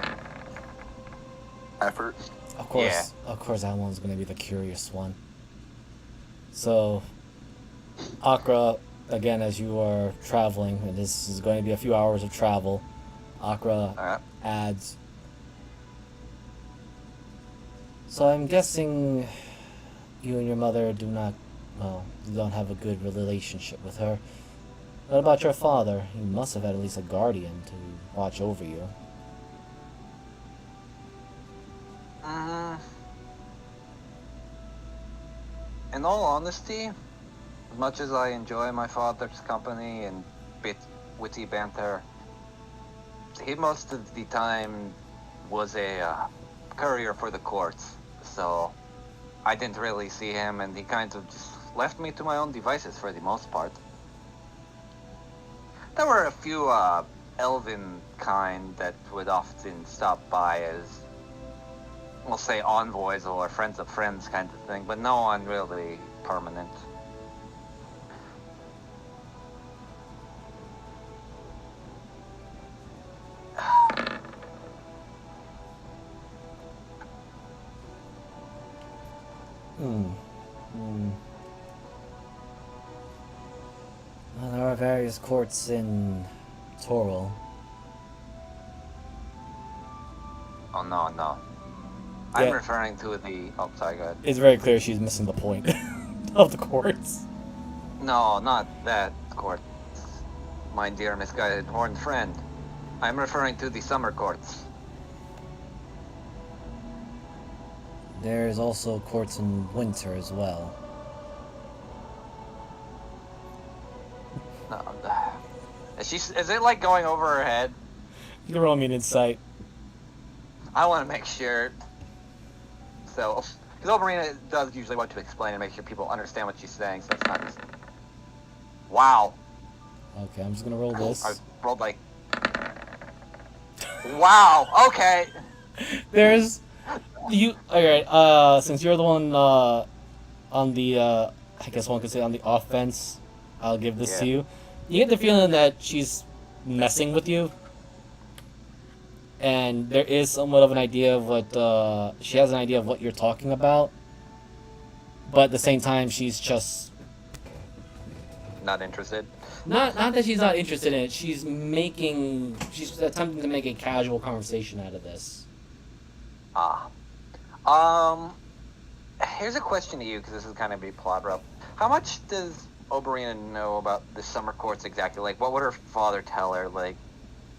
Effort. Of course, Yeah. of course, that one's gonna be the curious one. So, Akra, again, as you are traveling, and this is going to be a few hours of travel, Akra adds. So I'm guessing you and your mother do not, well, you don't have a good relationship with her. What about your father? He must have had at least a guardian to watch over you. In all honesty, as much as I enjoy my father's company and witty banter, he most of the time was a courier for the courts. So I didn't really see him, and he kind of just left me to my own devices for the most part. There were a few elven kind that would often stop by as, we'll say, envoys or friends of friends kind of thing, but no one really permanent. Well, there are various courts in Toril. Oh, no. I'm Yeah. referring to the... Oh, sorry, go ahead. It's very clear she's missing the point of the courts. No, not that court. My dear misguided horned friend. I'm referring to the summer courts. There's also courts in winter as well. No, is it like going over her head? You can roll me an insight. I want to make sure. So, because Oberia does usually want to explain and make sure people understand what she's saying, so it's not just... Wow. Okay, I'm just gonna roll this. I rolled like... Wow, okay. There's... You... Alright, since you're the one, on the, I guess one could say on the offense, I'll give this to you. You get the feeling that she's messing with you. And there is somewhat of an idea of what, she has an idea of what you're talking about. But at the same time, she's just... Not interested. Not that she's not interested in it, she's attempting to make a casual conversation out of this. Here's a question to you, because this is kind of a plot rope. How much does Oberia know about the summer courts exactly? Like, what would her father tell her? Like,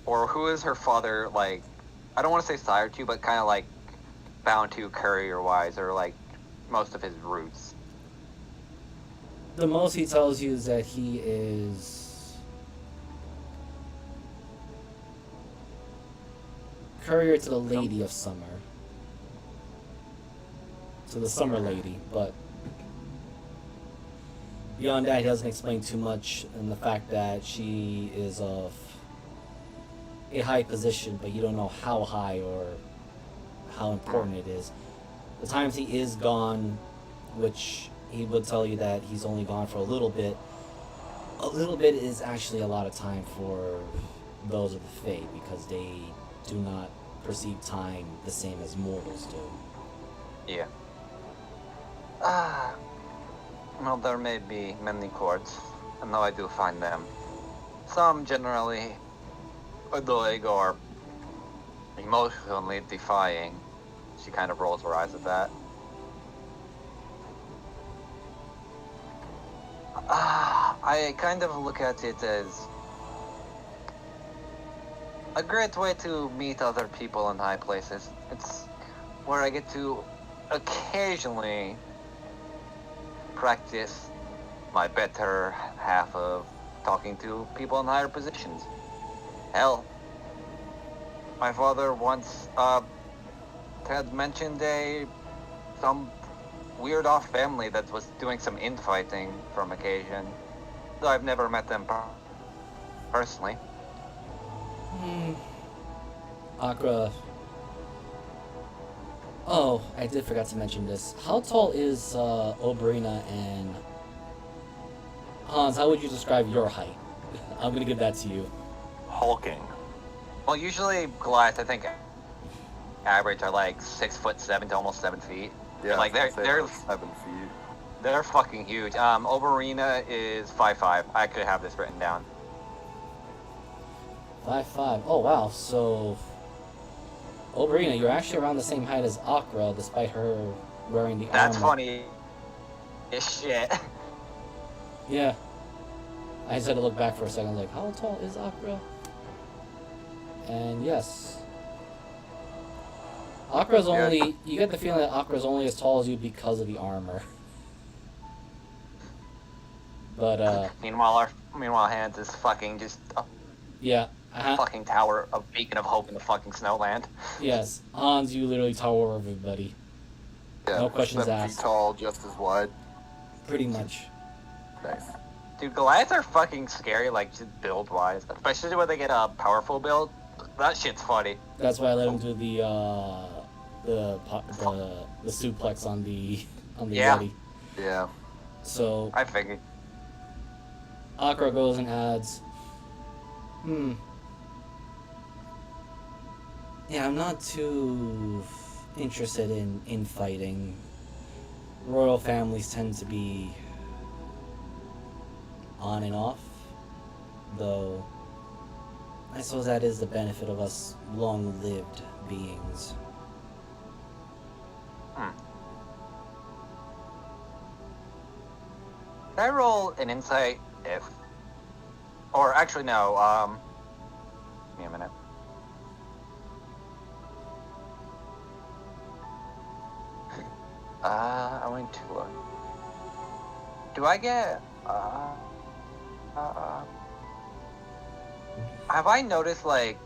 or who is her father, like, I don't want to say sire to, but kind of like bound to courier-wise, or like most of his roots? The most he tells you is that he is courier to the Lady of Summer. the summer lady, but beyond that, he doesn't explain too much, and the fact that she is of a high position, but you don't know how high or how important it is. The times he is gone, which he would tell you that he's only gone for a little bit is actually a lot of time for those of the Fae, because they do not perceive time the same as mortals do. Yeah. Well, there may be many chords, and though I do find them, some generally annoying or emotionally defying. She kind of rolls her eyes at that. I kind of look at it as a great way to meet other people in high places. It's where I get to occasionally practice my better half of talking to people in higher positions. Hell, my father once had mentioned some weird off family that was doing some infighting from occasion, though I've never met them personally. Akra. Oh, I did forget to mention this. How tall is Oberia and Hans? How would you describe your height? I'm gonna give that to you. Hulking. Well, usually Goliath, I think, average are like 6'7" to almost 7 feet. Yeah, Like they're 7 feet. they're fucking huge. Oberia is 5'5". I could have this written down. 5'5". Oh wow. So Oberia, you're actually around the same height as Akra, despite her wearing the That's armor. funny as shit. Yeah. I just had to look back for a second. I was like, how tall is Akra? And yes. Akra's only... You get the feeling that Akra's only as tall as you because of the armor. But, Meanwhile, Hans is fucking just a yeah. fucking tower, a beacon of hope in the fucking snowland. Yes. Hans, you literally tower over everybody. Yeah, No questions 7 asked. feet tall, just as wide. Pretty much. Nice. Dude, Goliaths are fucking scary, like, just build-wise. Especially when they get a powerful build. That shit's funny. That's why I let him do the suplex on the Yeah. Yeti. Yeah. So I figured. Akra goes and adds, yeah, I'm not too interested in fighting. Royal families tend to be on and off, though I suppose that is the benefit of us long-lived beings. Can I roll an insight if... Or actually, no, give me a minute. I went to, do I get, have I noticed, like,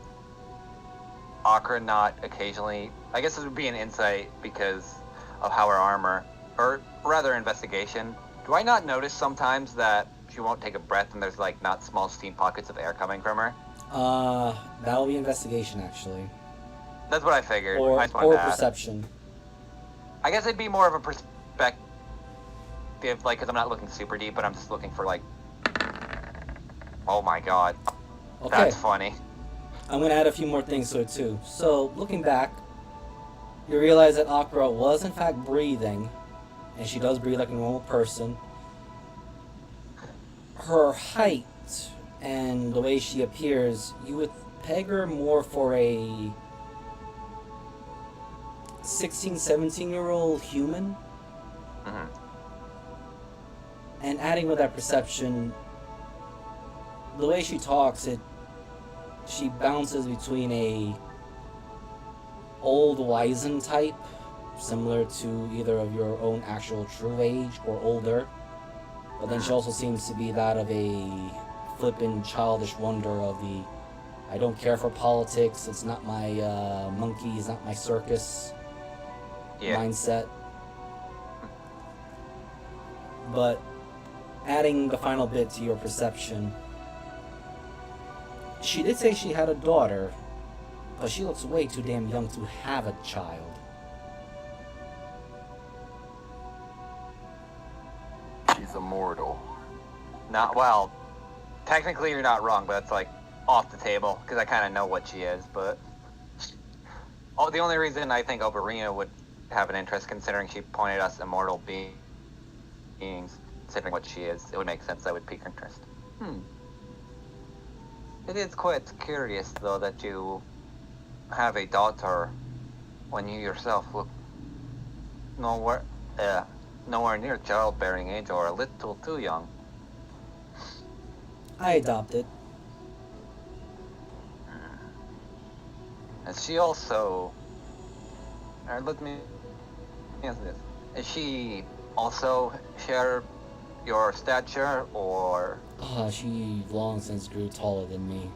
Akra not occasionally, I guess this would be an insight because of how her armor, or rather investigation, do I not notice sometimes that she won't take a breath and there's, like, not small steam pockets of air coming from her? That will be investigation, actually. That's what I figured. Or, I just wanted or to ask. perception. I guess it'd be more of a perspective, like, because I'm not looking super deep, but I'm just looking for, like, oh my god. Okay. That's funny. I'm going to add a few more things to it, too. So, looking back, you realize that Akra was, in fact, breathing, and she does breathe like a normal person. Her height and the way she appears, you would peg her more for a 16, 17-year-old human. Mm-hmm. And adding with that perception, the way she talks, she bounces between a old wizened type, similar to either of your own actual true age or older, but then she also seems to be that of a flippant, childish wonder of the I don't care for politics, it's not my monkey, it's not my circus mindset. but adding the final bit to your perception, she did say she had a daughter, but she looks way too damn young to have a child. She's immortal. Not well. Technically, you're not wrong, but it's like off the table because I kind of know what she is. But the only reason I think Oberia would have an interest, considering she pointed us immortal beings, considering what she is, it would make sense that would pique her interest. It is quite curious, though, that you have a daughter when you yourself look nowhere near childbearing age or a little too young. I adopted. Is she also... let me ask this. Is she also share your stature, or... She long since grew taller than me.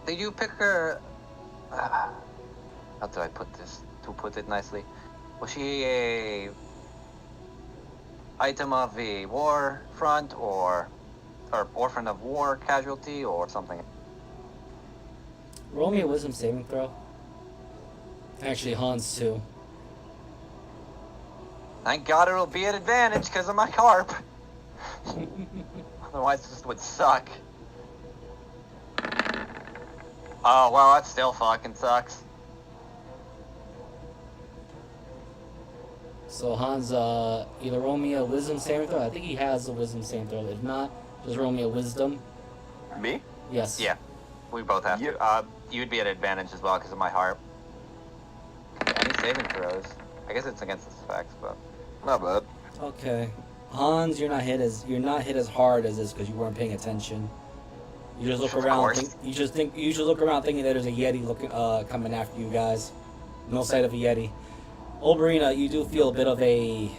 Did you pick her... how do I put this, to put it nicely? Was she a item of the war front, or orphan of war casualty, or something? Roll me a wisdom saving throw. Actually, Hans too. Thank God it'll be an advantage because of my carp. Otherwise it just would suck. Oh, well, that still fucking sucks. So Hans, either roll me a wisdom saving throw. I think he has a wisdom saving throw. If not, just roll me a wisdom. Me? Yes. Yeah, we both have to. You'd be at advantage as well because of my harp. Any saving throws? I guess it's against the specs, but Not bad. Okay. Hans, you're not hit as hard as this because you weren't paying attention. You just look Of around. course. You just look around thinking that there's a Yeti looking coming after you guys. No sight of a Yeti. Oberia, you do feel a bit of a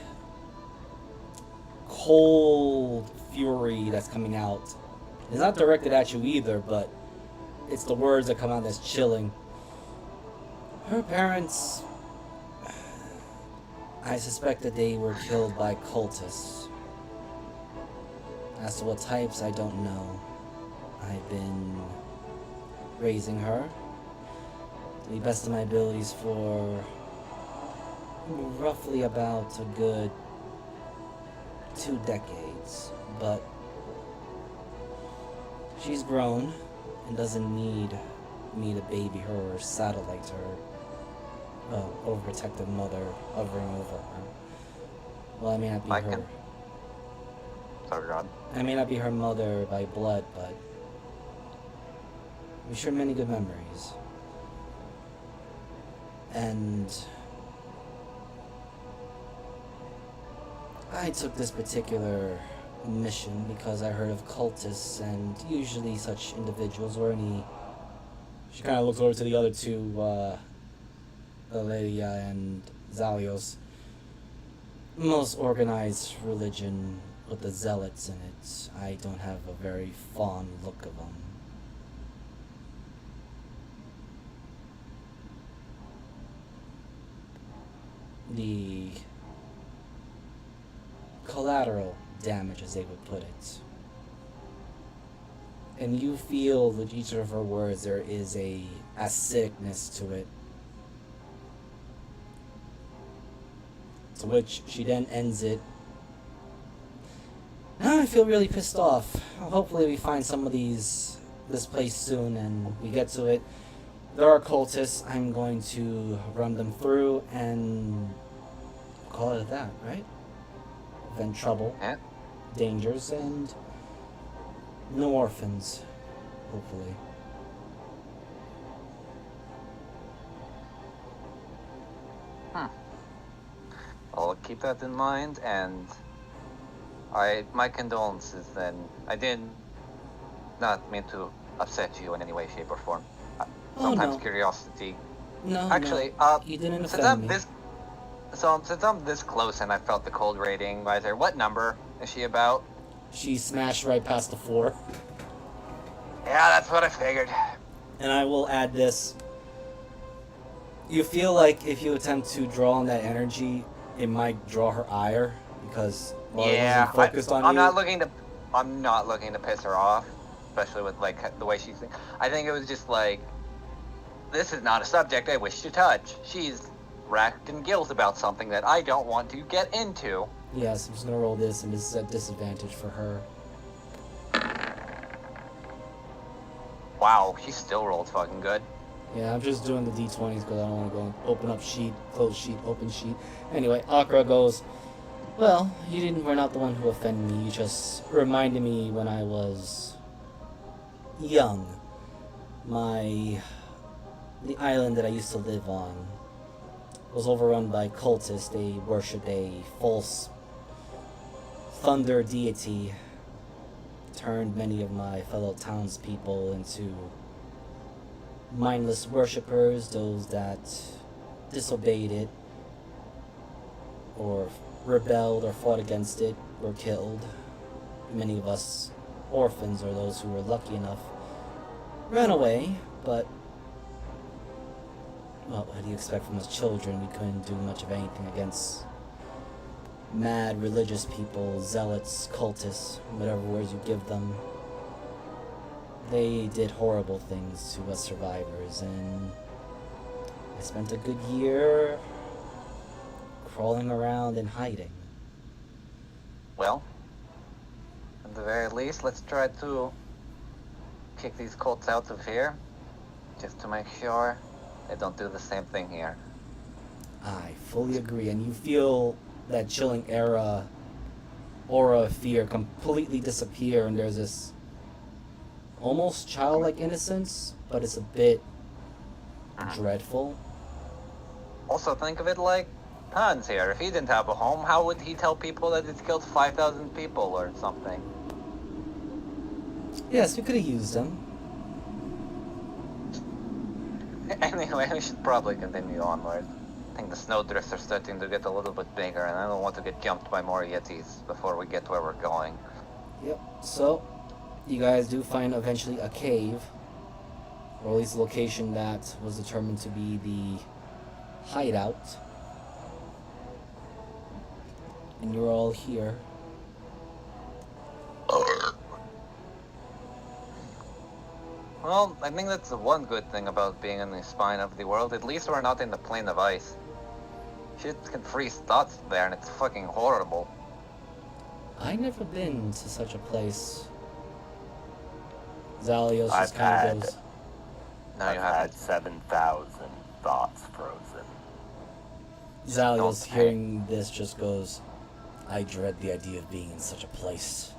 cold fury that's coming out. It's not directed at you either, but it's the words that come out that's chilling. Her parents, I suspect that they were killed by cultists. As to what types, I don't know. I've been raising her to the best of my abilities for roughly about a good 2 decades, but she's grown and doesn't need me to baby her or satellite her, overprotective mother hovering over her. Well, I may not be her. sorry, God. I may not be her mother by blood, but we share many good memories. And I took this particular mission because I heard of cultists, and usually such individuals or any... She kind of looks over to the other two, Valeria and Zalios. Most organized religion with the zealots in it. I don't have a very fond look of them. The collateral damage, as they would put it. And you feel with each of her words there is a acidicness to it. To which she then ends it. Now I feel really pissed off. Hopefully we find some of this place soon and we get to it. There are cultists. I'm going to run them through and call it that, right? Then trouble, Yeah. dangers, and no orphans, hopefully. I'll keep that in mind, and my condolences then. I did not mean to upset you in any way, shape, or form. Sometimes no. curiosity. No, Actually, you didn't since offend me. since I'm this close and I felt the cold rating, right there, what number is she about? She smashed right past the 4. Yeah, that's what I figured. And I will add this. You feel like if you attempt to draw on that energy, it might draw her ire because while it Yeah, wasn't focused on I'm you. not looking to piss her off, especially with like the way she's. I think it was just like, this is not a subject I wish to touch. She's racked in guilt about something that I don't want to get into. Yes, I'm just gonna roll this, and this is a disadvantage for her. Wow, she still rolled fucking good. Yeah, I'm just doing the d20s because I don't want to go open up sheet, close sheet, open sheet. Anyway, Akra goes, well, were not the one who offended me. You just reminded me when I was young. The island that I used to live on was overrun by cultists. They worshipped a false thunder deity, turned many of my fellow townspeople into mindless worshippers. Those that disobeyed it or rebelled or fought against it were killed. Many of us orphans, or those who were lucky enough, ran away, but well, what do you expect from us children? We couldn't do much of anything against mad religious people, zealots, cultists, whatever words you give them. They did horrible things to us survivors, and I spent a good year crawling around and hiding. Well, at the very least, let's try to kick these cults out of here, just to make sure they don't do the same thing here. I fully agree, and you feel that chilling aura of fear completely disappear, and there's this almost childlike innocence, but it's a bit dreadful. Also, think of it like Hans here. If he didn't have a home, how would he tell people that he's killed 5,000 people or something? Yes, we could have used them. Anyway, we should probably continue onward. I think the snowdrifts are starting to get a little bit bigger, and I don't want to get jumped by more yetis before we get where we're going. Yep, so you guys do find eventually a cave, or at least a location that was determined to be the hideout. And you're all here. Well, I think that's the one good thing about being in the spine of the world. At least we're not in the plane of ice. Shit can freeze thoughts there, and it's fucking horrible. I've never been to such a place. Zalios I've just kind of had- goes, No, I've you had haven't. 7,000 thoughts frozen. Zalios Don't panic. hearing this just goes, I dread the idea of being in such a place.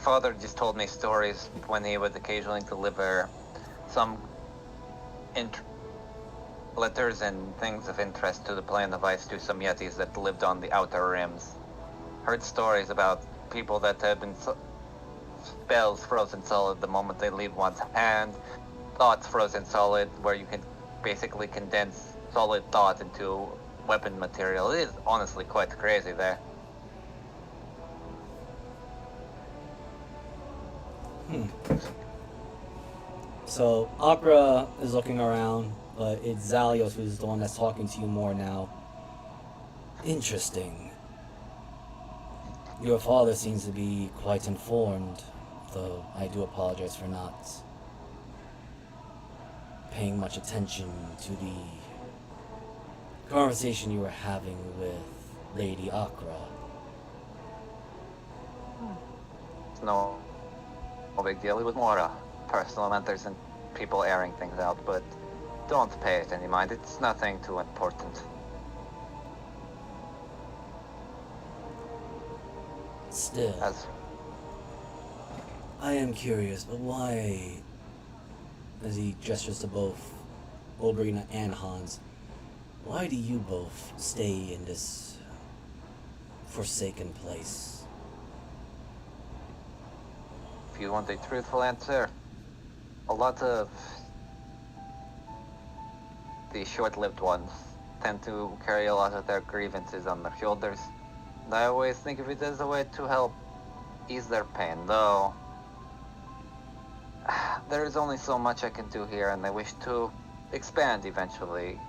Father just told me stories when he would occasionally deliver some letters and things of interest to the plane of ice to some yetis that lived on the outer rims. Heard stories about people that have been spells frozen solid the moment they leave one's hand, thoughts frozen solid where you can basically condense solid thought into weapon material. It is honestly quite crazy there. So Akra is looking around, but it's Zalios who's the one that's talking to you more now. Interesting. Your father seems to be quite informed, though I do apologize for not paying much attention to the conversation you were having with Lady Akra. It's no big deal. It was more personal matters and people airing things out, but don't pay it any mind. It's nothing too important. Still, As I am curious, but why, as he gestures to both Oberia and Hans, why do you both stay in this forsaken place? if you want a truthful answer, a lot of the short-lived ones tend to carry a lot of their grievances on their shoulders. And I always think of it as a way to help ease their pain, though there is only so much I can do here, and I wish to expand eventually.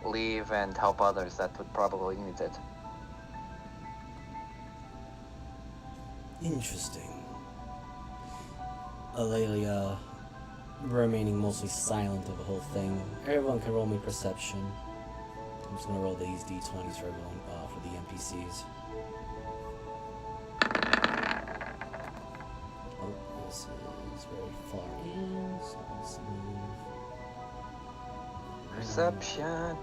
Leave and help others that would probably need it. Interesting. Aurelia remaining mostly silent of the whole thing. Everyone can roll me perception. I'm just gonna roll these d20s for everyone, for the NPCs. Oh, this is very far in, so let's move. Perception.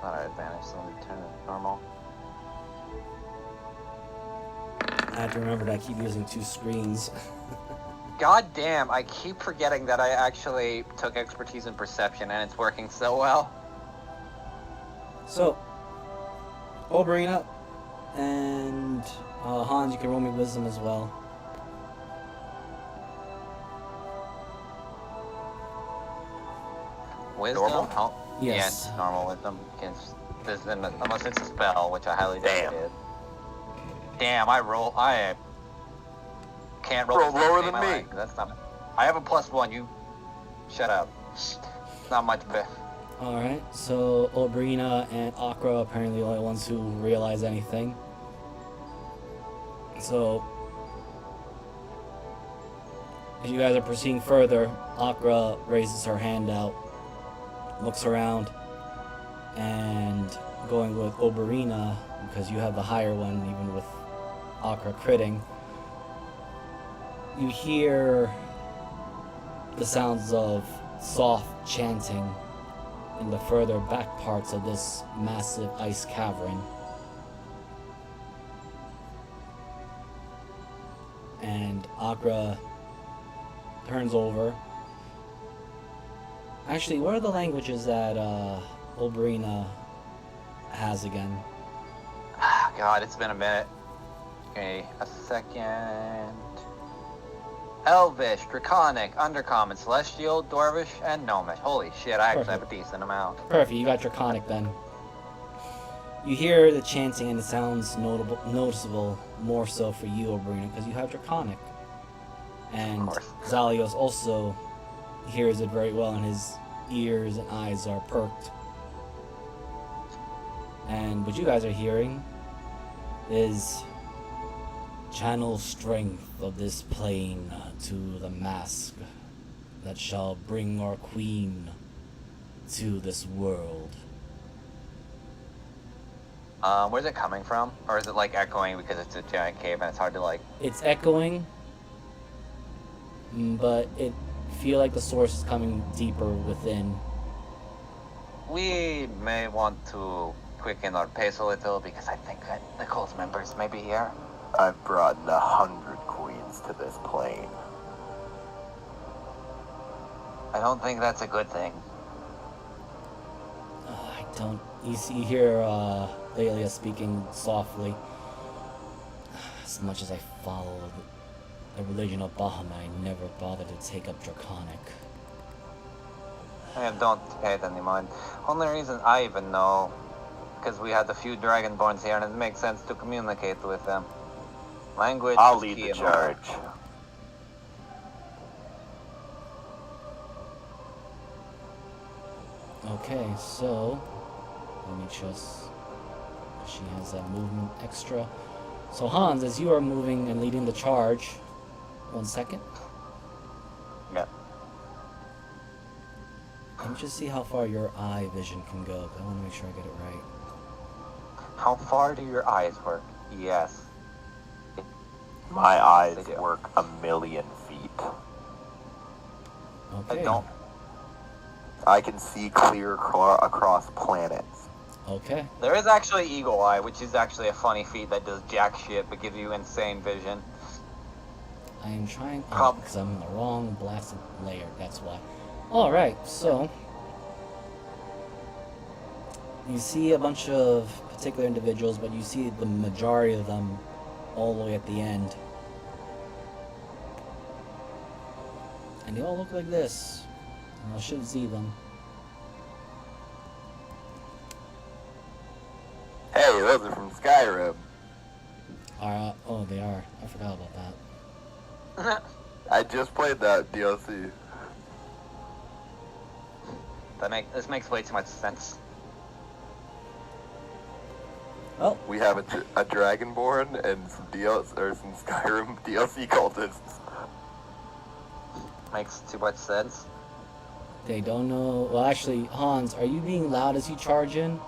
Not an advantage, so let me turn it normal. I have to remember that I keep using 2 screens. God damn, I keep forgetting that I actually took expertise in perception and it's working so well. So, Oberia and Hans, you can roll me wisdom as well. Wisdom? Normal? Oh, Yes. Yeah, normal wisdom. Unless it's a spell, which I highly doubt Damn. it is. Damn, I can't roll Roll the same lower game than I me. like. That's not. I have a +1. You shut up. Not much better. Alright, so Oberia and Akra apparently the only ones who realize anything. So, as you guys are proceeding further, Akra raises her hand out, looks around, and going with Oberia, because you have the higher one, even with Akra critting, you hear the sounds of soft chanting in the further back parts of this massive ice cavern. And Akra turns over. Actually, what are the languages that Oberia has again? God, it's been a minute. Okay, a second. Elvish, Draconic, Undercommon, Celestial, Dwarvish, and Gnomish. Holy shit, I actually have a decent amount. Perfect, you got Draconic then. You hear the chanting and it sounds noticeable more so for you, Oberia, because you have Draconic. And Of course. Zalios also hears it very well and his ears and eyes are perked. And what you guys are hearing is channel strength of this plane to the mask that shall bring our queen to this world. Where's it coming from? Or is it like echoing because it's a giant cave and it's hard to like... It's echoing, but it feel like the source is coming deeper within. We may want to quicken our pace a little because I think that Nicole's members may be here. I've brought 100 queens to this plane. I don't think that's a good thing. I don't. You hear Lelia speaking softly. As much as I followed the religion of Bahamut, I never bothered to take up Draconic. I don't pay it any mind. Only reason I even know, because we had a few Dragonborns here and it makes sense to communicate with them. Language I'll is lead key the in all that. charge. Okay, so let me just. She has that movement extra. So Hans, as you are moving and leading the charge, 1 second. Yeah. Let me just see how far your eye vision can go. I want to make sure I get it right. How far do your eyes work? Yes. My eyes They do. work 1,000,000 feet. Okay. I don't. I can see clear across planets. Okay. There is actually Eagle Eye, which is actually a funny feat that does jack shit but gives you insane vision. I am trying. Prob- Because I'm in the wrong blasted layer. That's why. Alright, so. You see a bunch of particular individuals, but you see the majority of them all the way at the end. And they all look like this. And I should see them. Hey, those are from Skyrim. Oh, they are. I forgot about that. I just played that DLC. This makes way too much sense. Oh, We have a Dragonborn and some some Skyrim DLC cultists. Makes too much sense. they don't know. Well, actually, Hans, are you being loud as you charge in?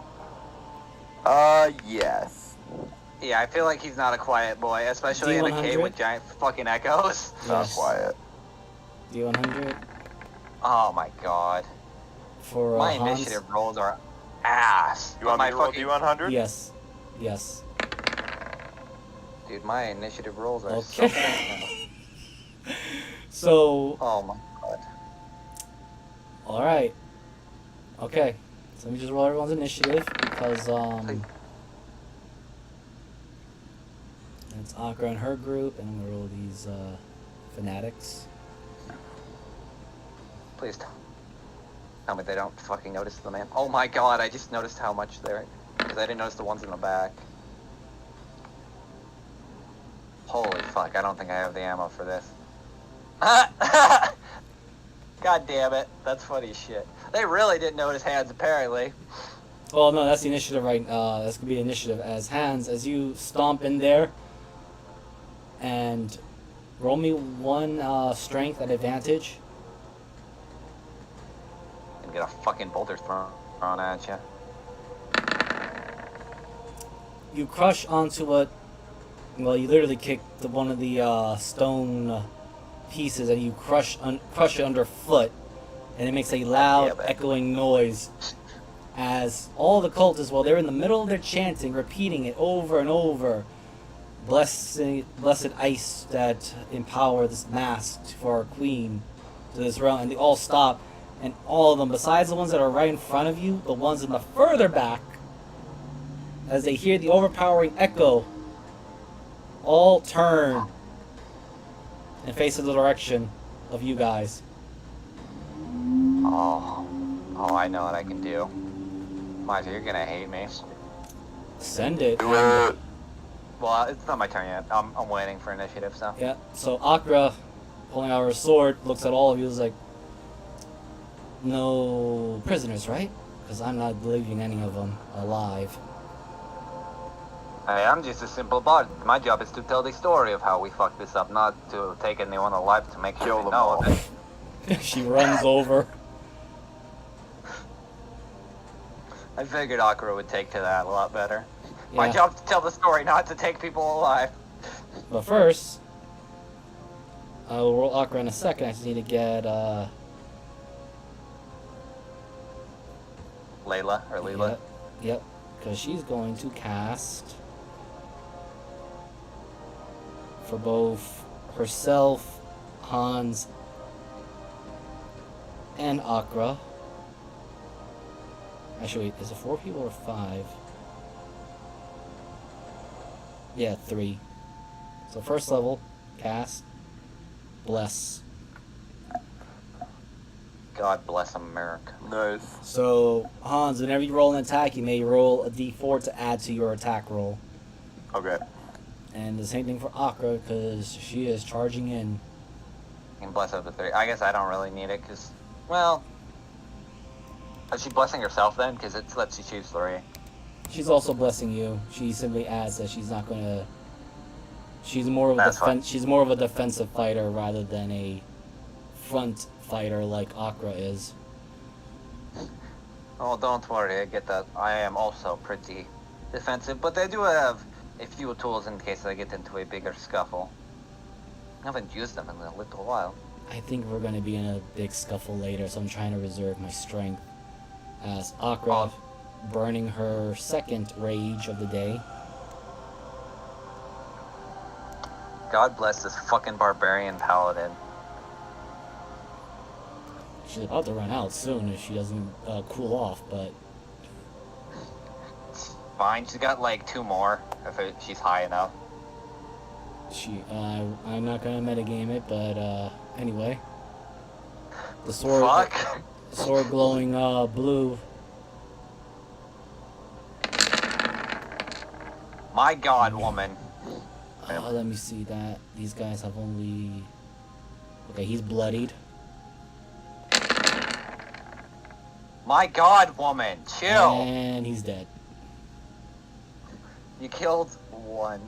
Yes. Yeah, I feel like he's not a quiet boy, especially in a cave D100? with giant fucking echoes. Not Yes. quiet. D100 Oh my god. for My Hans? initiative rolls are ass. You want my me to roll fucking D100? Yes. Yes. Dude, my initiative rolls are Okay. so bad. So, Oh my god. alright. Okay. So let me just roll everyone's initiative because, Please. it's Akra and her group, and I'm gonna roll these, fanatics. Please tell me they don't fucking notice the man. Oh my god, I just noticed how much they're... Because I didn't notice the ones in the back. Holy fuck, I don't think I have the ammo for this. God damn it, that's funny as shit. They really didn't notice hands, apparently. Oh no, that's the initiative right, that's gonna be the initiative as Hans, as you stomp in there, and roll me one, strength at advantage. And get a fucking boulder thrown at you. You crush onto what, well, you literally kick one of the, stone pieces, and you crush it underfoot, and it makes a loud, damn it. echoing noise. As all the cultists, while they're in the middle of their chanting, repeating it over and over, blessed ice that empower this mask for our queen to this realm, and they all stop, and all of them, besides the ones that are right in front of you, the ones in the further back, as they hear the overpowering echo, all turn and face in the direction of you guys. Oh, I know what I can do. Miser, you're gonna hate me. Send it. Do it. Well, it's not my turn yet. I'm waiting for initiative, so. Yeah, so Akra, pulling out her sword, looks at all of you and is like, no prisoners, right? Because I'm not leaving any of them alive. Hey, I'm just a simple bard. My job is to tell the story of how we fucked this up, not to take anyone alive to make sure Kill they them know all. of it. She runs over. I figured Akra would take to that a lot better. My Yeah. job's to tell the story, not to take people alive. But first, I will roll Akra in a second. I just need to get, Layla, or Leela. Yep, because she's going to cast for both herself, Hans, and Akra. Actually, wait, is it 4 people or 5? Yeah, 3. So first level, cast, bless. God bless America. Nice. So, Hans, whenever you roll an attack, you may roll a d4 to add to your attack roll. Okay. And the same thing for Akra, because she is charging in. And bless up to 3. I guess I don't really need it, because, well... Is she blessing herself then? Because it lets you choose 3. She's also blessing you. She simply adds that she's not gonna. She's more of a That's fine. She's more of a defensive fighter rather than a front fighter like Akra is. Oh, don't worry, I get that. I am also pretty defensive, but I do have a few tools in case I get into a bigger scuffle. I haven't used them in a little while. I think we're gonna be in a big scuffle later, so I'm trying to reserve my strength. As Akra, burning her second rage of the day. God bless this fucking barbarian paladin. She's about to run out soon if she doesn't cool off, but Fine, she's got like 2 more, if she's high enough. I'm not gonna metagame it, but anyway. The sword, Fuck! sword glowing blue. My god, woman. Let me see that. These guys have only... Okay, he's bloodied. My god, woman, chill! And he's dead. You killed one.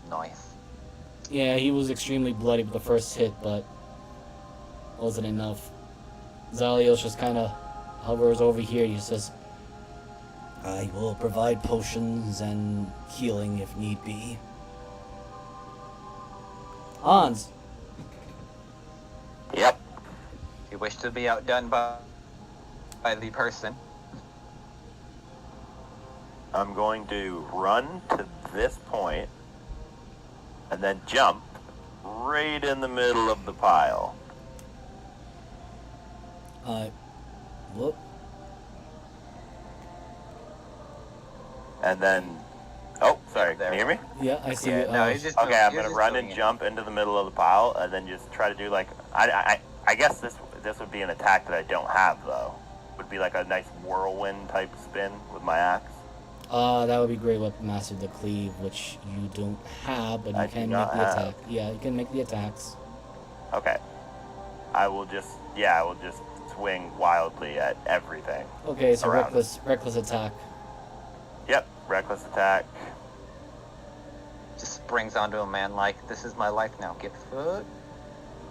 Nice. Yeah, he was extremely bloody with the first hit, but wasn't enough. Zalios just kind of hovers over here. He says, I will provide potions and healing if need be. Hans. Yep. You wish to be outdone by the person. I'm going to run to this point and then jump right in the middle of the pile. Whoop. And then, oh, sorry, There. can you hear me? Yeah, I see. Yeah, no, he's just Okay, I'm you're gonna just run doing and it. jump into the middle of the pile, and then just try to do like I guess this would be an attack that I don't have though. Would be like a nice whirlwind type spin with my axe. That would be great with Master the Cleave, which you don't have, but you I do can make not the have. attack. Yeah, you can make the attacks. Okay, I will just swing wildly at everything. Okay, so Around. reckless attack. Yep, reckless attack. Just springs onto a man like, this is my life now, get food.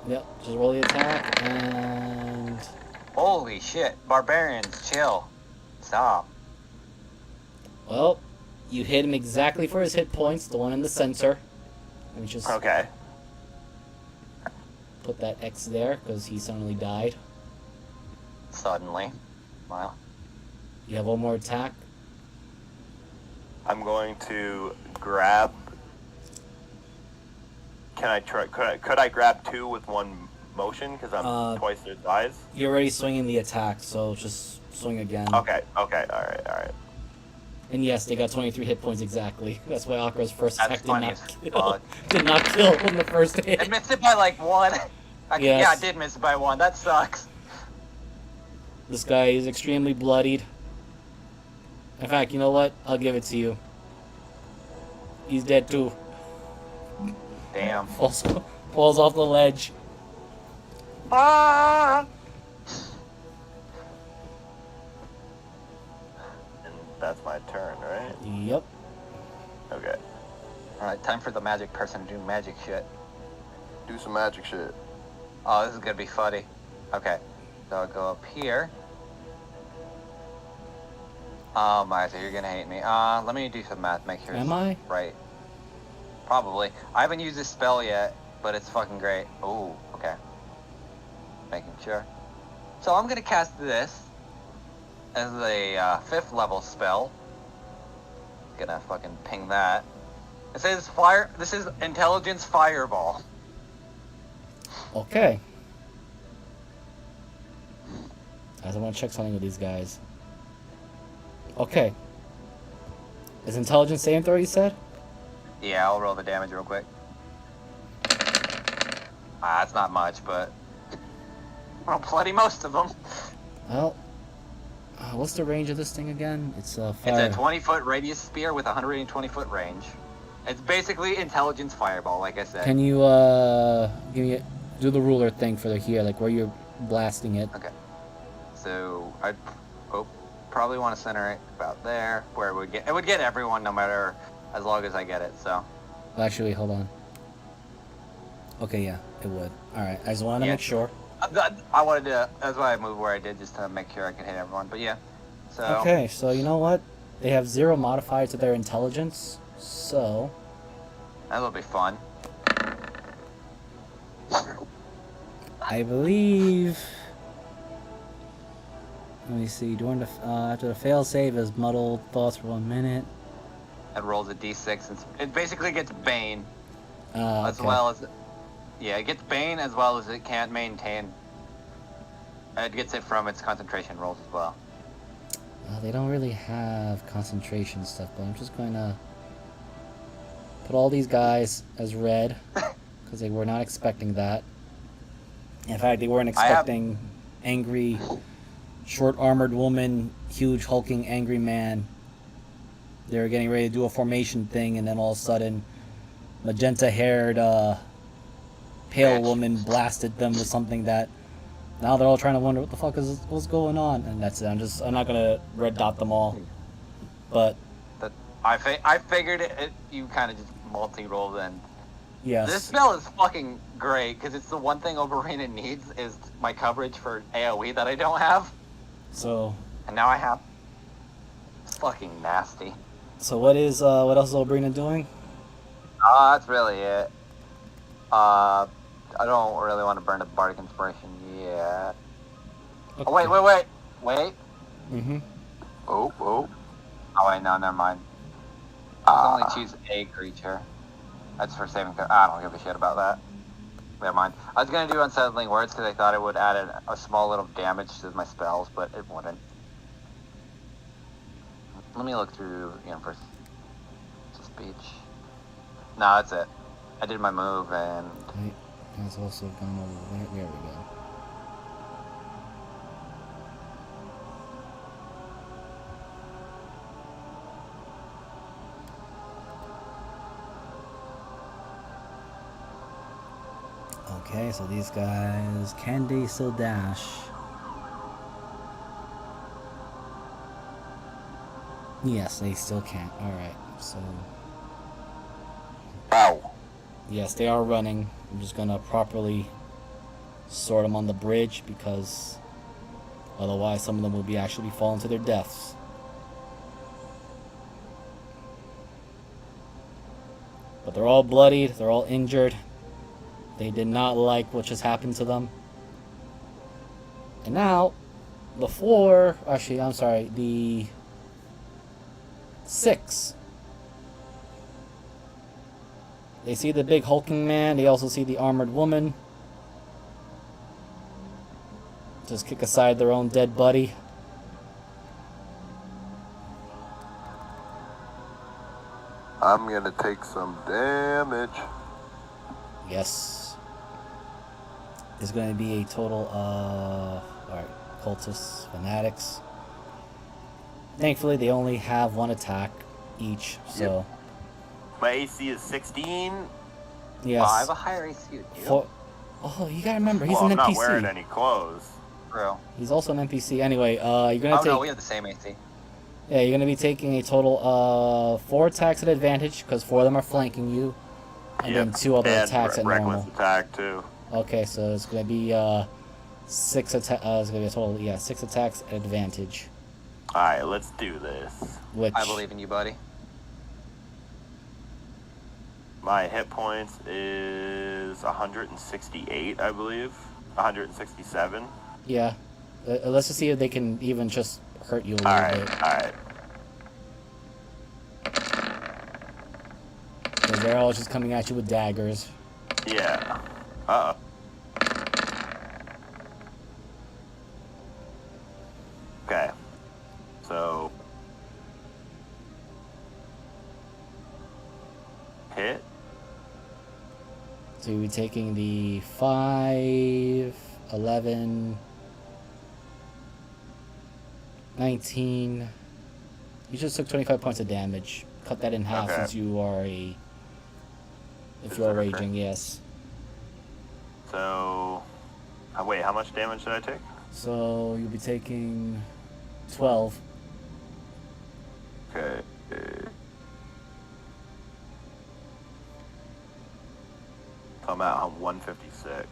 Yep, just roll the attack and Holy shit, barbarians, chill. Stop. well, you hit him exactly for his hit points, the one in the center. Let me just Okay. put that X there because he suddenly died. Suddenly. Wow. You have one more attack. I'm going to grab. Can I try? Could I grab two with one motion? Because I'm twice their size. You're already swinging the attack, so just swing again. Okay. Okay. All right. And yes, they got 23 hit points exactly. That's why Akra's first That's attack did funny not as kill. fuck. Did not kill in the first I hit. missed it by like one. Yes. Yeah, I did miss it by one. That sucks. This guy is extremely bloodied. In fact, you know what? I'll give it to you. He's dead too. Damn. Falls off the ledge. Ah! And that's my turn, right? Yep. Okay. Alright, time for the magic person to do magic shit. Do some magic shit. Oh, this is gonna be funny. Okay, so I'll go up here. Oh my, so you're gonna hate me. Let me do some math, make sure Am it's I? right. Probably. I haven't used this spell yet, but it's fucking great. Oh, okay. Making sure. So I'm gonna cast this as a 5th level spell. Gonna fucking ping that. It says fire. This is intelligence fireball. Okay. I just want to check something with these guys. Okay. Is intelligence saving throw, you said? Yeah, I'll roll the damage real quick. That's not much, but well, plenty most of them. Well, what's the range of this thing again? It's fire. It's a 20-foot radius spear with a 120-foot range. It's basically intelligence fireball, like I said. Can you do the ruler thing for the here, like where you're blasting it? Okay. So I'd probably want to center it about there, where it would get everyone, no matter, as long as I get it. So Actually, hold on. Okay, yeah, it would. All right, I just wanted to Yeah. make sure. I wanted to. That's why I moved where I did, just to make sure I could hit everyone. But yeah. So Okay, so you know what? They have 0 modifier to their intelligence, so that'll be fun. I believe. Let me see. During the after the fail save is muddled thoughts for 1 minute. It rolls a d6, and it basically gets Bane as Okay. well as. Yeah, it gets Bane as well as it can't maintain. It gets it from its concentration rolls as well. They don't really have concentration stuff, but I'm just going to put all these guys as red because they were not expecting that. In fact, they weren't expecting angry, short-armored woman, huge hulking angry man. They were getting ready to do a formation thing, and then all of a sudden, magenta-haired, pale Bitch. woman blasted them with something that Now they're all trying to wonder what the fuck is what's going on, and that's it. I'm not gonna red dot them all, but I figured you kind of just multi-rolled, and yes, this spell is fucking great because it's the one thing Oberia needs is my coverage for AOE that I don't have, so and now I have. It's fucking nasty. so what else is Oberia doing? That's really it. I don't really want to burn a Bardic Inspiration yet. Okay. Oh, wait. Mm-hmm. Oh. Oh, wait, no, never mind. I can only choose a creature. That's for saving. I don't give a shit about that. Never mind. I was going to do Unsettling Words because I thought it would add a small little damage to my spells, but it wouldn't. Let me look through first speech. No, that's it. I did my move and... Wait, that's also gone over there. There we go. Okay, so these guys, can they still dash? Yes, they still can. Alright, so... Wow. Yes, they are running. I'm just gonna properly sort them on the bridge because otherwise some of them will be actually falling to their deaths. But they're all bloodied, they're all injured. They did not like what just happened to them. And now, the 6. They see the big hulking man, they also see the armored woman. Just kick aside their own dead buddy. I'm gonna take some damage. Yes. There's going to be a total of... Alright, cultists, fanatics. Thankfully, they only have one attack each, so... Yep. My AC is 16. Yes. I have a higher AC than you. Oh, you gotta remember, he's Well, an I'm NPC. not wearing any clothes. True. He's also an NPC. Anyway, you're gonna take... no, we have the same AC. Yeah, you're gonna be taking a total of 4 attacks at advantage, because 4 of them are flanking you. And then 2 other attacks at reckless normal. attack too. Okay, so it's gonna be 6 it's gonna be a total, 6 attacks at advantage. Alright, let's do this. Which... I believe in you, buddy. My hit points is 168, I believe. 167. Yeah. Let's just see if they can even just hurt you a little bit. Alright. Because they're all just coming at you with daggers. Yeah. Uh-oh. Okay. So... hit. So you'll be taking the 5, 11, 19. You just took 25 points of damage. Cut that in half since you are a... If you're raging, yes. So... wait, how much damage did I take? So you'll be taking 12. Okay. So I'm at 156.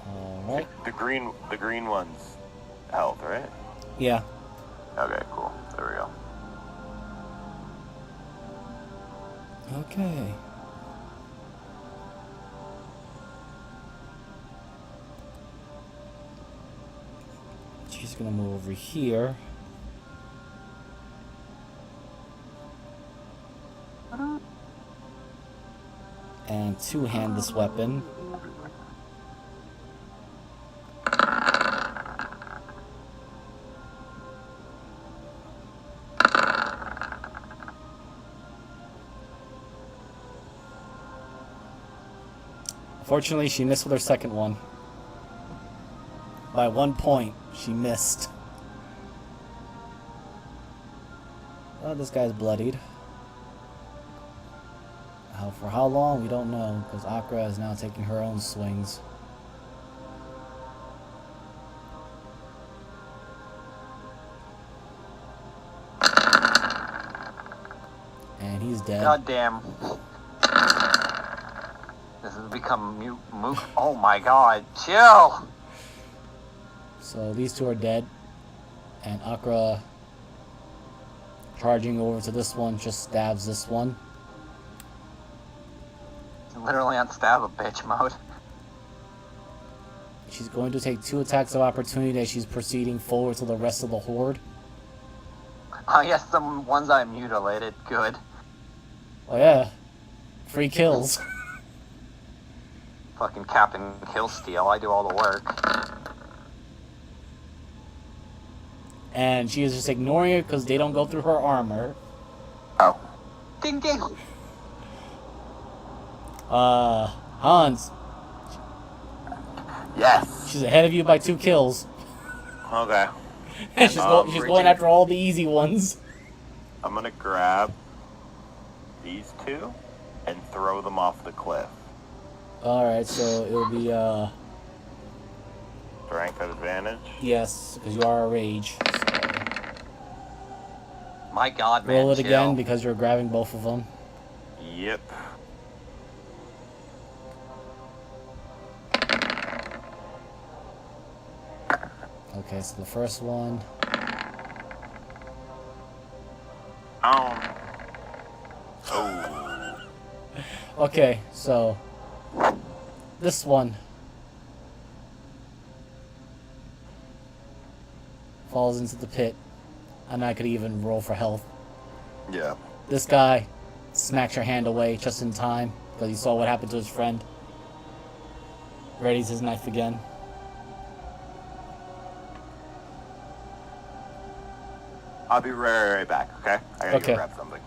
Alright. The green one's health, right? Yeah. Okay, cool. There we go. Okay. She's gonna move over here. And two-hand this weapon. Fortunately, she missed with her second one. By 1 point, she missed. Oh, this guy's bloodied. For how long, we don't know, because Akra is now taking her own swings. he's dead. Goddamn. This has become moot. Oh my god, chill! So these two are dead. And Akra, charging over to this one, just stabs this one. It's literally on stab a bitch mode. She's going to take 2 attacks of opportunity as she's proceeding forward to the rest of the horde. Oh yes, the ones I mutilated. Good. Oh yeah. Free kills. Fucking Captain Killsteel, I do all the work. And she is just ignoring it because they don't go through her armor. Ow. Ding ding! Hans, Yes. she's ahead of you by 2 kills. Okay. And she's going after all the easy ones. I'm gonna grab these 2 and throw them off the cliff. Alright, so it'll be, Strength at advantage. yes, because you are a rage. My god, man, Roll it chill. again because you're grabbing both of them. Yep. Okay, so the first one. Oh. Oh. Okay, so this one falls into the pit. I'm not gonna even roll for health. Yeah. This guy smacks your hand away just in time because he saw what happened to his friend. Readies his knife again. I'll be right back, okay? I gotta Okay. go grab something.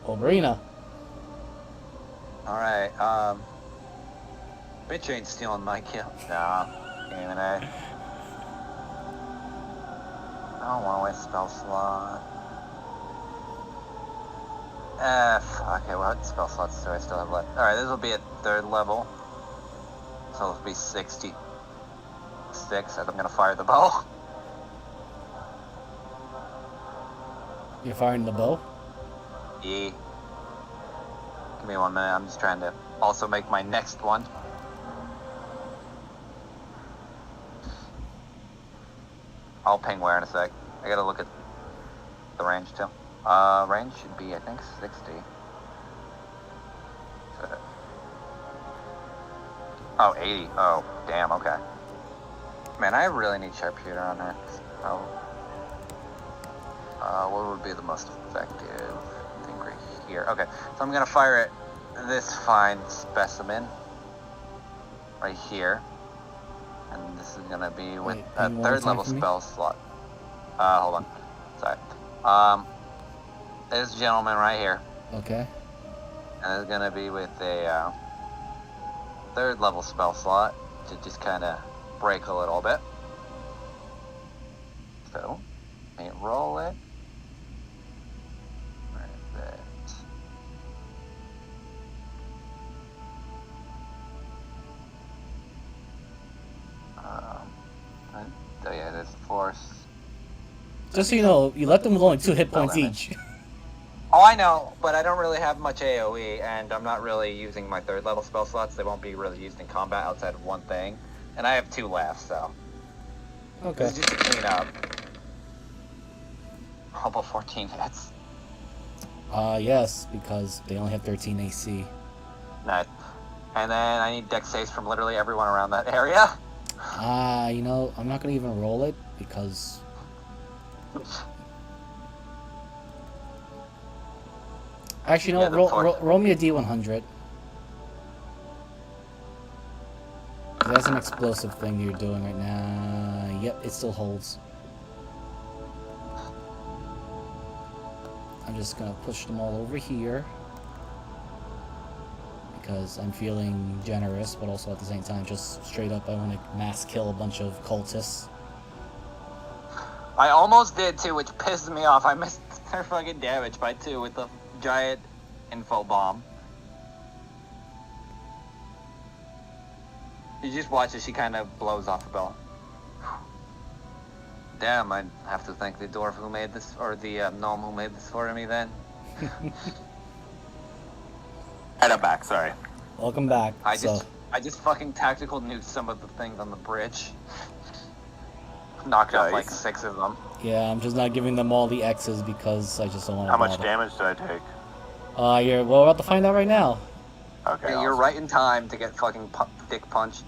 Oberia. Alright, bitch ain't stealing my kill. Nah, damn it. I don't want to waste spell slot. Okay, what spell slots do I still have left? Alright, this will be at 3rd level. So it'll be 66 as I'm gonna fire the bow. You're firing the bow? Yeah. Give me 1 minute, I'm just trying to also make my next one. I'll ping where in a sec. I gotta look at the range too. Range should be, I think, 60. Oh, 80. Oh, damn, okay. Man, I really need sharpshooter on her. Oh. What would be the most effective? I think right here. Okay, so I'm gonna fire at this fine specimen. Right here. And this is gonna be with Wait, a ping one 3rd time level for me? spell slot. Hold on. Sorry. This gentleman right here. Okay. And it's gonna be with a 3rd level spell slot to just kind of break a little bit. So, let me roll it. Where is it? Oh yeah, there's force. Just so you know, you left them with only 2 hit points damage. each. Oh, I know, but I don't really have much AoE, and I'm not really using my 3rd level spell slots. They won't be really used in combat outside of one thing. And I have 2 left, so. Okay. This is just to clean up. About 14 hits. Yes, because they only have 13 AC. Nice. And then I need dex saves from literally everyone around that area. You know, I'm not gonna even roll it because actually, no. Yeah, Roll me a D100. That's an explosive thing you're doing right now. Yep, it still holds. I'm just gonna push them all over here because I'm feeling generous, but also at the same time, just straight up, I want to mass kill a bunch of cultists. I almost did too, which pissed me off. I missed their fucking damage by 2 with the giant info bomb. You just watch as she kind of blows off a bell. Damn, I'd have to thank the dwarf who made this, or the gnome who made this for me then. And I'm back, sorry. Welcome back. I just fucking tactical nuked some of the things on the bridge. Knocked out like Nice. 6 of them. Yeah, I'm just not giving them all the X's because I just don't want to. How much damage did I take? We're about to find out right now. Okay, Yeah, you're awesome. right in time to get fucking dick punched.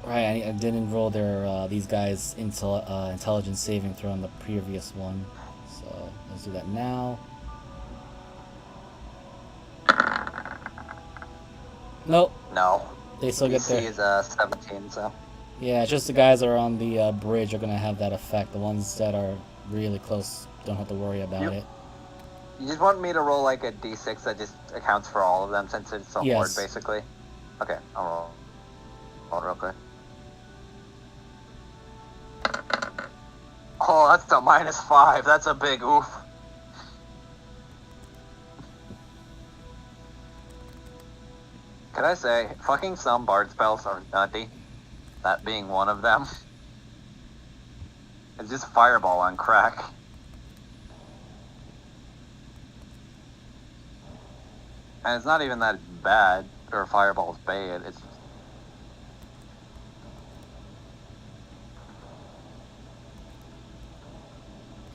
Right, I didn't roll their these guys' intelligence saving throw on the previous one, so let's do that now. Nope, No. they still get DC their. is 17, so. Yeah, it's just the guys that are on the bridge are gonna have that effect. The ones that are really close don't have to worry about Yep. it. You just want me to roll like a d6 that just accounts for all of them since it's a horde, Yes. basically? Okay, I'll roll. Roll real quick. Oh, that's the -5. That's a big oof. Can I say, fucking some bard spells are nutty. That being one of them. It's just fireball on crack. And it's not even that bad, or fireball's bad. It's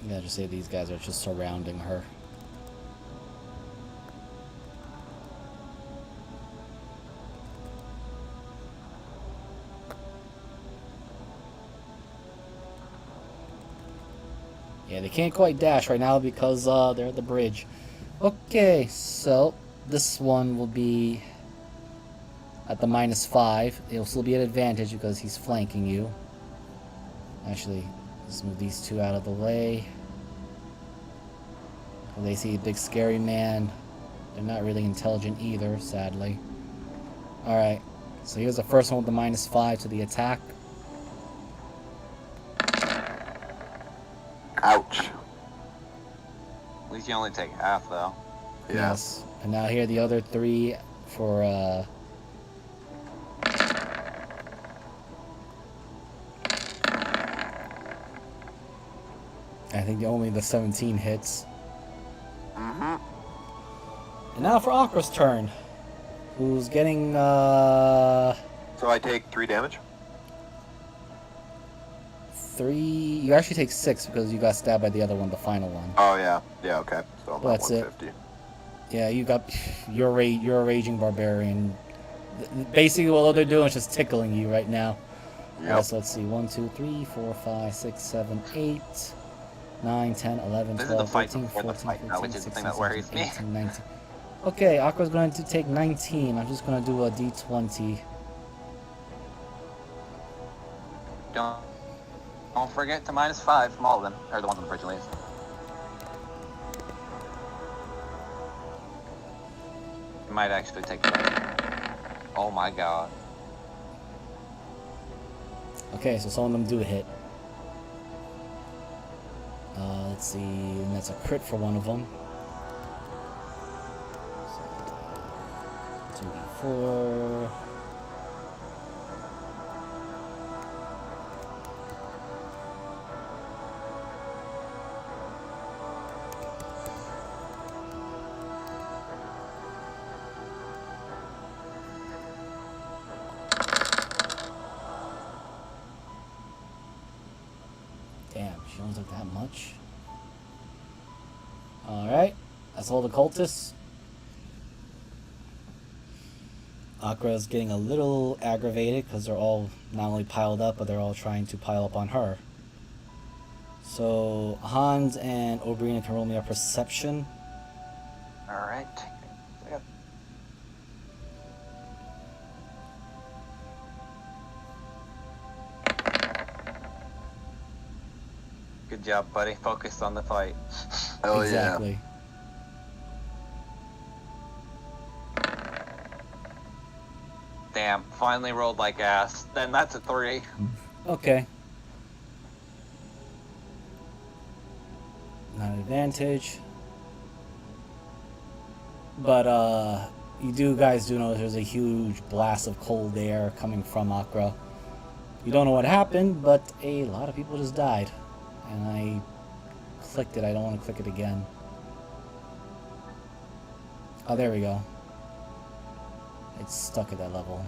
You gotta just say these guys are just surrounding her. Yeah, they can't quite dash right now because they're at the bridge. Okay, so this one will be at the -5. It'll still be an advantage because he's flanking you. Actually, let's move these two out of the way. Well, they see a big scary man. They're not really intelligent either, sadly. Alright, so here's the first one with the -5 to the attack. Ouch. at least you only take half though. Yeah. Yes. And now here are the other three for I think only the 17 hits. Mm-hmm. And now for Akra's turn. Who's getting So I take 3 damage? 3. You actually take 6 because you got stabbed by the other one, the final one. Oh yeah. Yeah. Okay. So I'm Well, at that's it. 150. Yeah, you're a raging barbarian. Basically, all they're doing is just tickling you right now. Yep. Alright, so let's see. 1, 2, 3, 4, 5, 6, 7, 8, 9, 10, 11, This is the 12, fight 13, before the 14, fight now, 15, which is the 16, thing that worries 17, me. 18, 19. Okay, Akra's going to take 19. I'm just going to do a d20. Don't forget to -5 from all of them, or the ones on the bridge at least. You might actually take that. Oh my god. Okay, so some of them do hit. Let's see, and that's a crit for one of them. 2d4. Damn, she only took that much. Alright, that's all the cultists. Akra's getting a little aggravated because they're all not only piled up, but they're all trying to pile up on her. So Hans and Oberia can roll me a perception. Alright. Good job, buddy. Focused on the fight. Hell Exactly. Damn, finally rolled like ass. Then that's a 3. Okay. Not an advantage. But you guys do know there's a huge blast of cold air coming from Akra. You don't know what happened, but a lot of people just died. And I clicked it. I don't want to click it again. Oh, there we go. It's stuck at that level.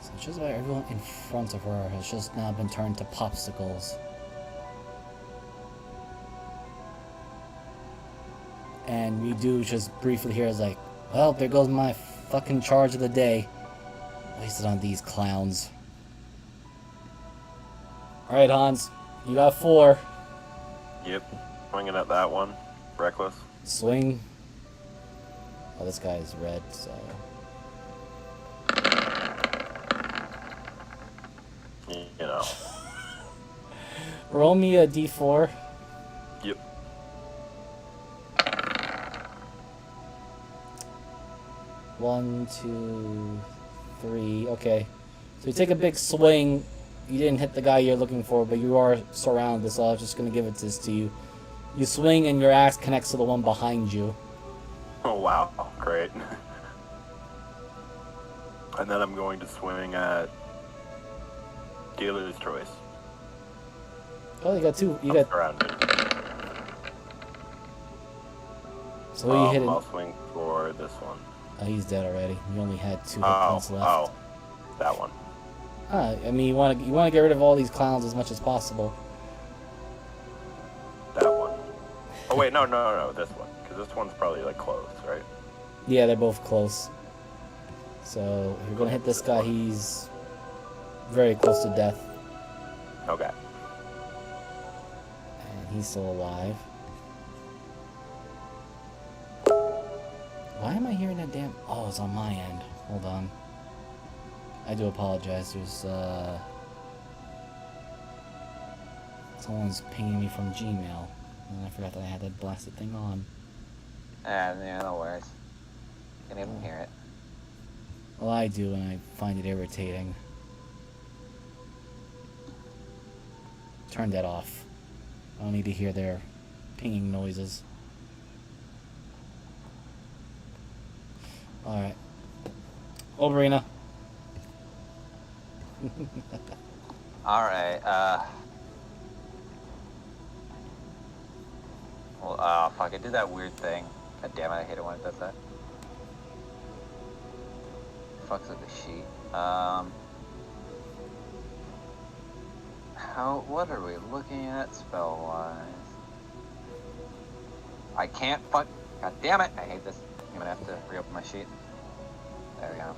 So just about everyone in front of her has just now been turned to popsicles. And we do just briefly hear is like, well, there goes my fucking charge of the day. Wasted on these clowns. Alright, Hans. You got 4. Yep. Swinging at that one. Reckless. Swing. Oh, this guy is red, so... You know. Roll me a d4. Yep. One, 2, 3. Okay. So you take a big swing. You didn't hit the guy you're looking for, but you are surrounded, so I was just going to give this to you. You swing and your axe connects to the one behind you. Oh, wow. Great. And then I'm going to swing at dealer's choice. Oh, you got 2. You got... Surrounded. So you hit it. I'll swing for this one. Oh, he's dead already. You only had 2 hit points left. Oh, that one. I mean, you want to get rid of all these clowns as much as possible. That one. Oh wait, no, this one, because this one's probably like close, right? Yeah, they're both close. So if you're gonna hit this guy, he's very close to death, Okay. and he's still alive. Why am I hearing that damn? Oh, it's on my end. Hold on. I do apologize. There's someone's pinging me from Gmail, and I forgot that I had that blasted thing on. Yeah, no worries. Can't even hear it. Well, I do, and I find it irritating. Turn that off. I don't need to hear their pinging noises. Alright. Oberia. Alright, well, fuck, I did that weird thing. God damn it, I hate it when it does that. Fucks up the sheet. What are we looking at spell-wise? I can't God damn it, I hate this. I'm gonna have to reopen my sheet. There we go.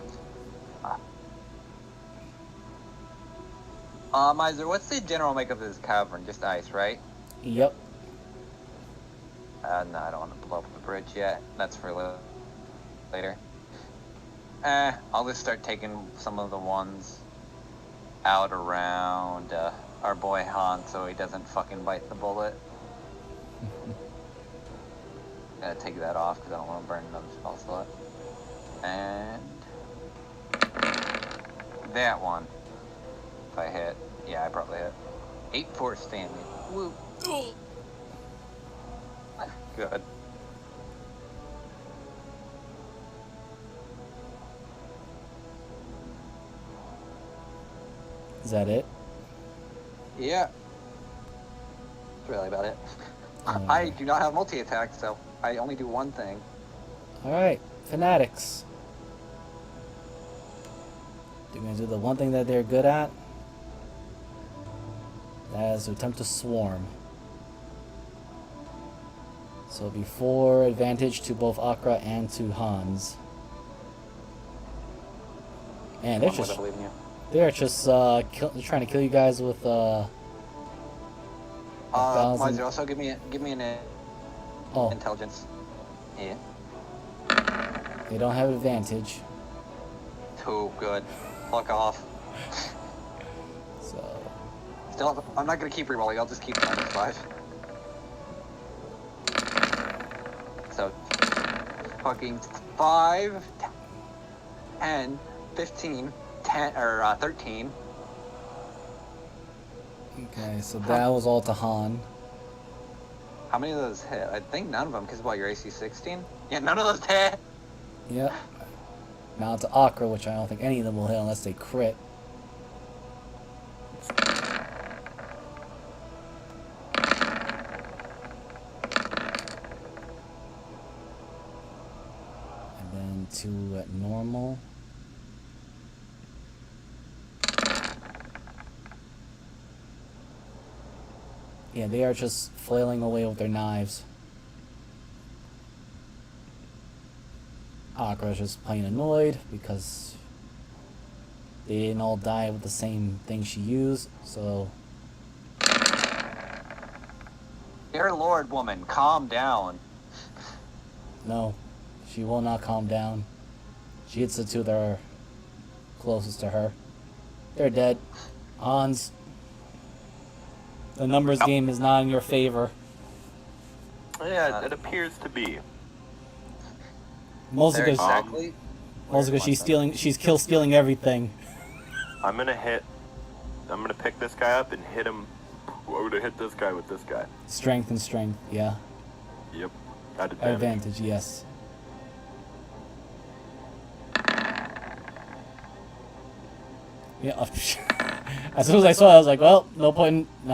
Miser, what's the general makeup of this cavern? Just ice, right? Yep. No, I don't want to blow up the bridge yet. That's for later. I'll just start taking some of the ones out around our boy Han so he doesn't fucking bite the bullet. Gotta take that off because I don't want to burn another spell slot. And that one. If I hit. Yeah, I probably hit. 8 force damage. Woo. Good. Is that it? Yeah. That's really about it. I do not have multi-attack, so I only do one thing. Alright, fanatics. They're gonna do the one thing that they're good at. That is to attempt to swarm. So it'll be 4 advantage to both Akra and to Hans. Man, they're just trying to kill you guys with Miser, also give me an Oh, intelligence. Yeah. they don't have advantage. Too good. Fuck off. So Still, I'm not gonna keep rerolling. I'll just keep -5. So, fucking 5, 10, 15, 10, or 13. okay, so that was all to Han. How many of those hit? I think none of them, because what, your AC 16? Yeah, none of those hit. Yep. Now to Akra, which I don't think any of them will hit unless they crit. And then to normal. Yeah, they are just flailing away with their knives. Akra's just plain annoyed because they didn't all die with the same thing she used, so... Dear Lord, woman, calm down. No, she will not calm down. She hits the two that are closest to her. They're dead. Hans, the numbers game is not in your favor. Yeah, it appears to be. Mozika's Exactly. she's kill stealing everything. I'm gonna pick this guy up and hit him. I'm gonna hit this guy with this guy. Strength and strength, yeah. Yep. At advantage. Advantage, yes. Yeah. As soon as I saw it, I was like, well, no point in,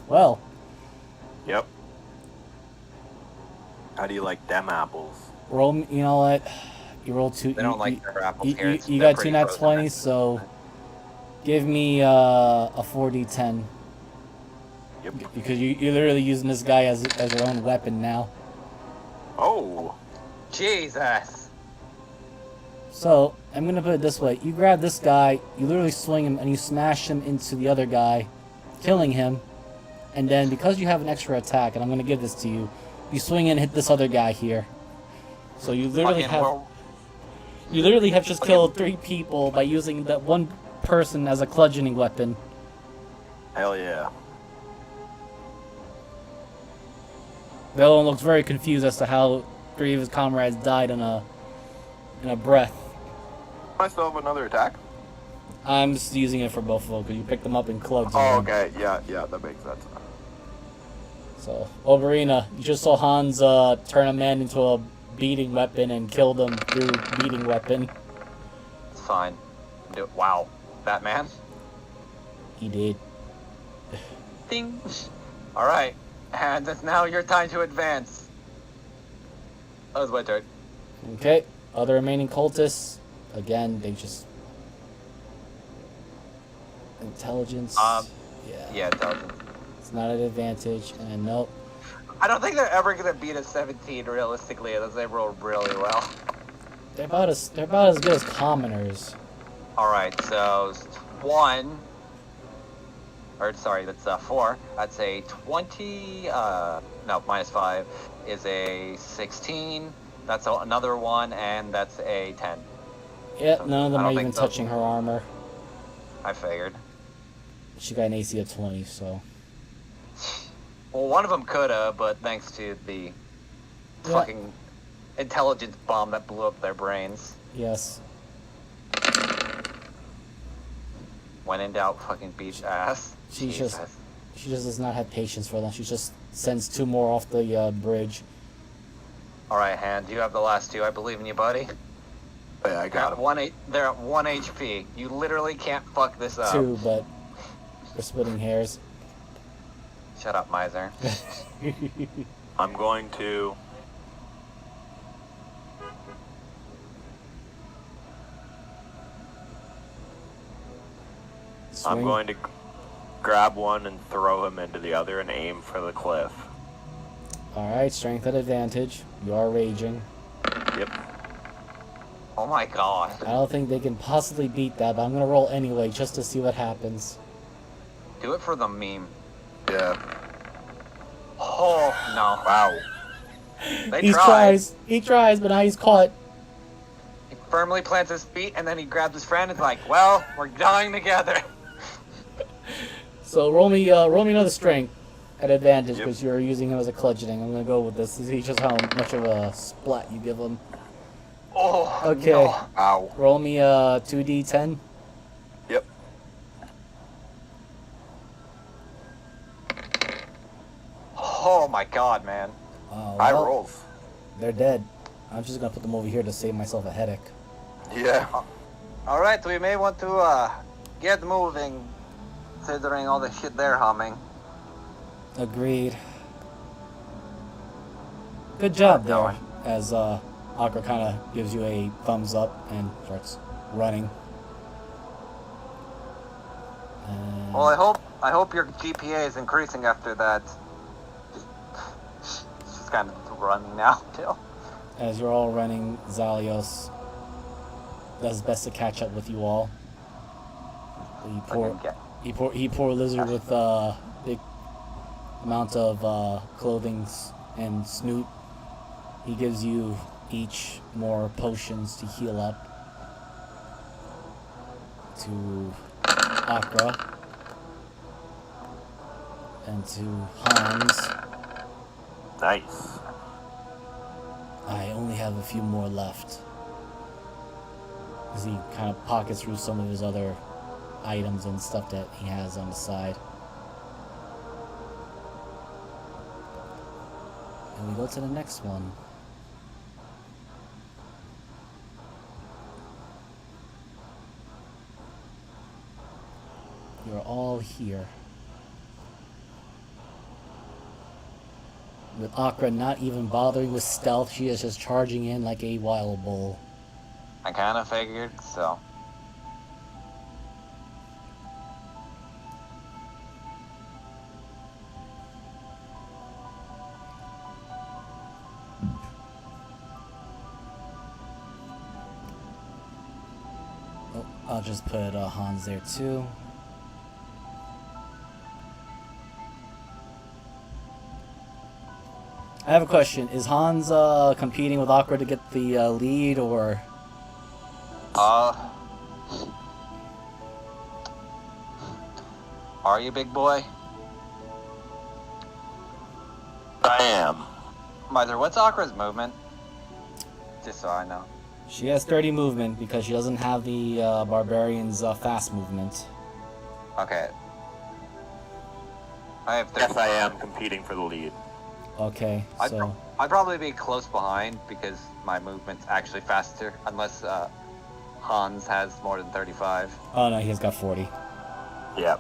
well. Yep. How do you like them apples? Roll, you know what? You roll two. They don't like their apples here. You They're got two pretty nat frozen. 20s, so give me a 4d10. Yep. Because you're literally using this guy as your own weapon now. Oh. Jesus. So, I'm gonna put it this way. You grab this guy, you literally swing him, and you smash him into the other guy, killing him. And then, because you have an extra attack, and I'm gonna give this to you, you swing and hit this other guy here. So you literally have just killed 3 people by using that one person as a bludgeoning weapon. Hell yeah. The other one looks very confused as to how 3 of his comrades died in a breath. I still have another attack? I'm just using it for both of them because you picked them up in clubs. Oh, okay. Yeah, that makes sense. So, Oberia, you just saw Hans turn a man into a beating weapon and killed him through beating weapon. It's fine. Wow. Batman? He did. Ding. Alright. And it's now your time to advance. That was my turn. Okay, other remaining cultists, again, they just... Intelligence. Yeah, intelligence. It's not an advantage, and nope. I don't think they're ever gonna beat a 17 realistically, unless they roll really well. They're about as good as commoners. Alright, so 1. Or sorry, that's 4. That's a 20. No, -5 is a 16. That's another 1, and that's a 10. Yep, none of them I are don't even think so. touching her armor. I figured. She got an AC of 20, so... Well, one of them coulda, but thanks to the fucking intelligence bomb that blew up their brains. Yes. When in doubt, fucking beat ass. She Jesus. just does not have patience for them. She just sends 2 more off the bridge. Alright, Hand, you have the last 2. I believe in you, buddy. Yeah, I got him. They're at 1 HP. You literally can't fuck this up. 2, but we're splitting hairs. Shut up, miser. I'm going to... I'm Swing. going to grab one and throw him into the other and aim for the cliff. Alright, strength at advantage. You are raging. Yep. Oh my god. I don't think they can possibly beat that, but I'm gonna roll anyway just to see what happens. Do it for the meme. Yeah. Oh, no. Wow. They tried. He tries, but now he's caught. He firmly plants his feet, and then he grabs his friend and is like, well, we're dying together. So roll me another strength at advantage Yep. because you're using him as a bludgeoning. I'm gonna go with this to see just how much of a splat you give him. Oh, Okay. no. Ow. Roll me 2d10. Yep. Oh my god, man. High Well, rolls. they're dead. I'm just gonna put them over here to save myself a headache. Yeah. Alright, we may want to get moving, considering all the shit they're humming. Agreed. Good job there. As Akra kind of gives you a thumbs up and starts running. And Well, I hope your GPA is increasing after that. She's kind of running now, too. as you're all running, Zalios does his best to catch up with you all. He poor lizard with big amount of clothing and snoot. He gives you each more potions to heal up. To Akra and to Hans. Nice. I only have a few more left. As he kind of pockets through some of his other items and stuff that he has on the side. And we go to the next one. You're all here. With Akra not even bothering with stealth, she is just charging in like a wild bull. I kind of figured, so. Oh, I'll just put Hans there too. I have a question. Is Hans competing with Akra to get the lead, or? Are you, big boy? I am. Miser, what's Akra's movement? Just so I know. She has 30 movement because she doesn't have the barbarian's fast movement. Okay. I have 30. Yes, I am competing for the lead. Okay, so I'd probably be close behind because my movement's actually faster, unless Hans has more than 35. oh no, he's got 40. Yep.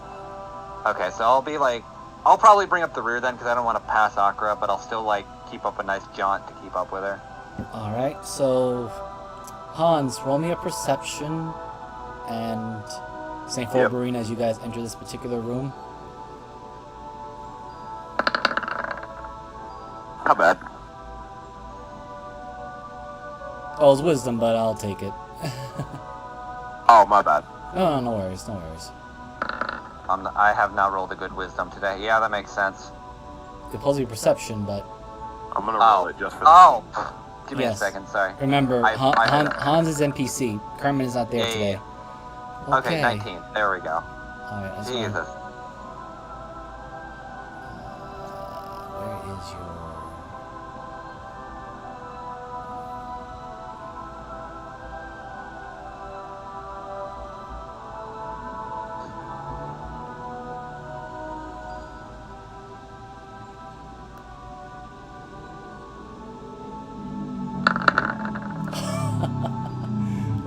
Okay, so I'll probably bring up the rear then because I don't want to pass Akra, but I'll still keep up a nice jaunt to keep up with her. All right, so Hans, roll me a perception and St. Fulberine as you guys enter this particular room. Not bad. Oh, it's wisdom, but I'll take it. Oh, my bad. No worries, no worries. I have not rolled a good wisdom today. Yeah, that makes sense. It pulls your perception, but I'm gonna roll it just for the Give me a second, sorry. remember, I heard that. Hans is NPC. Kermit is not there today. Okay, 19. There we go. Alright, I just wanna- Jesus. where is your...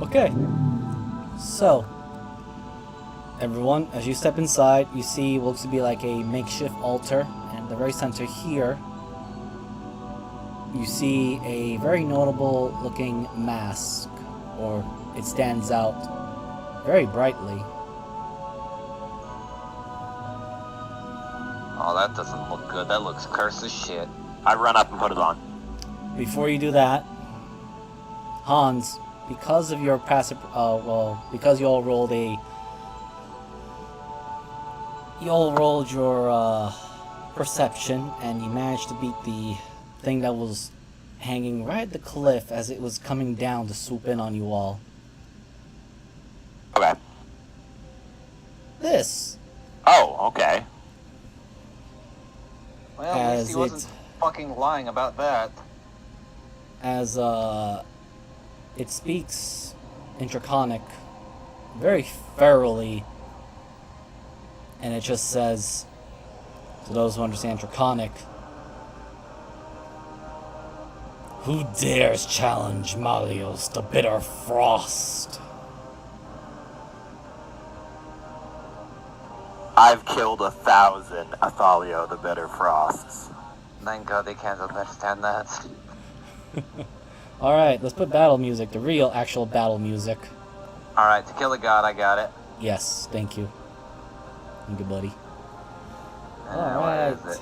Okay, so everyone, as you step inside, you see what looks to be like a makeshift altar, and at the very center here, you see a very notable looking mask, or it stands out very brightly. Oh, that doesn't look good. That looks cursed as shit. I run up and put it on. Before you do that, Hans, because of your passive, because you all rolled your perception, and you managed to beat the thing that was hanging right at the cliff as it was coming down to swoop in on you all. Okay. This, Oh, okay. Well, at least As he wasn't fucking lying about that. as it speaks in Draconic very thoroughly, and it just says, to those who understand Draconic, Who dares challenge Malios, the bitter frost? I've killed 1,000 Athalio the Bitter Frosts. Thank God they can't understand that. Alright, let's put battle music, the real, actual battle music. Alright, to kill a god, I got it. Yes, thank you. Thank you, buddy. What Alright. is it?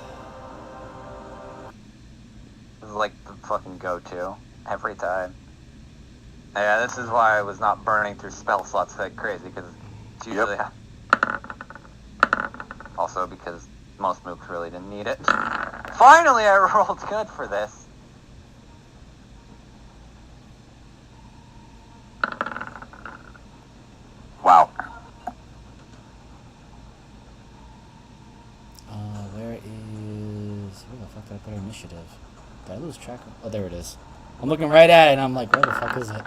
This is like the fucking go-to. Every time. Yeah, this is why I was not burning through spell slots like crazy, because it's usually... Also because most mooks really didn't need it. Finally, I rolled good for this. Wow. Where the fuck did I put our initiative? Did I lose track of? Oh, there it is. I'm looking right at it and I'm like, where the fuck is it?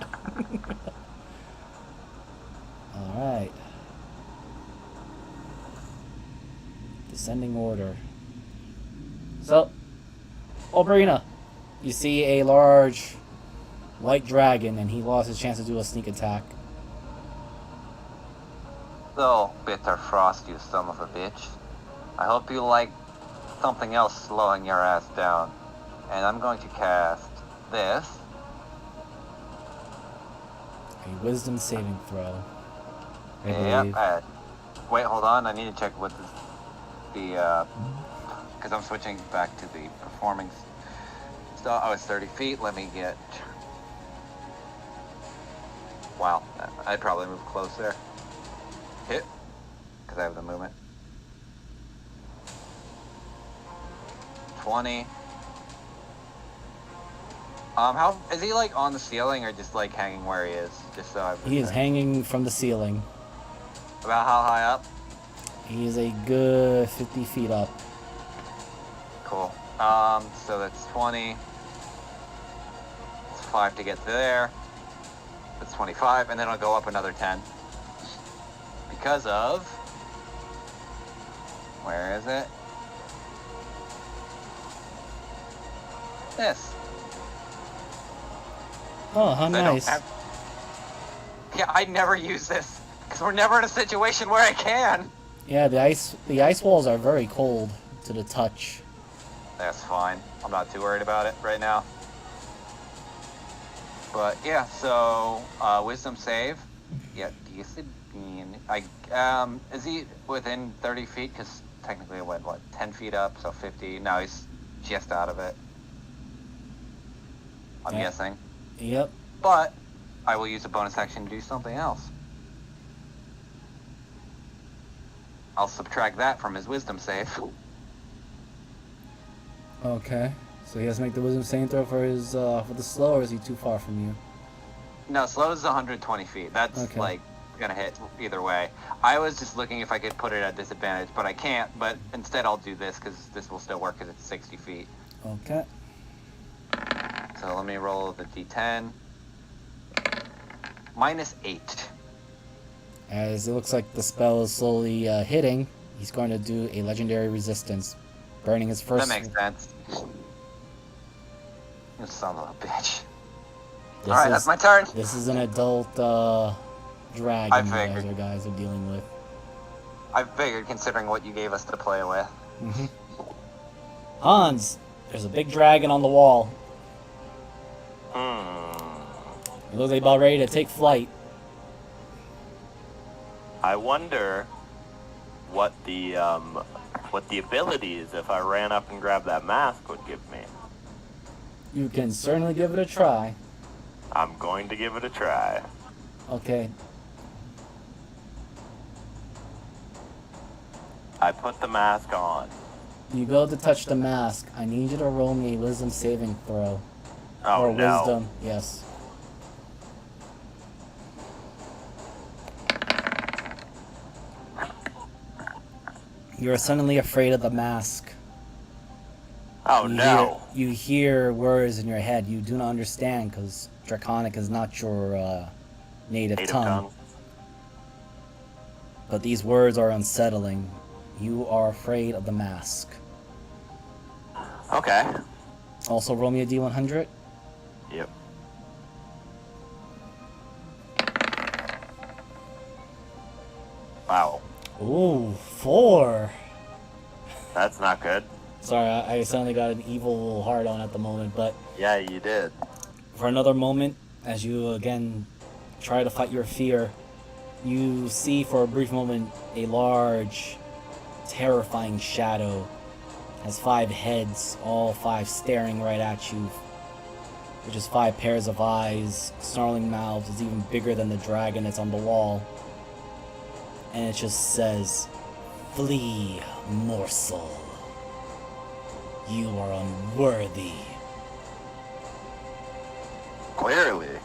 Alright. Descending order. So, Oberia, you see a large white dragon and he lost his chance to do a sneak attack. So, bitter frost, you son of a bitch. I hope you like something else slowing your ass down. And I'm going to cast this. A wisdom saving throw. I Yep. believe. Wait, hold on. I need to check what because I'm switching back to the performing stuff. Oh, it's 30 feet. Let me get... Wow. I'd probably move closer. Hit. Because I have the movement. 20. How is he, like, on the ceiling or just, like, hanging where he is? Just so I've... He is hanging from the ceiling. About how high up? He is a good 50 feet up. Cool. So that's 20. It's 5 to get there. That's 25, and then I'll go up another 10. Because of... Where is it? This. Oh, how I don't nice. Yeah, I never use this. Because we're never in a situation where I can. Yeah, the ice walls are very cold to the touch. That's fine. I'm not too worried about it right now. But yeah, so wisdom save. Yeah, is he within 30 feet? Because technically it went, what, 10 feet up, so 50. No, he's just out of it. I'm guessing. Yep. But I will use a bonus action to do something else. I'll subtract that from his wisdom save. Okay. So he has to make the wisdom saving throw for his for the slow, or is he too far from you? No, slow is 120 feet. That's Okay. like gonna hit either way. I was just looking if I could put it at disadvantage, but I can't. But instead, I'll do this because this will still work because it's 60 feet. Okay. So let me roll the d10. -8. As it looks like the spell is slowly hitting, he's going to do a legendary resistance, burning his first. That makes sense. You son of a bitch. This Alright, is- that's my turn. This is an adult dragon I you figured. guys are dealing with. I figured, considering what you gave us to play with. Hans, there's a big dragon on the wall. It looks like about ready to take flight. I wonder what the abilities, if I ran up and grabbed that mask, would give me. You can certainly give it a try. I'm going to give it a try. Okay. I put the mask on. You go to touch the mask. I need you to roll me a wisdom saving throw. Oh or no. wisdom, yes. You're suddenly afraid of the mask. Oh no. You hear words in your head you do not understand because Draconic is not your native tongue. But these words are unsettling. You are afraid of the mask. Okay. Also, roll me a d100. Yep. Wow. Ooh, 4. That's not good. Sorry, I suddenly got an evil heart on at the moment, but Yeah, you did. for another moment, as you again try to fight your fear, you see for a brief moment a large, terrifying shadow. Has 5 heads, all 5 staring right at you. With just 5 pairs of eyes, snarling mouths, is even bigger than the dragon that's on the wall. And it just says, "Flee, morsel. You are unworthy." Clearly.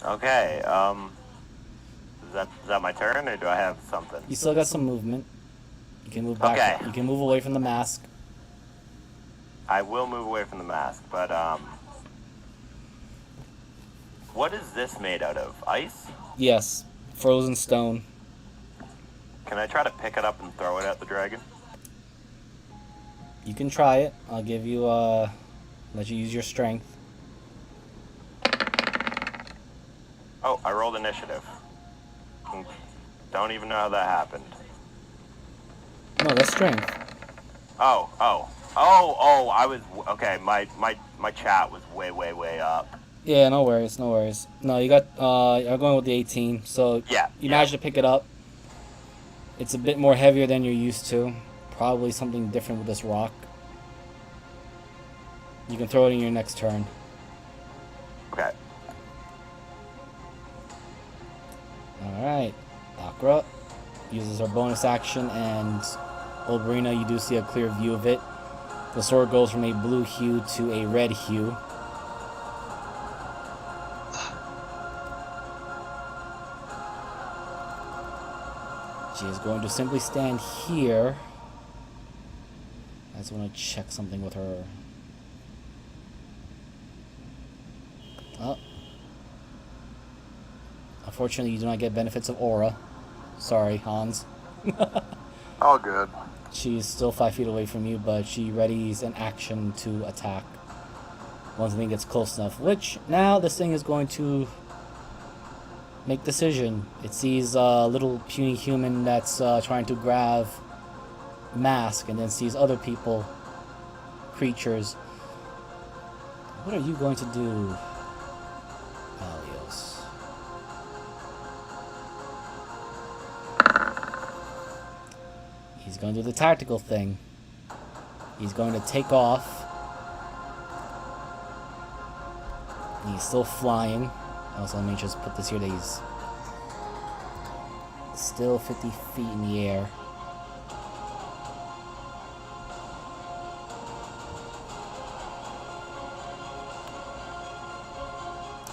Okay, is that my turn, or do I have something? You still got some movement. You can move back. Okay. You can move away from the mask. I will move away from the mask, but, what is this made out of? Ice? Yes, frozen stone. Can I try to pick it up and throw it at the dragon? You can try it. I'll give you, let you use your strength. Oh, I rolled initiative. Don't even know how that happened. No, that's strength. Oh, I was, okay, my chat was way up. Yeah, no worries, no worries. No, you got, you're going with the 18, so Yeah. you managed to pick it up. It's a bit more heavier than you're used to. Probably something different with this rock. You can throw it in your next turn. Okay. Alright. Akra uses her bonus action, and Oberia, you do see a clear view of it. The sword goes from a blue hue to a red hue. She is going to simply stand here. I just want to check something with her. Oh. Unfortunately, you do not get benefits of aura. Sorry, Hans. All good. She's still 5 feet away from you, but she readies an action to attack once the thing gets close enough. Which, now this thing is going to make decision. It sees a little puny human that's trying to grab mask, and then sees other people, creatures. What are you going to do, Alios? He's going to do the tactical thing. He's going to take off. And he's still flying. Also, let me just put this here that he's still 50 feet in the air.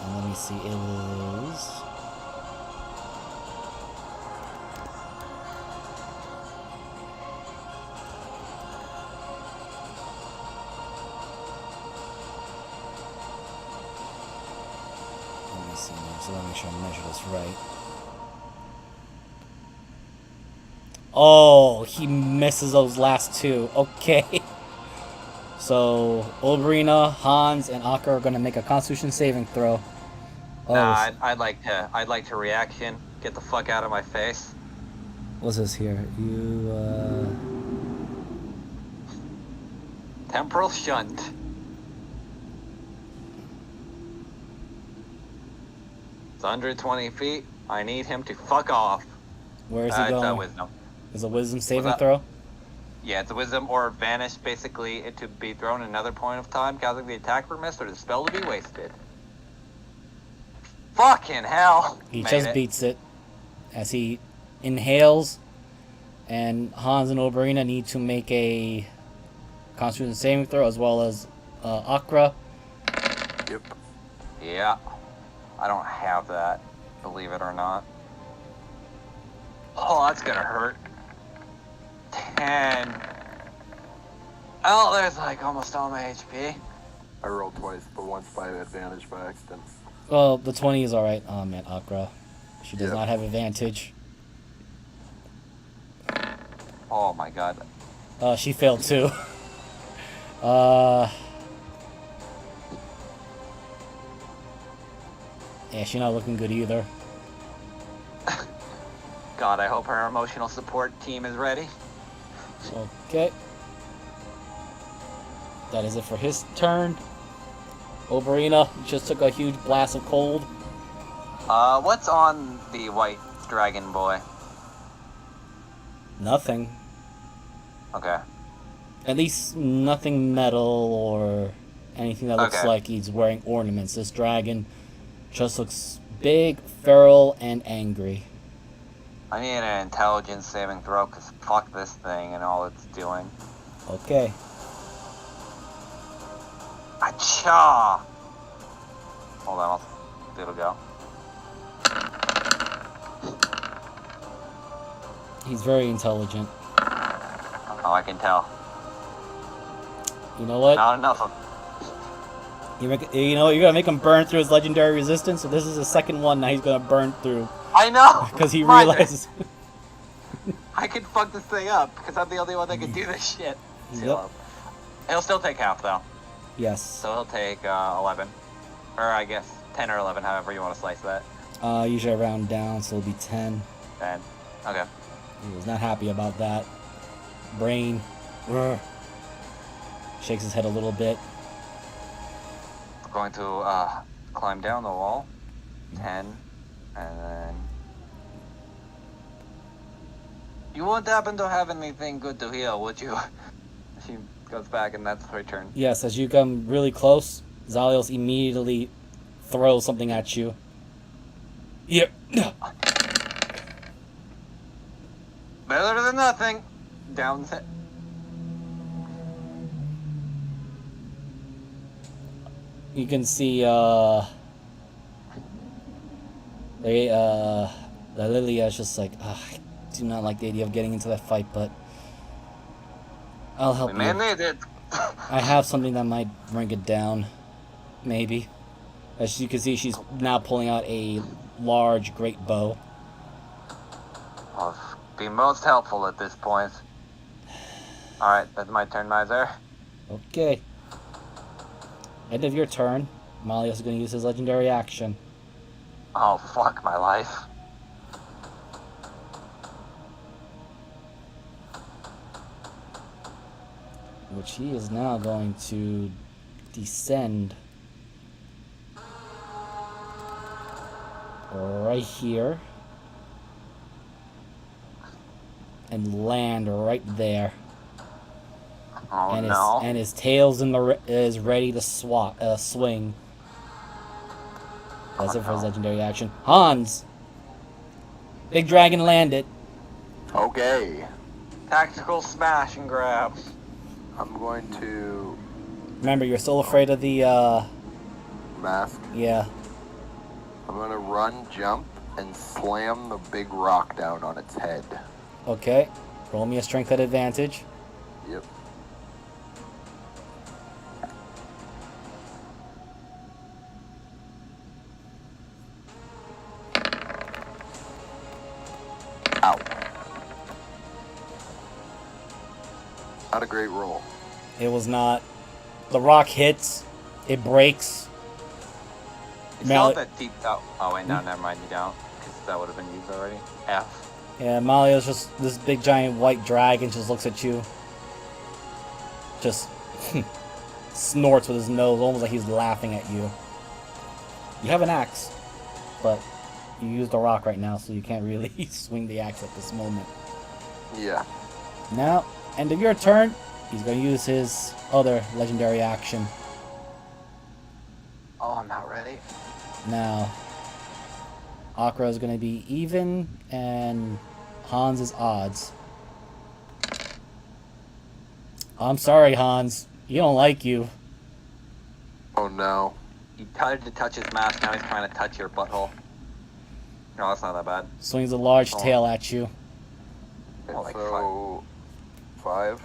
And let me see, it was... Let me see now, so let me make sure I measure this right. Oh, he misses those last 2. Okay. So, Oberia, Hans, and Akra are going to make a Constitution saving throw. Oh, Nah, I'd like to reaction. Get the fuck out of my face. what's this here? You, Temporal shunt. It's 120 feet. I need him to fuck off. where is he It's a going? wisdom. Is a wisdom saving that? throw? Yeah, it's a wisdom or vanish, basically, it to be thrown another point of time, causing the attack or miss or the spell to be wasted. Fucking hell! He Made just it. beats it as he inhales, and Hans and Oberia need to make a Constitution saving throw, as well as Akra. Yep. Yeah. I don't have that, believe it or not. Oh, that's gonna hurt. 10. Oh, there's like almost all my HP. I rolled twice, but once by advantage by accident. Well, the 20 is alright. Oh man, Akra. She does Yeah. not have advantage. Oh my god. She failed too. Yeah, she's not looking good either. God, I hope her emotional support team is ready. Okay. That is it for his turn. Oberia just took a huge blast of cold. What's on the white dragon boy? Nothing. Okay. At least nothing metal or anything that looks Okay. like he's wearing ornaments. This dragon just looks big, feral, and angry. I need an intelligence saving throw, because fuck this thing and all it's doing. Okay. Acha! Hold on, it'll go. He's very intelligent. Oh, I can tell. You know what? Not enough of... You know what? You're gonna make him burn through his legendary resistance. So this is the second one that he's gonna burn through I know! because he Mother. realizes. I can fuck this thing up, because I'm the only one that can do this shit. Yep. He'll still take half, though. Yes. So he'll take 11. Or I guess 10 or 11, however you want to slice that. Usually I round down, so it'll be 10. 10. Okay. He was not happy about that. Brain. Rrr. Shakes his head a little bit. Going to climb down the wall. 10. And then... You wouldn't happen to have anything good to heal, would you? She goes back and that's her turn. Yes, as you come really close, Zalios immediately throws something at you. Yep. Better than nothing. Down set. You can see, Lilia's just like, I do not like the idea of getting into that fight, but I'll help We may you. need it. I have something that might bring it down. Maybe. As you can see, she's now pulling out a large, great bow. I'll be most helpful at this point. Alright, that's my turn, Miser. Okay. End of your turn. Malios is going to use his legendary action. Oh, fuck my life. Which he is now going to descend right here and land right there. Oh and no. His tail's is ready to swing. That's it for his legendary action. Hans! Big dragon landed. Okay. Tactical smash and grab. I'm going to Remember, you're still afraid of the, mask. yeah. I'm going to run, jump, and slam the big rock down on its head. Okay. Roll me a strength at advantage. Yep. Ow. Not a great roll. It was not. The rock hits. It breaks. You Mal- still have that deep... Oh, wait, no, never mind, you don't. Because that would have been used already. F. Yeah, Malio's just this big giant white dragon just looks at you. Just snorts with his nose, almost like he's laughing at you. You have an axe, but you used a rock right now, so you can't really swing the axe at this moment. Yeah. Now, end of your turn, he's going to use his other legendary action. Oh, I'm not ready. Now, Akra is going to be even, and Hans is odds. I'm sorry, Hans. You don't like you. Oh no. He tried to touch his mask, now he's trying to touch your butthole. No, that's not that bad. Swings a large Oh. tail at you. Oh, like So 5.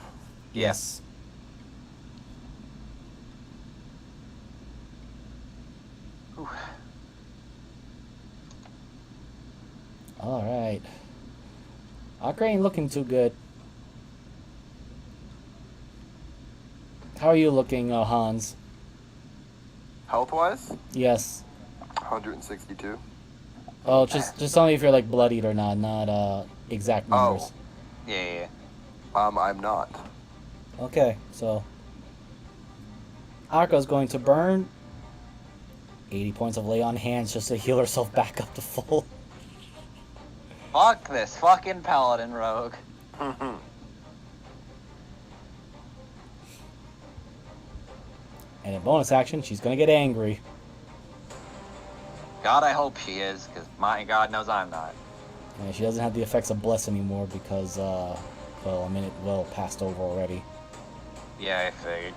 Yes. Whew. Alright. Akra ain't looking too good. How are you looking, Hans? Health-wise, Yes. 162. Oh, just tell me if you're like bloodied or not exact numbers. Yeah. I'm not. Okay, so Akra's going to burn 80 points of lay on hands just to heal herself back up to full. Fuck this fucking paladin rogue. And in bonus action, she's gonna get angry. God, I hope she is, because my God knows I'm not. And she doesn't have the effects of bless anymore because, well, a minute well passed over already. Yeah, I figured.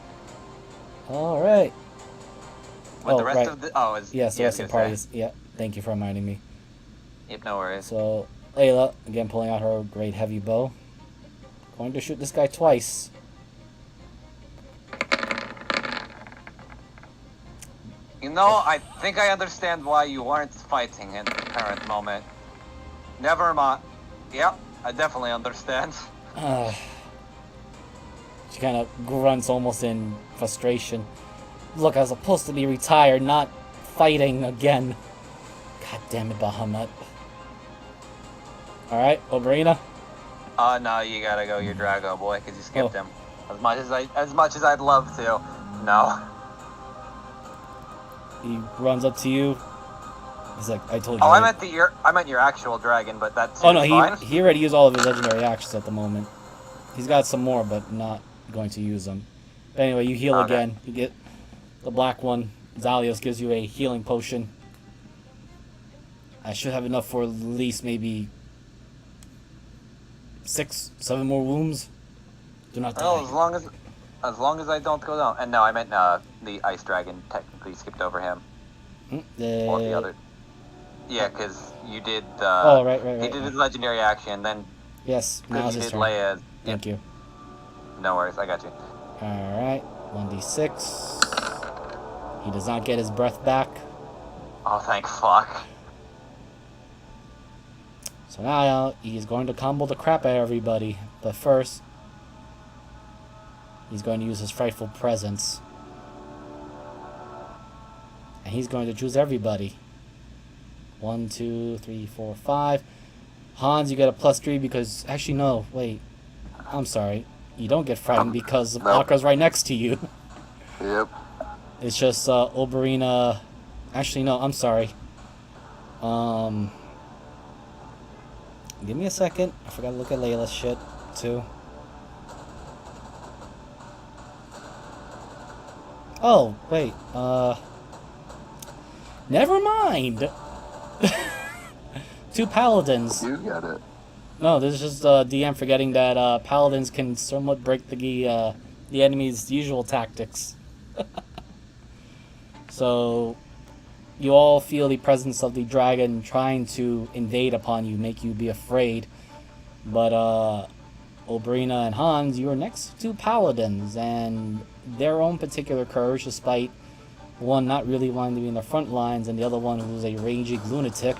Alright. With the rest of the... Oh, is... Yes, the rest of the party say. is... Yeah, thank you for reminding me. Yep, no worries. So, Layla, again pulling out her great heavy bow. Going to shoot this guy twice. You know, I think I understand why you weren't fighting at the current moment. Never mind. Yep, I definitely understand. She kind of grunts almost in frustration. Look, I was supposed to be retired, not fighting again. God damn it, Bahamut. Alright, Oberia? No, you gotta go your Drago boy, because you skipped him. As much as I'd love to. No. He runs up to you. He's like, I told you. Oh, I meant your actual dragon, but that's Oh no, fine. he already used all of his legendary actions at the moment. He's got some more, but not going to use them. But anyway, you heal again. You get the black one. Zalios gives you a healing potion. I should have enough for at least maybe 6, 7 more wounds. Do not die. Oh, as long as I don't go down. And no, I meant the ice dragon technically skipped over him. Or the other. Yeah, because you did. Oh, right. He did his legendary action, then. Yes, now it's you his did turn. Leia's. Thank you. No worries, I got you. Alright, 1d6. He does not get his breath back. Oh, thank fuck. So now he's going to combo the crap out of everybody. But first, he's going to use his frightful presence. And he's going to choose everybody. 1, 2, 3, 4, 5. Hans, you get a +3 because... Actually, no. Wait. I'm sorry. You don't get frightened because Akra's right next to you. Yep. It's just Oberia... Actually, no. I'm sorry. Give me a second. I forgot to look at Layla's shit, too. Oh, wait. Never mind. 2 paladins. You get it. No, this is just DM forgetting that paladins can somewhat break the enemy's usual tactics. So, you all feel the presence of the dragon trying to invade upon you, make you be afraid. But Oberia and Hans, you are next to 2 paladins, and their own particular courage, despite one not really wanting to be in the front lines and the other one who's a raging lunatic.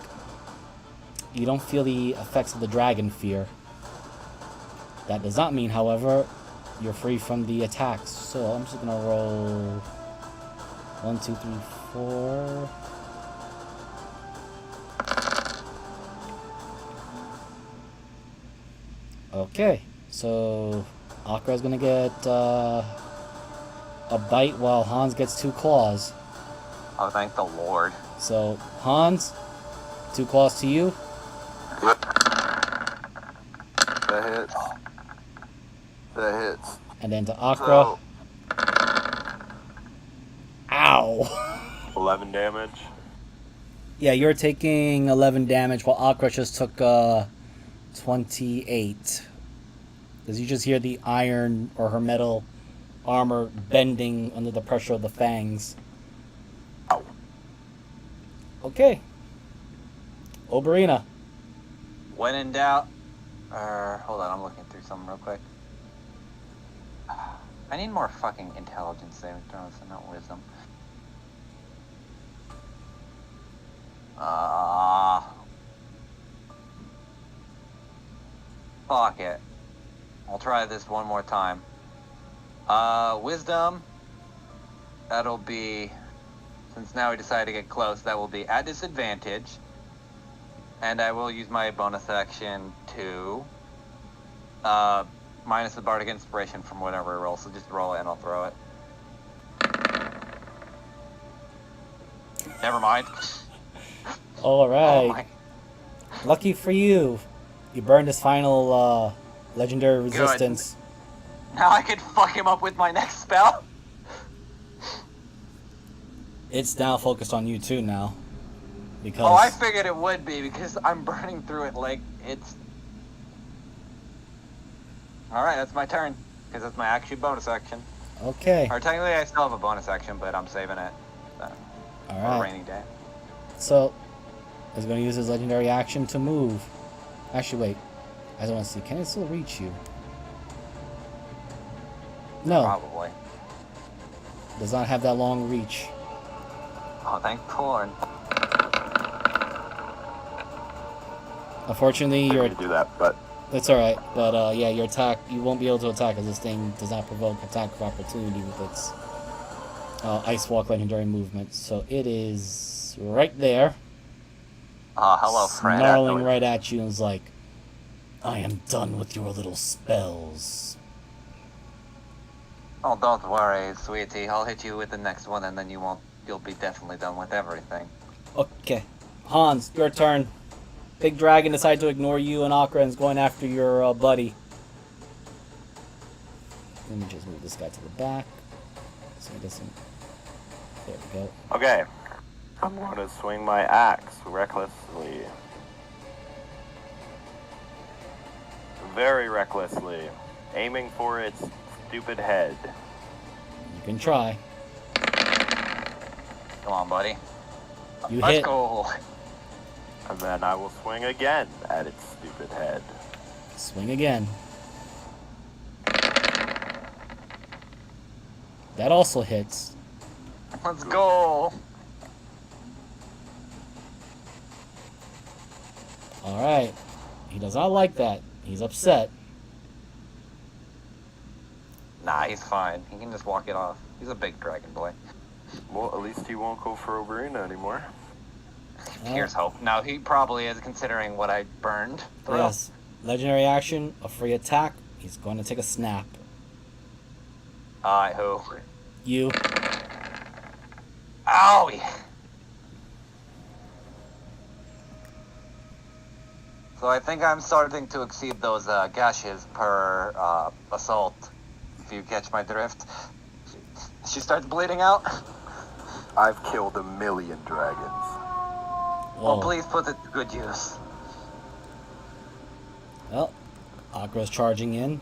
You don't feel the effects of the dragon fear. That does not mean, however, you're free from the attacks. So I'm just gonna roll 1, 2, 3, 4. Okay, so Akra's gonna get a bite while Hans gets 2 claws. Oh, thank the Lord. So Hans, 2 claws to you. That hits. And then to Akra. So, Ow! 11 damage. Yeah, you're taking 11 damage while Akra just took 28. Because you just hear the iron or her metal armor bending under the pressure of the fangs. Ow. Okay. Oberia. When in doubt. Hold on, I'm looking through something real quick. I need more fucking intelligence saving throws and not wisdom. Fuck it. I'll try this one more time. Wisdom. That'll be, since now we decided to get close, that will be at disadvantage. And I will use my bonus action to minus the bardic inspiration from whatever I roll. So just roll it and I'll throw it. Never mind. All right. Oh my. Lucky for you. You burned his final legendary Good. resistance. Now I can fuck him up with my next spell. It's now focused on you too now. Because Oh, I figured it would be because I'm burning through it like it's... Alright, that's my turn. Because that's my actual bonus action. Okay. Or technically I still have a bonus action, but I'm saving it. So, All for a right. rainy day. So, he's going to use his legendary action to move. Actually, wait. I don't want to see. Can it still reach you? No. Probably. Does not have that long reach. Oh, thank porn. Unfortunately, You your do that, but that's all right. But yeah, your attack, you won't be able to attack as this thing does not provoke attack of opportunity with its Ice Walk legendary movement. So it is right there, Hello, friend. snarling right at you, and is like, "I am done with your little spells." Oh, don't worry, sweetie. I'll hit you with the next one, and then you'll be definitely done with everything. Okay, Hans, your turn. Big dragon decided to ignore you and Akra and is going after your buddy. Let me just move this guy to the back so he doesn't. There we go. Okay. I'm going to swing my axe recklessly. Very recklessly. Aiming for its stupid head. You can try. Come on, buddy. You Let's hit. go. And then I will swing again at its stupid head. Swing again. That also hits. Let's go. Alright. He does not like that. He's upset. Nah, he's fine. He can just walk it off. He's a big dragon boy. Well, at least he won't go for Oberia anymore. Here's hope. Now, he probably is, considering what I burned through. Yes. Legendary action, a free attack. He's going to take a snap. Who? You. Owie! So I think I'm starting to exceed those gashes per assault, if you catch my drift. She starts bleeding out. I've killed 1,000,000 dragons. Well, Whoa. please put it to good use. Well, Akra's charging in.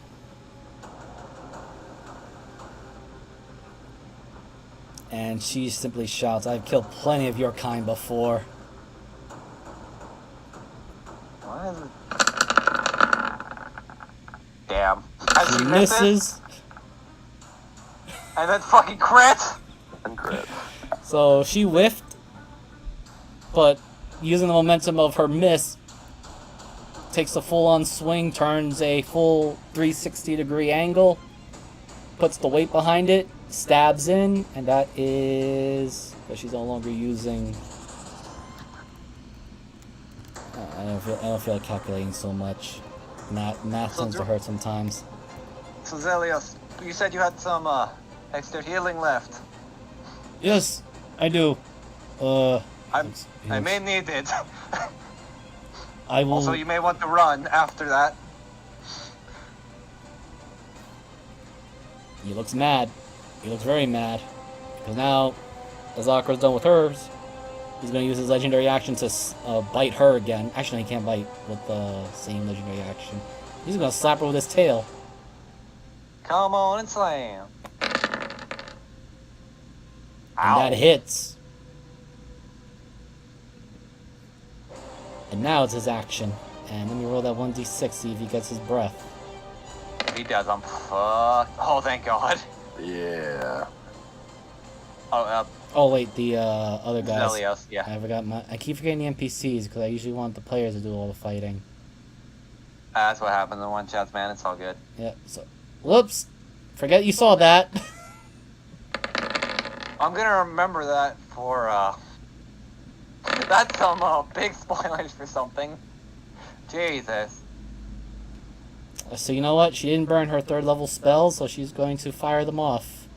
And she simply shouts, "I've killed plenty of your kind before." Why is it? Damn. As She misses, misses. and then fucking crit! And crit. So she whiffed, but using the momentum of her miss, takes a full-on swing, turns a full 360-degree angle, puts the weight behind it, stabs in, and that is... but she's no longer using... I don't feel like calculating so much. Math So tends to hurt sometimes. So Zelios, you said you had some extra healing left. Yes, I do. I may need it. I will... Also, you may want to run after that. He looks mad. He looks very mad. Because now, as Akra's done with hers, he's going to use his legendary action to bite her again. Actually, he can't bite with the same legendary action. He's going to slap her with his tail. Come on and slam. And that hits. And now it's his action. And let me roll that 1d6, see if he gets his breath. If he does, I'm fucked. Oh, thank God. Yeah. Oh, wait, the other guys. Zelios, yeah. I keep forgetting the NPCs because I usually want the players to do all the fighting. That's what happens in one shots, man. It's all good. Yep, so... Whoops! Forget you saw that. I'm gonna remember that for, that's some, big spoilers for something. Jesus. So you know what? She didn't burn her 3rd level spells, so she's going to fire them off.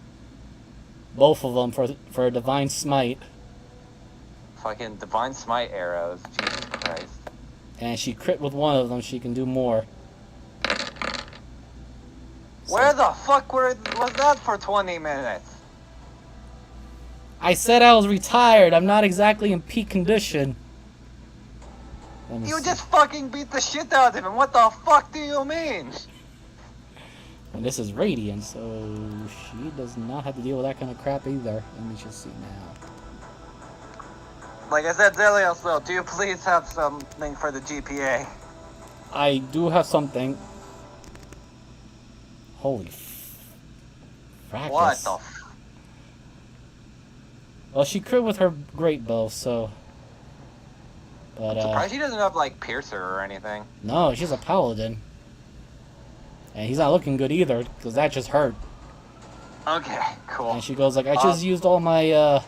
Both of them for a Divine Smite. Fucking Divine Smite arrows. Jesus Christ. And she crit with one of them, she can do more. Where the fuck was that for 20 minutes? I said I was retired. I'm not exactly in peak condition. You just fucking beat the shit out of him. What the fuck do you mean? And this is Radiant, so she does not have to deal with that kind of crap either. Let me just see now. Like I said, Zelios, though, do you please have something for the GPA? I do have something. Holy fracas. What the Well, she crit with her great bow, so... But, I'm surprised she doesn't have, like, Piercer or anything. No, she's a paladin. And he's not looking good either, because that just hurt. Okay, cool. And she goes like, I just used all my,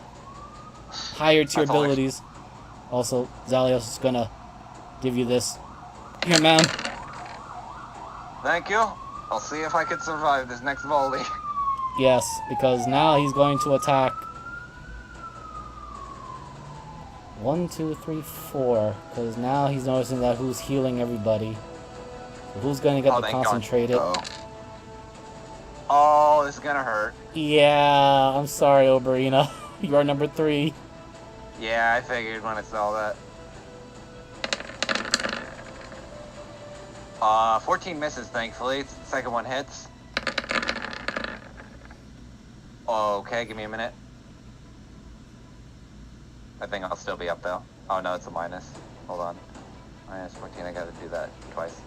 higher tier That's all abilities. Also, Zalios is gonna give you this. Here, man. Thank you. I'll see if I can survive this next volley. Yes, because now he's going to attack 1, 2, 3, 4. Because now he's noticing that who's healing everybody. So who's going to get the thank God. concentrated? Oh, this is gonna hurt. Yeah, I'm sorry, Oberia. You are number 3. Yeah, I figured when I saw that. 14 misses, thankfully. Second one hits. Okay, give me a minute. I think I'll still be up, though. Oh, no, it's a minus. Hold on. Minus 14, I gotta do that twice.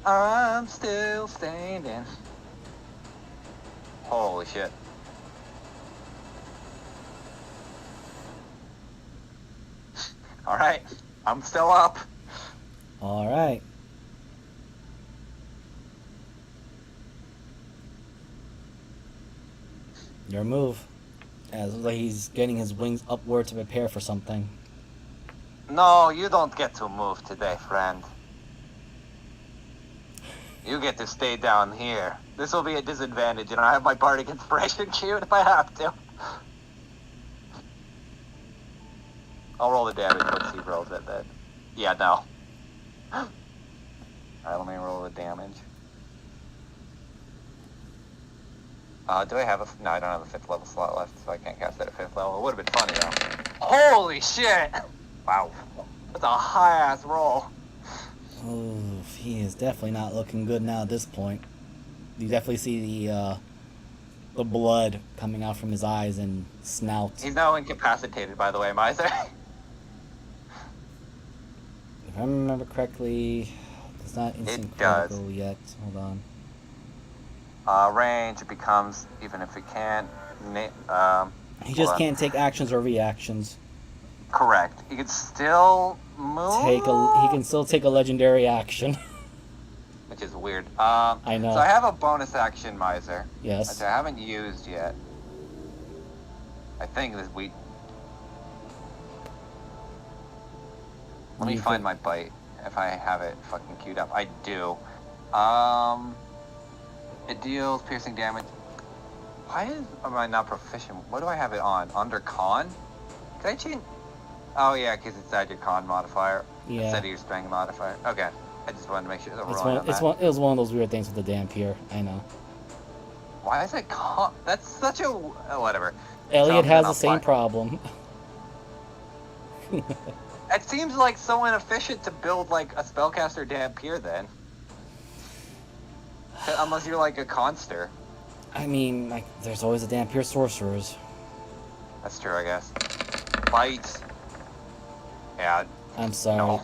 I'm still standing. Holy shit. Alright, I'm still up. Alright. Your move. As like he's getting his wings upward to prepare for something. No, you don't get to move today, friend. You get to stay down here. This will be a disadvantage, and I have my Bardic Inspiration queued if I have to. I'll roll the damage once he rolls it then. Yeah, no. Alright, let me roll the damage. Do I have a... No, I don't have a 5th level slot left, so I can't cast that at 5th level. It would have been funny, though. Holy shit! Wow. That's a high-ass roll. Oof, he is definitely not looking good now at this point. You definitely see the blood coming out from his eyes and snout. He's now incapacitated, by the way, Miser. If I remember correctly, it's not instant It does. critical yet. Hold on. Range, it becomes, even if it can't... He just can't take actions or reactions. Correct. He can still move? He can still take a legendary action. Which is weird. I know. So I have a bonus action, Miser. Yes. Which I haven't used yet. I think this week. Let me find my bite. If I have it fucking queued up. I do. It deals piercing damage. Why am I not proficient? What do I have it on? Under con? Can I change? Oh yeah, because it's at your con modifier. Yeah. Instead of your strength modifier. Okay. I just wanted to make sure that we're It was one of those weird things with the Dampier. I know. Why is it con? That's such a... whatever. Elliot has the I'll same find- problem. It seems like so inefficient to build like a spellcaster Dampier then. Unless you're like a conster. I mean, like, there's always the Dampier sorcerers. That's true, I guess. Bite. Yeah. I'm sorry. No.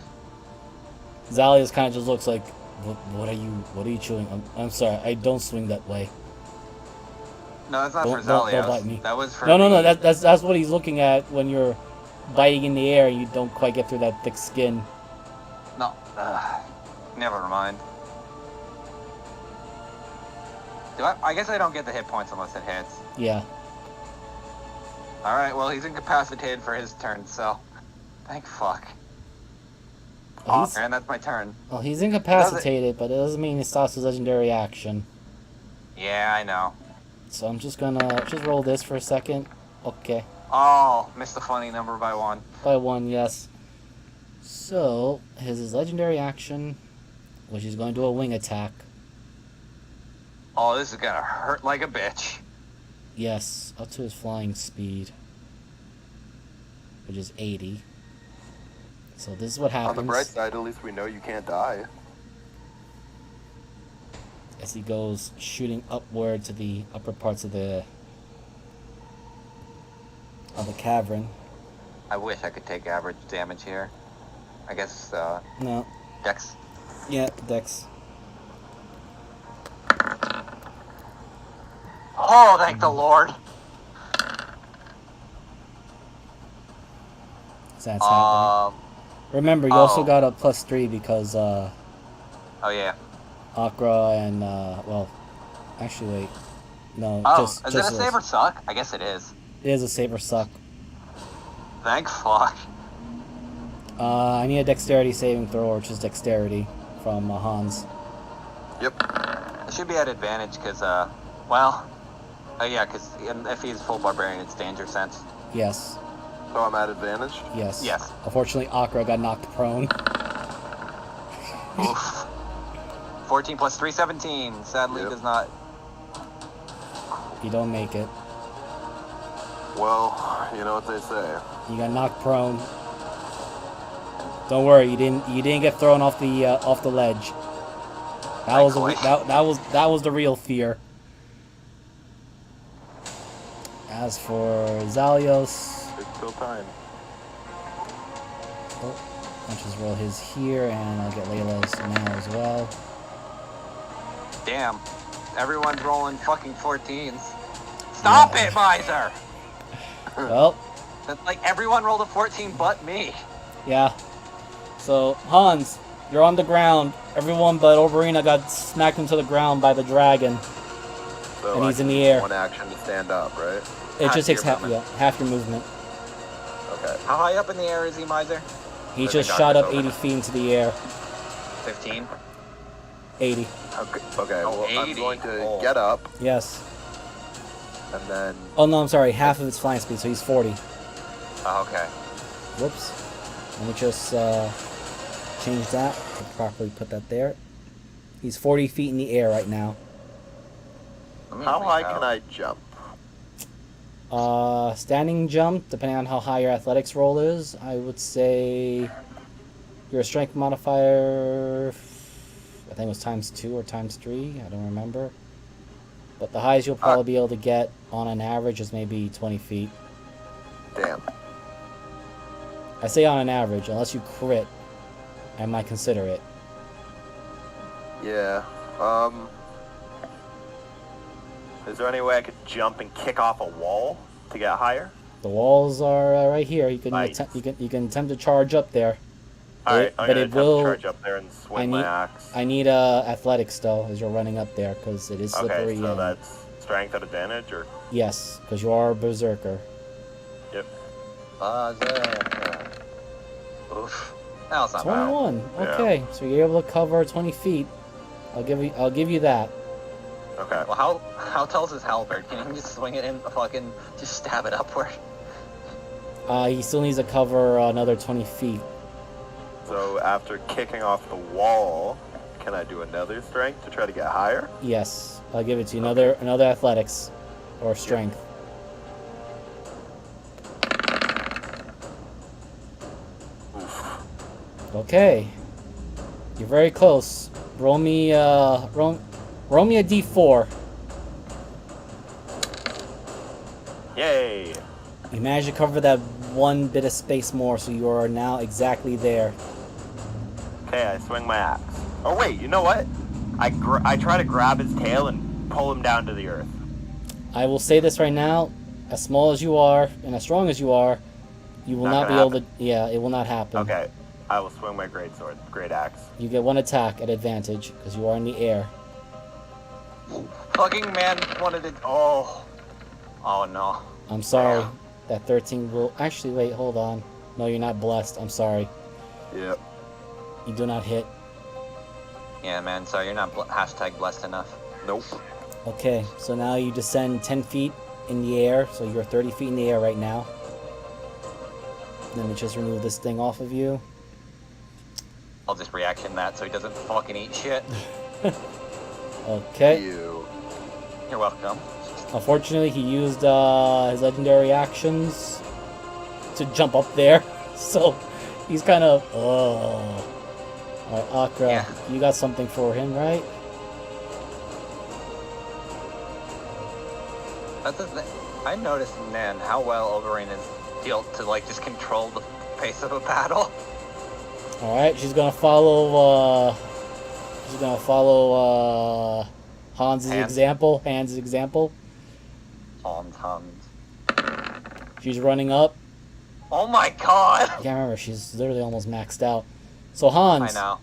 Zalius kind of just looks like, what are you chewing? I'm sorry, I don't swing that way. No, that's not for Don't Zalios. bite me. That was for No, me. that's what he's looking at when you're biting in the air and you don't quite get through that thick skin. No. Never mind. I guess I don't get the hit points unless it hits. Yeah. Alright, well, he's incapacitated for his turn, so... Thank fuck. And that's my turn. Well, he's incapacitated, but it doesn't mean he stops his legendary action. Yeah, I know. So I'm just gonna roll this for a second. Okay. Oh, missed the funny number by 1. By 1, yes. So, his legendary action, which is going to do a wing attack. Oh, this is gonna hurt like a bitch. Yes, up to his flying speed, which is 80. So this is what happens. On the bright side, at least we know you can't die. As he goes shooting upward to the upper parts of the cavern. I wish I could take average damage here. I guess, No. Dex. Yeah, Dex. Oh, thank the Lord. So that's happening. Remember, you also got a +3 because, Oh, yeah. Akra and, well, actually, wait. No, Oh, just is it a this. saber suck? I guess it is. It is a saber suck. Thank fuck. I need a dexterity saving throw, which is dexterity from Hans. Yep. It should be at advantage, because, well... yeah, because if he's full barbarian, it's danger sense. Yes. So I'm at advantage? Yes. Yes. Unfortunately, Akra got knocked prone. Oof. 14 plus 3, 17. Sadly, Yep. does not... You don't make it. Well, you know what they say. You got knocked prone. Don't worry, you didn't get thrown off the ledge. That was that was the real fear. As for Zalios, It's still time. I'll just roll his here, and I'll get Layla's now as well. Damn. Everyone's rolling fucking 14s. Stop it, Miser! Well, That's like everyone rolled a 14 but me. yeah. So Hans, you're on the ground. Everyone but Oberia got smacked into the ground by the dragon. So And I he's in can the use air. One action to stand up, right? It Half just takes your half your movement. Okay. How high up in the air is he, Miser? He I just think shot Akra's up over. 80 feet into the air. 15? 80. Okay, Oh, well, I'm 80. going to Oh. get up, Yes. and then... Oh no, I'm sorry. Half of its flying speed, so he's 40. Oh, okay. Whoops. Let me just change that to properly put that there. He's 40 feet in the air right now. How high can I jump? Standing jump, depending on how high your athletics roll is, I would say your strength modifier, I think it was ×2 or ×3, I don't remember. But the highest you'll probably be able to get on an average is maybe 20 feet. Damn. I say on an average, unless you crit, I might consider it. Yeah. Is there any way I could jump and kick off a wall to get higher? The walls are right here. You can Nice. you can attempt to charge up there. Alright, but I'm gonna it attempt will- to charge up there and swing my axe. I need athletics though as you're running up there because it is slippery. Okay, so and- that's strength at advantage, or? yes, because you are a berserker. Yep. Oof. That was not bad. 21. Yeah. Okay, so you're able to cover 20 feet. I'll give you that. Okay. Well, how tall is his halberd? Can he just swing it in fucking just stab it upward? He still needs to cover another 20 feet. So after kicking off the wall, can I do another strength to try to get higher? Yes, I'll give it to you. Another athletics or strength. Oof. Okay, you're very close. Roll me a d4. Yay! You managed to cover that one bit of space more, so you are now exactly there. Okay, I swing my axe. Oh wait, you know what? I try to grab his tail and pull him down to the earth. I will say this right now: as small as you are and as strong as you are, you will Not not be gonna able to. Yeah, it will not happen. Okay, I will swing my great sword, great axe. You get one attack at advantage because you are in the air. Fucking man wanted it. Oh. Oh no. I'm sorry. That 13 will... Actually, wait, hold on. No, you're not blessed. I'm sorry. Yep. You do not hit. Yeah, man. Sorry, you're not hashtag blessed enough. Nope. Okay, so now you descend 10 feet in the air. So you're 30 feet in the air right now. Let me just remove this thing off of you. I'll just reaction that so he doesn't fucking eat shit. Okay. You. You're welcome. Unfortunately, he used his legendary actions to jump up there. So he's kind of... Oh. Alright, Akra, Yeah. you got something for him, right? That's the thing. I noticed, man, how well Oberia is built to like just control the pace of a battle. Alright, she's gonna follow Hans's example. Hans. She's running up. Oh my god! I can't remember, she's literally almost maxed out. So Hans, I know.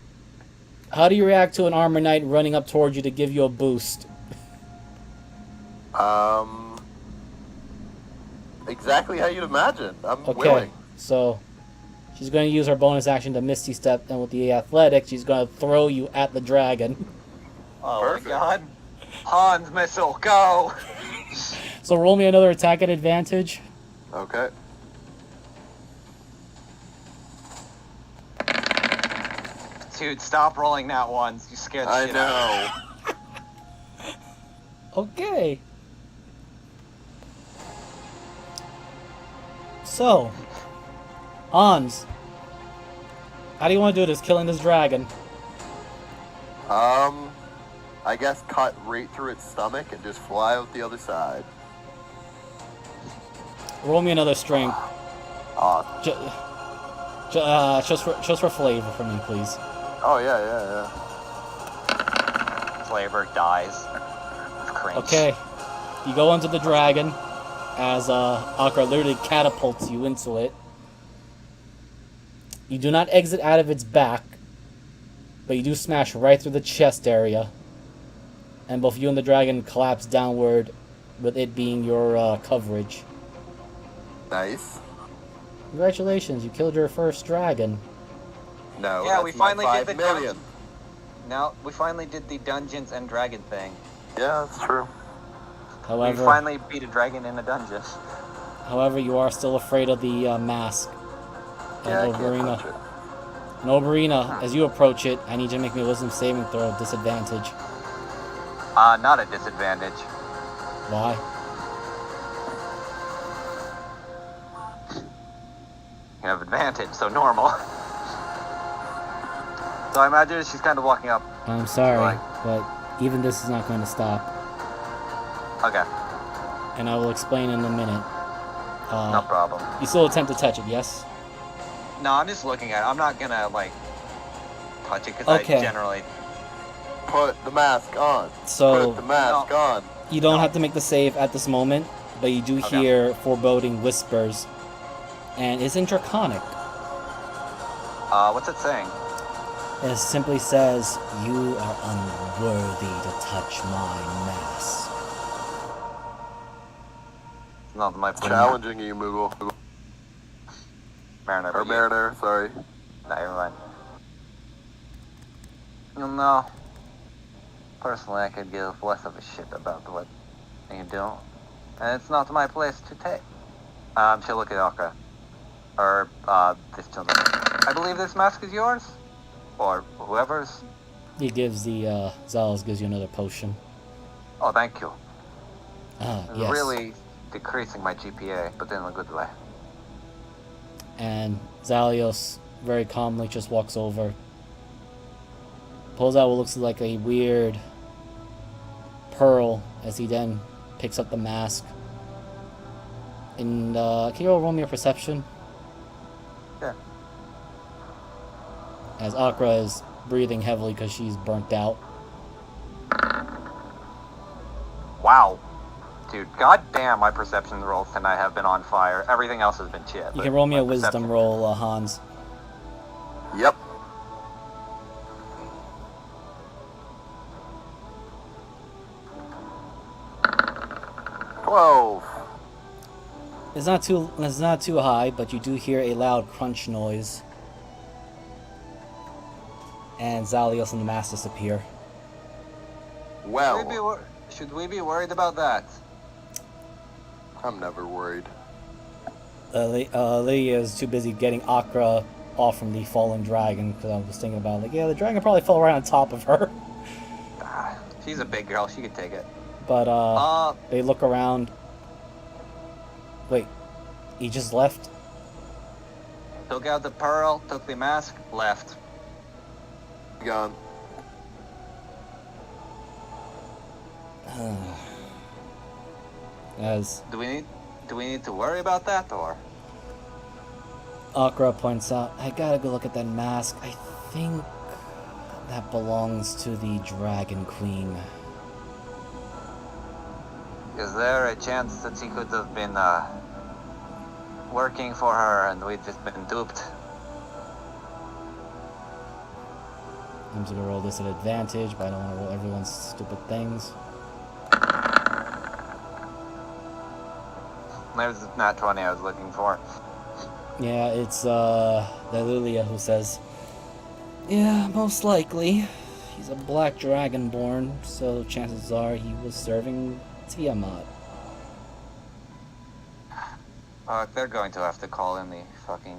how do you react to an armor knight running up towards you to give you a boost? Exactly how you'd imagine. I'm Okay, willing. so she's going to use her bonus action to Misty Step, and with the athletics, she's going to throw you at the dragon. Oh Perfect. my god. Hans missile, go! So roll me another attack at advantage. Okay. Dude, stop rolling that ones. You scared the I shit out of me. know. Okay. So, Hans, how do you want to do this? Killing this dragon? I guess cut right through its stomach and just fly out the other side. Roll me another strength. Just for flavor for me, please. Oh yeah. Flavor dies. Of cringe. Okay. You go into the dragon as Akra literally catapults you into it. You do not exit out of its back, but you do smash right through the chest area. And both you and the dragon collapse downward, with it being your coverage. Nice. Congratulations, you killed your first dragon. No. Yeah, that's we my finally did 5 the million. Now, we finally did the Dungeons and Dragon thing. Yeah, that's true. We However, finally beat a dragon in a dungeon. you are still afraid of the mask. Yeah, I And can't Oberia. touch it. And Oberia, as you approach it, I need you to make me a wisdom saving throw at disadvantage. Not a disadvantage. Why? You have advantage, so normal. So I imagine she's kind of walking up. I'm sorry, Right. but even this is not going to stop. Okay, And I will explain in a minute. no problem. You still attempt to touch it, yes? No, I'm just looking at it. I'm not gonna, like, touch it, because Okay. I generally... Put the mask on. So, Put the mask on. you don't No. have to make the save at this moment, but you do Okay. hear foreboding whispers. And it's in Draconic. What's it saying? It simply says, "You are unworthy to touch my mask." It's not my place. Challenging you, Moogle. Mariner. Or but you- Mariner, sorry. No, never mind. No. Personally, I could give less of a shit about what you do. And it's not my place to take. She'll look at Akra. Or, this children. I believe this mask is yours? Or whoever's? He gives the, Zal's gives you another potion. Oh, thank you. Yes. Really decreasing my GPA, but in a good way. And Zalios very calmly just walks over, pulls out what looks like a weird pearl as he then picks up the mask. And can you all roll me a perception? Yeah. As Akra is breathing heavily because she's burnt out. Wow. Dude, goddamn, my perception rolls tonight have been on fire. Everything else has been shit. You but can roll me my a wisdom perception- roll, Hans. Yep. 12. It's not too high, but you do hear a loud crunch noise. And Zalios and the mask disappear. Well, Should we be worried about that? I'm never worried. Lydia is too busy getting Akra off from the fallen dragon, because I was thinking about, like, yeah, the dragon probably fell right on top of her. She's a big girl. She could take it. But, they look around. Wait, he just left? Took out the pearl, took the mask, left. Gone. As Do we need to worry about that, or? Akra points out, I gotta go look at that mask. I think that belongs to the Dragon Queen. Is there a chance that she could have been working for her and we've just been duped? I'm just gonna roll this at advantage, but I don't want to roll everyone's stupid things. There's not 20 I was looking for. Yeah, it's Lilia who says, yeah, most likely. He's a black dragonborn, so chances are he was serving Tiamat. They're going to have to call in the fucking...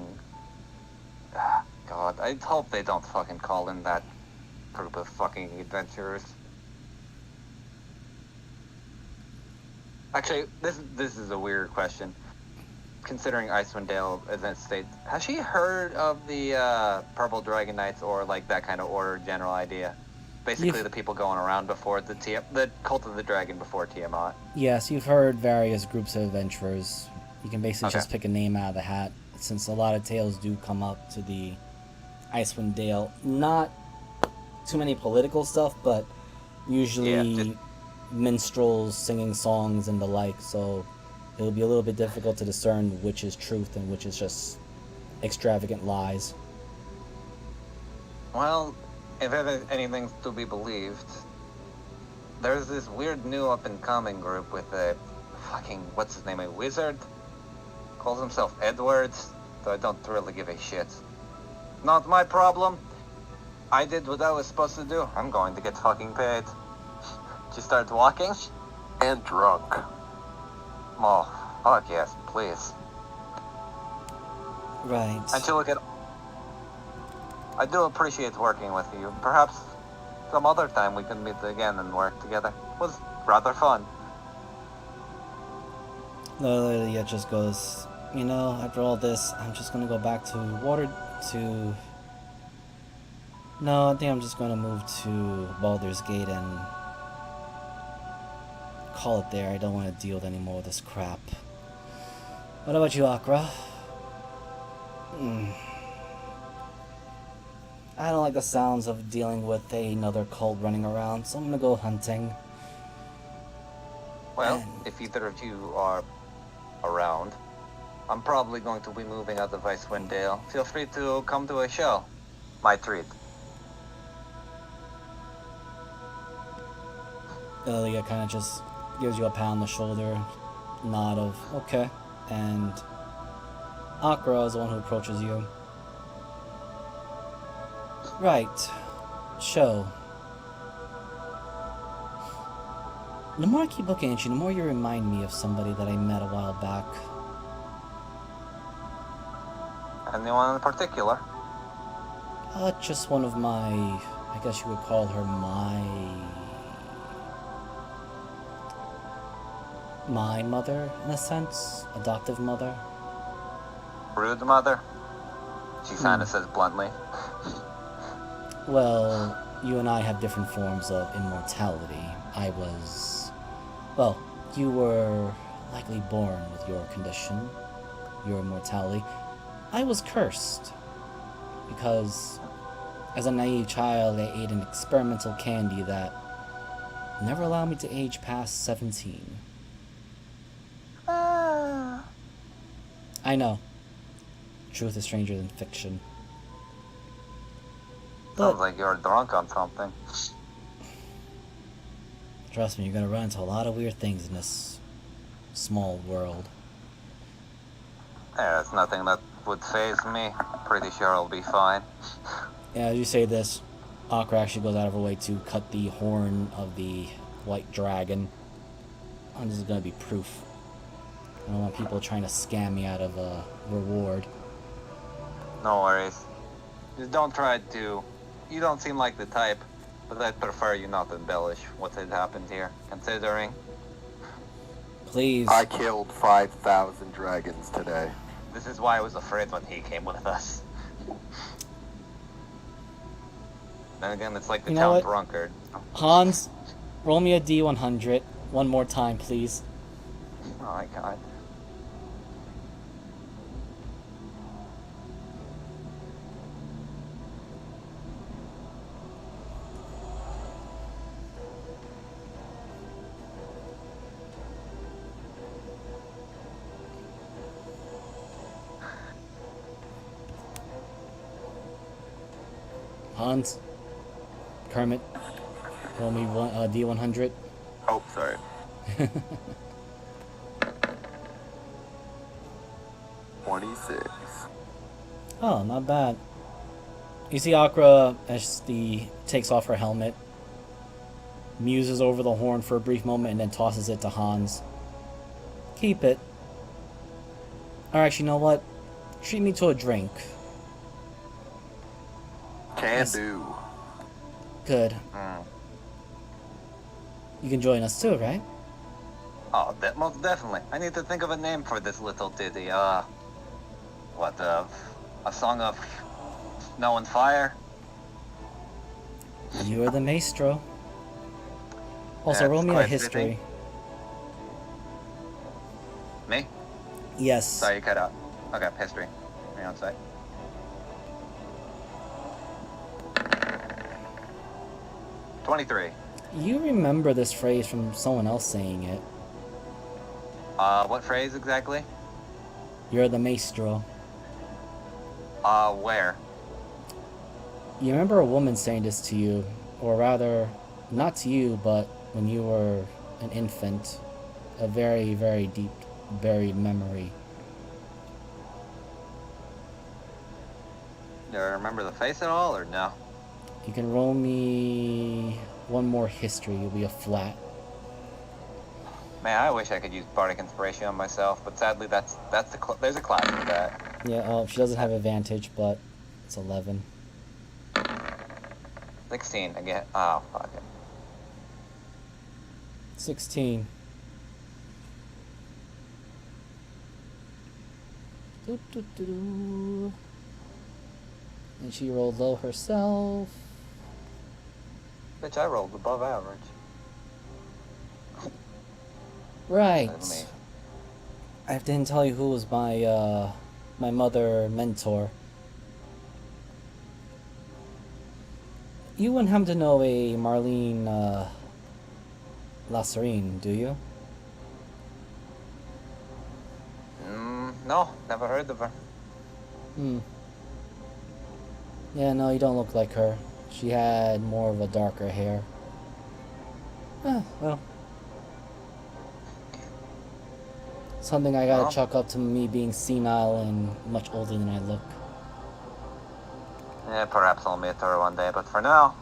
God, I hope they don't fucking call in that group of fucking adventurers. Actually, this is a weird question. Considering Icewind Dale as a state, has she heard of the Purple Dragon Knights or like that kind of order general idea? Basically, the people going around before the Cult of the Dragon before Tiamat. Yes, you've heard various groups of adventurers. You can basically Okay. just pick a name out of the hat, since a lot of tales do come up to the Icewind Dale. Not too many political stuff, but usually minstrels singing songs and the like, so it'll be a little bit difficult to discern which is truth and which is just extravagant lies. Well, if anything's to be believed, there's this weird new up-and-coming group with a fucking, what's his name, a wizard? Calls himself Edwards, so I don't really give a shit. Not my problem. I did what I was supposed to do. I'm going to get fucking paid. She starts walking. And drunk. Oh, fuck yes, please. Right. And she look at... I do appreciate working with you. Perhaps some other time we can meet again and work together. It was rather fun. Lilia just goes, you know, after all this, I'm just gonna go back to No, I think I'm just gonna move to Baldur's Gate and call it there. I don't want to deal with any more of this crap. What about you, Akra? I don't like the sounds of dealing with another cult running around, so I'm gonna go hunting. Well, if either of you are around, I'm probably going to be moving out of Icewind Dale. Feel free to come to a show. My treat. Lilia kind of just gives you a pat on the shoulder, nod of, okay, and Akra is the one who approaches you. Right. Show. The more I keep looking at you, the more you remind me of somebody that I met a while back. Anyone in particular? Just one of my, I guess you would call her my mother, in a sense. Adoptive mother. Rude mother? She kinda says bluntly. Well, you and I have different forms of immortality. Well, you were likely born with your condition, your immortality. I was cursed, because as a naive child, I ate an experimental candy that never allowed me to age past 17. I know. Truth is stranger than fiction. But Sounds like you're drunk on something. trust me, you're gonna run into a lot of weird things in small world. Yeah, it's nothing that would faze me. Pretty sure I'll be fine. Yeah, as you say this, Akra actually goes out of her way to cut the horn of the white dragon. And this is gonna be proof. I don't want people trying to scam me out of a reward. No worries. Just don't try to. You don't seem like the type, but I'd prefer you not embellish what had happened here, considering Please. I killed 5,000 dragons today. this is why I was afraid when he came with us. Then again, it's like the You know town what? drunkard. Hans, roll me a D100 one more time, please. Oh my god. Hans, Kermit, roll me one D100. Oh, sorry. 26. Oh, not bad. You see Akra as the takes off her helmet, muses over the horn for a brief moment, and then tosses it to Hans. Keep it. Or actually, you know what? Treat me to a drink. Can Yes. do. Good. Mm. You can join us too, right? Oh, most definitely. I need to think of a name for this little ditty. A song of snow and fire? You are the maestro. Also, That's roll me a quite history. fitting. Me? Yes. Sorry, you cut out. Okay, history. Hang on a sec. $23. You remember this phrase from someone else saying it. What phrase exactly? You're the maestro. Where? You remember a woman saying this to you, or rather, not to you, but when you were an infant. A very, very deep, buried memory. Do you remember the face at all, or no? You can roll me one more history. You'll be a flat. Man, I wish I could use bardic inspiration on myself, but sadly, there's a class for that. Yeah, she doesn't have advantage, but it's 11. 16 again. Oh, fuck it. 16. Doo-doo-doo-doo. And she rolled low herself. Bitch, I rolled above average. Right. Let me- I didn't tell you who was my my mother mentor. You wouldn't happen to know a Marlene Lasserine, do you? No, never heard of her. Yeah, no, you don't look like her. She had more of a darker hair. Well. Something I gotta Well. chalk up to me being senile and much older than I look. Yeah, perhaps I'll meet her one day, but for now,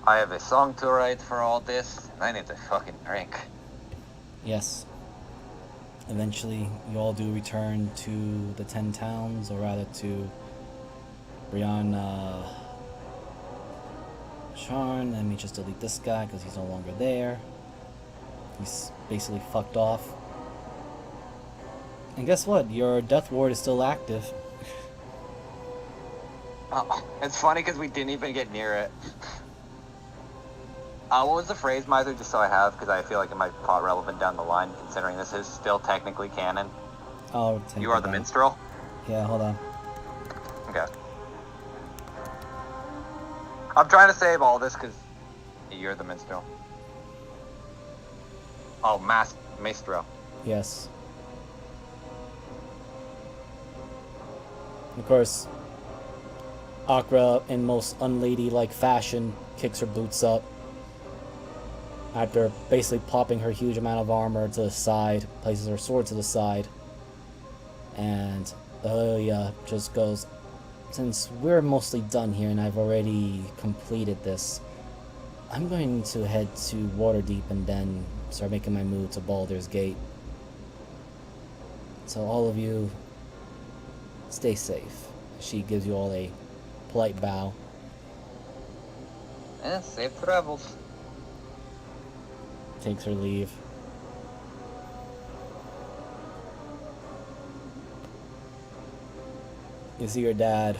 I have a song to write for all this, and I need to fucking drink. Yes. Eventually, you all do return to the 10 towns, or rather to Brianna Sharn. Let me just delete this guy because he's no longer there. He's basically fucked off. And guess what? Your death ward is still active. Oh, it's funny because we didn't even get near it. What was the phrase, Miser, just so I have, because I feel like it might be plot relevant down the line, considering this is still technically canon. Oh, You are the minstrel? Yeah, hold on. Okay. I'm trying to save all this because you're the minstrel. Oh, maestro. Yes. Of course, Akra, in most unladylike fashion, kicks her boots up. After basically popping her huge amount of armor to the side, places her sword to the side, and Oberia just goes, since we're mostly done here and I've already completed this, I'm going to head to Waterdeep and then start making my move to Baldur's Gate. So all of you, stay safe. She gives you all a polite bow. Safe travels. Takes her leave. You see your dad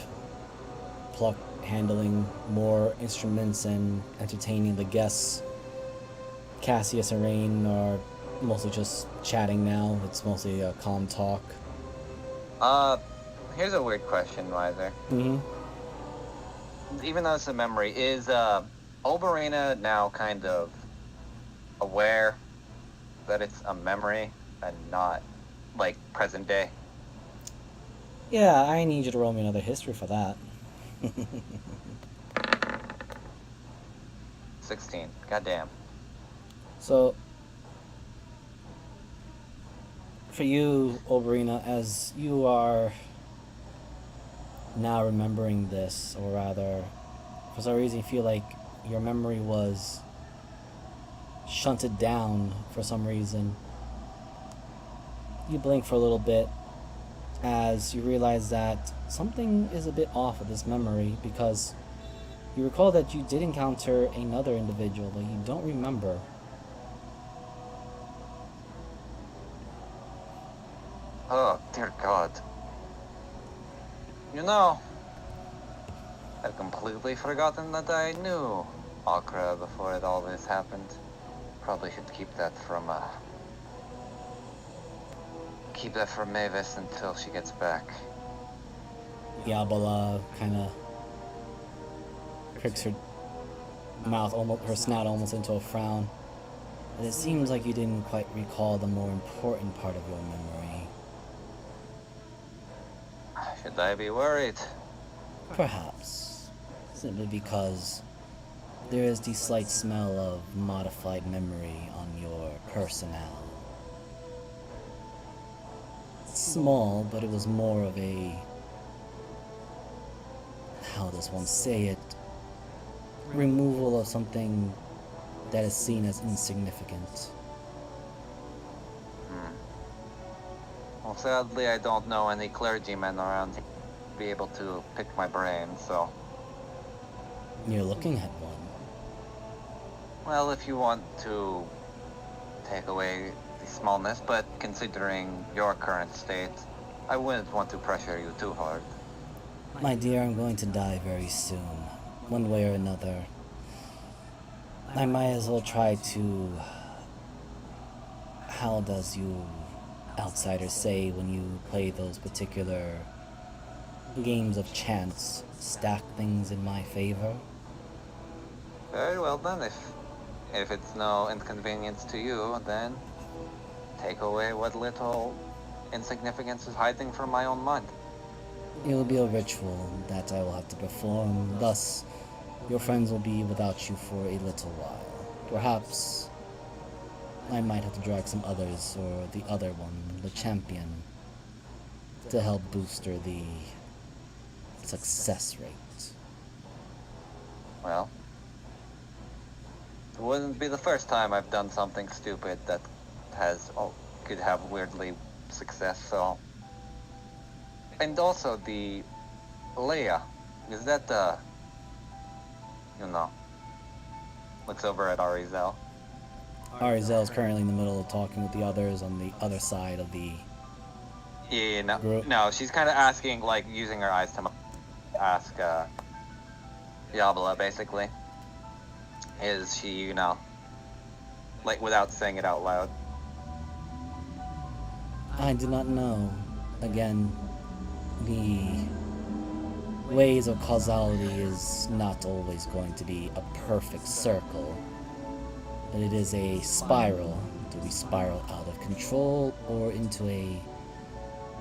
handling more instruments and entertaining the guests. Cassius and Rain are mostly just chatting now. It's mostly a calm talk. Here's a weird question, Weiser. Mm-hmm. Even though it's a memory, is Oberia now kind of aware that it's a memory and not like present day? Yeah, I need you to roll me another history for that. 16. Goddamn. So, for you, Oberia, as you are now remembering this, or rather, for some reason you feel like your memory was shunted down for some reason, you blink for a little bit as you realize that something is a bit off with this memory, because you recall that you did encounter another individual, but you don't remember. Oh, dear God. You know, I've completely forgotten that I knew Akra before all this happened. Probably should keep that from Mavis until she gets back. Yabala kind of pricks her mouth, almost her snout almost into a frown. And it seems like you didn't quite recall the more important part of your memory. Should I be worried? Perhaps. Simply because there is the slight smell of modified memory on your personnel. Small, but it was more of a, how does one say it, removal of something that is seen as insignificant. Well, sadly, I don't know any clergymen around here to be able to pick my brain, so... You're looking at one. Well, if you want to take away the smallness, but considering your current state, I wouldn't want to pressure you too hard. My dear, I'm going to die very soon, one way or another. I might as well try to... How does you outsiders say when you play those particular games of chance, stack things in my favor? Very well then, if it's no inconvenience to you, then take away what little insignificance is hiding from my own mind. It will be a ritual that I will have to perform, thus your friends will be without you for a little while. Perhaps I might have to drag some others, or the other one, the champion, to help booster the success rate. Well, it wouldn't be the first time I've done something stupid that could have weirdly success, so... And also the Leia, is that looks over at Arizel. Arizel is currently in the middle of talking with the others on the other side of the Yeah, group. no, she's kind of asking, like, using her eyes to ask, Diabla, basically. Is she, like, without saying it out loud? I do not know. Again, the ways of causality is not always going to be a perfect circle, but it is a spiral. Do we spiral out of control or into a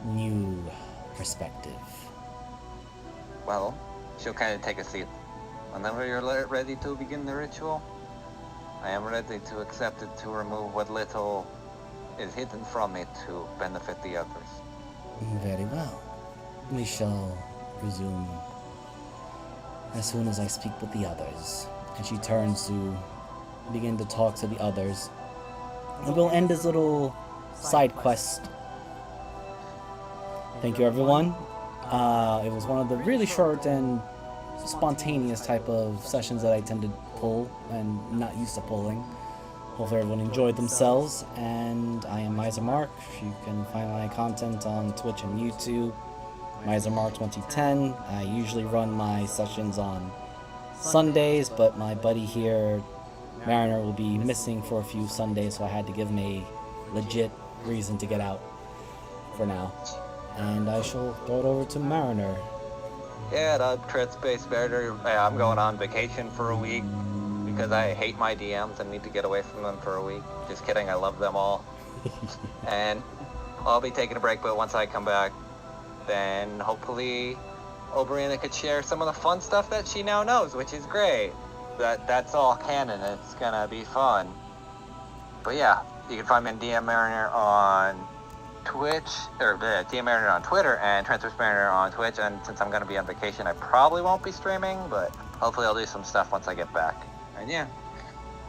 new perspective? Well, she'll kind of take a seat. Whenever you're ready to begin the ritual, I am ready to accept it to remove what little is hidden from me to benefit the others. Very well. We shall resume as soon as I speak with the others. And she turns to begin to talk to the others. And we'll end this little side quest. Thank you, everyone. It was one of the really short and spontaneous type of sessions that I tend to pull and not used to pulling. Hopefully everyone enjoyed themselves, and I am Misermark. You can find my content on Twitch and YouTube, Misermark2010. I usually run my sessions on Sundays, but my buddy here, Mariner, will be missing for a few Sundays, so I had to give him a legit reason to get out for now. And I shall throw it over to Mariner. Yeah, Tread Space Mariner. I'm going on vacation for a week because I hate my DMs and need to get away from them for a week. Just kidding, I love them all. And I'll be taking a break, but once I come back, then hopefully Oberia could share some of the fun stuff that she now knows, which is great. That's all canon. It's gonna be fun. But yeah, you can find me on DM Mariner on Twitch, or DM Mariner on Twitter, and Transfer Mariner on Twitch. And since I'm gonna be on vacation, I probably won't be streaming, but hopefully I'll do some stuff once I get back. And yeah,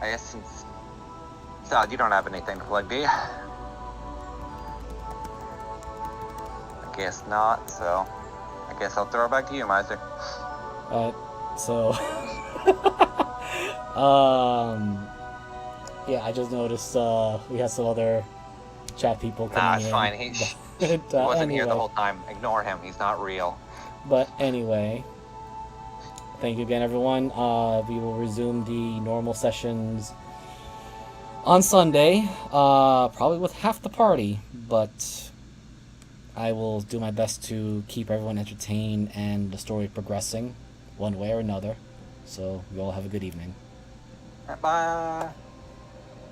I guess since Sal, you don't have anything to plug, do you? I guess not. So I guess I'll throw it back to you, Miser. So yeah, I just noticed we have some other chat people coming in. Nah, it's fine. He wasn't here the whole time. Ignore him. He's not real. But anyway, thank you again, everyone. We will resume the normal sessions on Sunday, probably with half the party, but I will do my best to keep everyone entertained and the story progressing one way or another. So you all have a good evening. Bye.